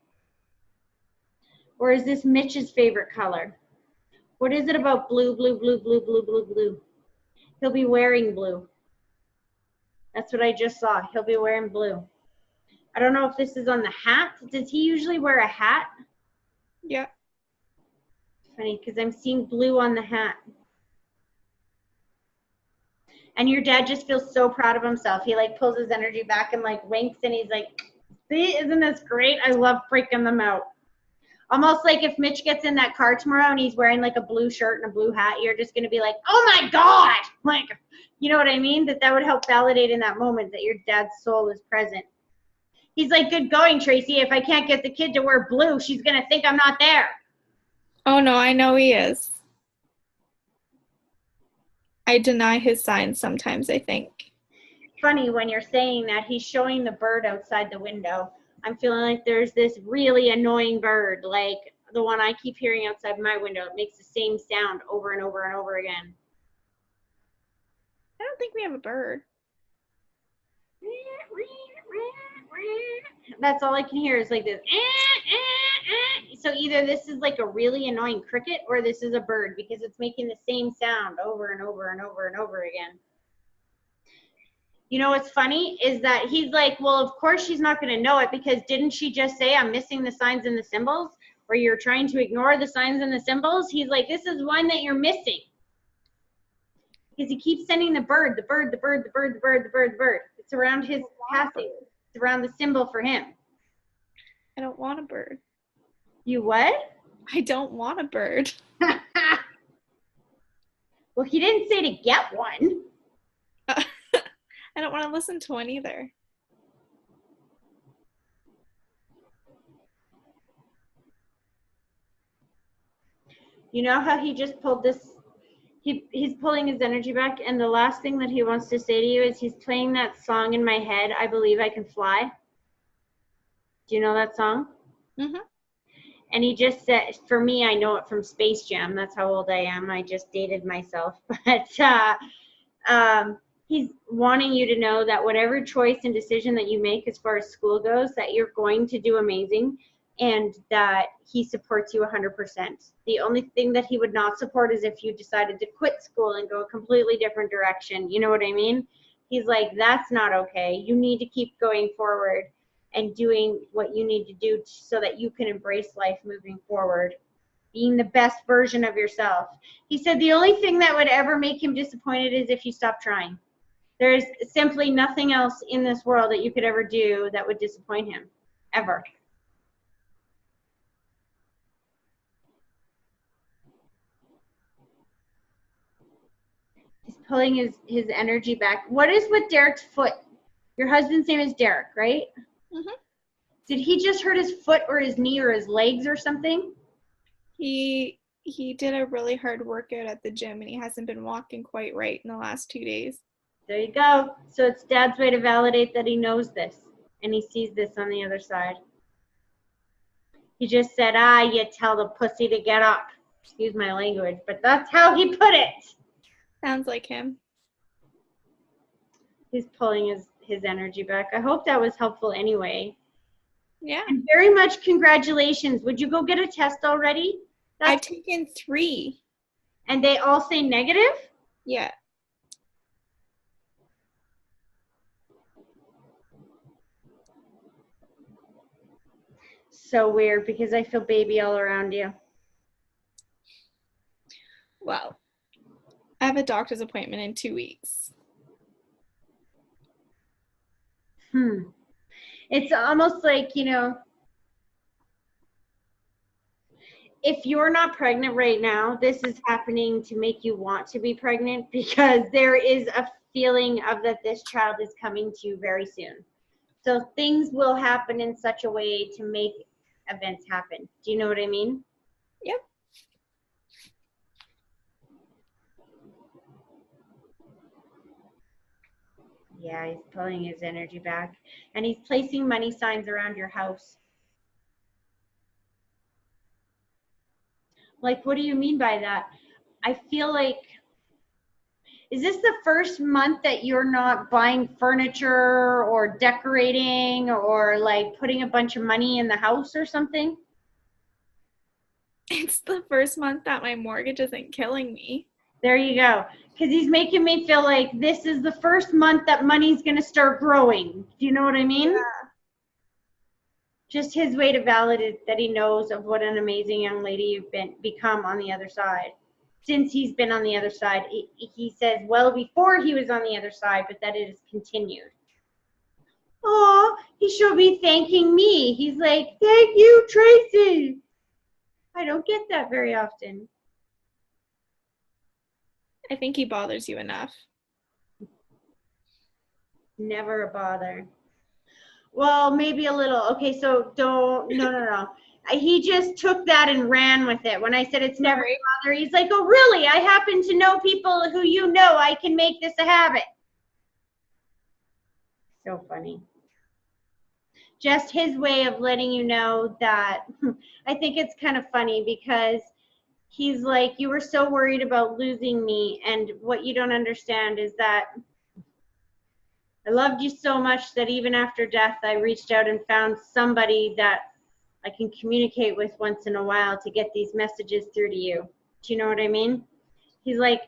Or is this Mitch's favorite color? What is it about blue, blue, blue, blue, blue, blue, blue? He'll be wearing blue. That's what I just saw. He'll be wearing blue. I don't know if this is on the hat. Does he usually wear a hat? Yeah. Funny, because I'm seeing blue on the hat. And your dad just feels so proud of himself. He like pulls his energy back and like winks and he's like, see, isn't this great? I love freaking them out. Almost like if Mitch gets in that car tomorrow and he's wearing like a blue shirt and a blue hat, you're just going to be like, oh my God. Like, you know what I mean? That would help validate in that moment that your dad's soul is present. He's like, good going, Tracy. If I can't get the kid to wear blue, she's going to think I'm not there. Oh no, I know he is. I deny his signs sometimes, I think. Funny when you're saying that, he's showing the bird outside the window. I'm feeling like there's this really annoying bird, like the one I keep hearing outside my window. It makes the same sound over and over and over again. I don't think we have a bird. That's all I can hear is like this. So either this is like a really annoying cricket or this is a bird, because it's making the same sound over and over and over and over again. You know what's funny is that he's like, well, of course she's not going to know it, because didn't she just say I'm missing the signs and the symbols, or you're trying to ignore the signs and the symbols? He's like, this is one that you're missing. Because he keeps sending the bird, the bird, the bird, the bird, the bird, the bird, the bird. It's around his passing. It's around the symbol for him. I don't want a bird. You what? I don't want a bird. Well, he didn't say to get one. I don't want to listen to one either. You know how he just pulled this, he's pulling his energy back, and the last thing that he wants to say to you is he's playing that song in my head, I Believe I Can Fly. Do you know that song? Mm-hmm. And he just said, for me, I know it from Space Jam. That's how old I am. I just dated myself. But he's wanting you to know that whatever choice and decision that you make as far as school goes, that you're going to do amazing, and that he supports you 100%. The only thing that he would not support is if you decided to quit school and go a completely different direction. You know what I mean? He's like, that's not okay. You need to keep going forward and doing what you need to do so that you can embrace life moving forward. being the best version of yourself. He said the only thing that would ever make him disappointed is if you stop trying. There's simply nothing else in this world that you could ever do that would disappoint him, ever. He's pulling his energy back. What is with Derek's foot? Your husband's name is Derek, right? Mhm. Did he just hurt his foot or his knee or his legs or something? He did a really hard workout at the gym, and he hasn't been walking quite right in the last 2 days. There you go. So it's Dad's way to validate that he knows this and he sees this on the other side. He just said, you tell the pussy to get up. Excuse my language, but that's how he put it. Sounds like him. He's pulling his energy back. I hope that was helpful anyway. Yeah. And very much congratulations. Would you go get a test already? I've taken 3. And they all say negative? Yeah. So weird because I feel baby all around you. Well, I have a doctor's appointment in 2 weeks. It's almost like, if you're not pregnant right now, this is happening to make you want to be pregnant because there is a feeling of that this child is coming to you very soon. So things will happen in such a way to make events happen. Do you know what I mean? Yep. Yeah, he's pulling his energy back and he's placing money signs around your house. Like, what do you mean by that? I feel like, is this the first month that you're not buying furniture or decorating or like putting a bunch of money in the house or something? It's the first month that my mortgage isn't killing me. There you go. Because he's making me feel like this is the first month that money's going to start growing. Do you know what I mean? Yeah. Just his way to validate that he knows of what an amazing young lady you've become on the other side. Since he's been on the other side, he says, well, before he was on the other side, but that it has continued. Oh, he should be thanking me. He's like, thank you, Tracy. I don't get that very often. I think he bothers you enough. Never a bother. Well, maybe a little. Okay, so no. He just took that and ran with it. When I said it's never a bother, he's like, oh, really? I happen to know people who I can make this a habit. So funny. Just his way of letting you know that. I think it's kind of funny because he's like, you were so worried about losing me, and what you don't understand is that I loved you so much that even after death, I reached out and found somebody that I can communicate with once in a while to get these messages through to you. Do you know what I mean? He's like,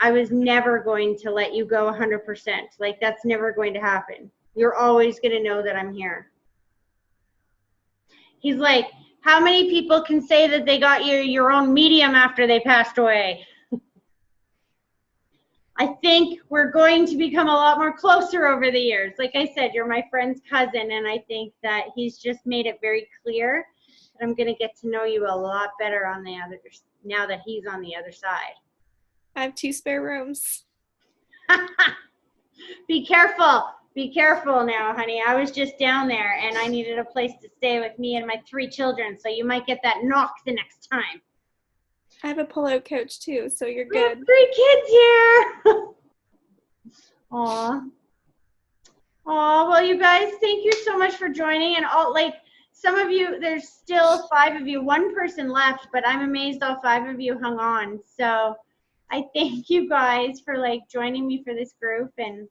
I was never going to let you go 100%. Like, that's never going to happen. You're always going to know that I'm here. He's like, how many people can say that they got your own medium after they passed away? I think we're going to become a lot more closer over the years. Like I said, you're my friend's cousin, and I think that he's just made it very clear that I'm going to get to know you a lot better on the other, now that he's on the other side. I have 2 spare rooms. Be careful. Be careful now, honey. I was just down there, and I needed a place to stay with me and my 3 children, so you might get that knock the next time. I have a pull-out couch too, so you're We have good. 3 kids here. Aw. Aw, well, you guys, thank you so much for joining. And some of you, there's still 5 of you. 1 person left, but I'm amazed all 5 of you hung on. So I thank you guys for joining me for this group and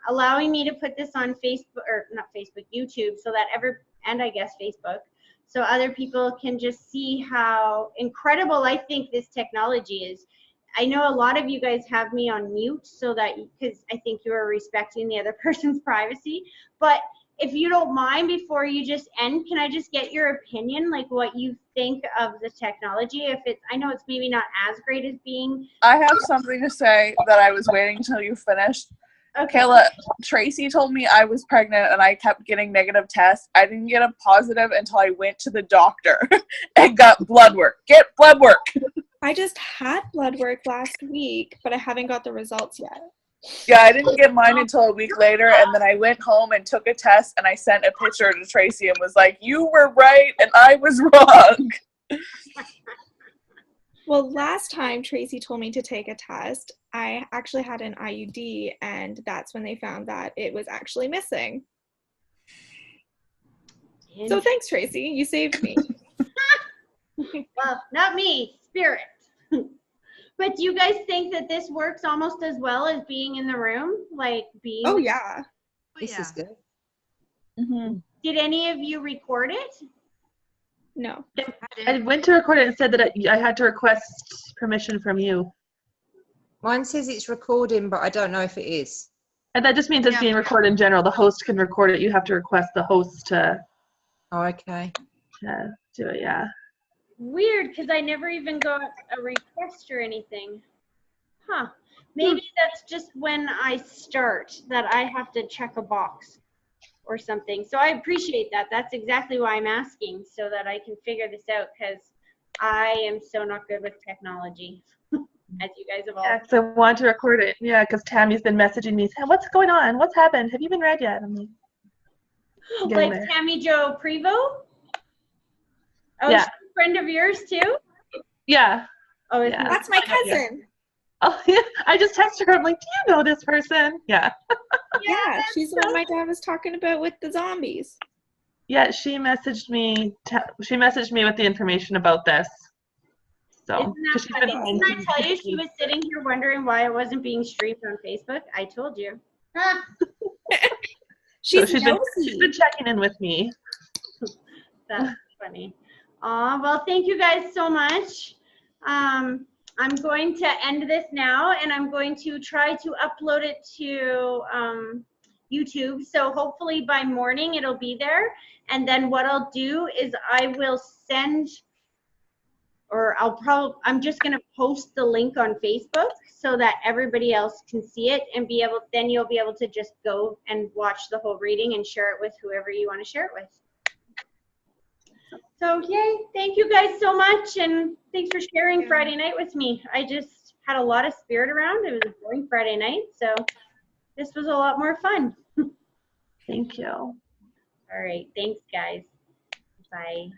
allowing me to put this on Facebook, or not Facebook, YouTube, so that and I guess Facebook, so other people can just see how incredible I think this technology is. I know a lot of you guys have me on mute so that, because I think you are respecting the other person's privacy, but if you don't mind, before you just end, can I just get your opinion, like what you think of the technology? If it's, I know it's maybe not as great as being. I have something to say that I was waiting until you finished. Okay. Kayla, Tracy told me I was pregnant and I kept getting negative tests. I didn't get a positive until I went to the doctor and got blood work. Get blood work. I just had blood work last week, but I haven't got the results yet. Yeah, I didn't get mine until a week later, and then I went home and took a test, and I sent a picture to Tracy and was like, you were right and I was wrong. Well, last time Tracy told me to take a test, I actually had an IUD, and that's when they found that it was actually missing. So thanks, Tracy. You saved me. Well, not me, spirit. But do you guys think that this works almost as well as being in the room? Like being. Oh, yeah. This is good. Mm-hmm. Did any of you record it? No. I went to record it and said that I had to request permission from you. Mine says it's recording, but I don't know if it is. And that just means it's being recorded in general. The host can record it. You have to request the host to Oh, okay. do it, yeah. Weird, because I never even got a request or anything. Huh. Maybe that's just when I start that I have to check a box or something. So I appreciate that. That's exactly why I'm asking, so that I can figure this out, because I am so not good with technology, as you guys have all. Yeah, 'cause I want to record it. Yeah, because Tammy's been messaging me saying, what's going on? What's happened? Have you been read yet? I'm like, getting Like there. Tammy Jo Prevost? Oh, Yeah. she's a friend of yours too? Yeah. Oh, Yeah. isn't That's my cousin. Oh, yeah. I just texted her. I'm like, do you know this person? Yeah. Yeah, she's the one my dad was talking about with the zombies. Yeah, she messaged me. She messaged me with the information about this. So, Isn't that 'cause she's been funny? trying Didn't I tell you she was sitting here wondering why it wasn't being streamed on Facebook? I told you. She's she's nosy. been checking in with me. That's funny. Well, thank you guys so much. I'm going to end this now, and I'm going to try to upload it to YouTube. So hopefully by morning it'll be there. And then what I'll do is I will send, or I'm just going to post the link on Facebook so that everybody else can see it and then you'll be able to just go and watch the whole reading and share it with whoever you want to share it with. So yay, thank you guys so much, and thanks for sharing Friday night with me. I just had a lot of spirit around. It was a boring Friday night, so this was a lot more fun. Thank you. All right, thanks guys. Bye.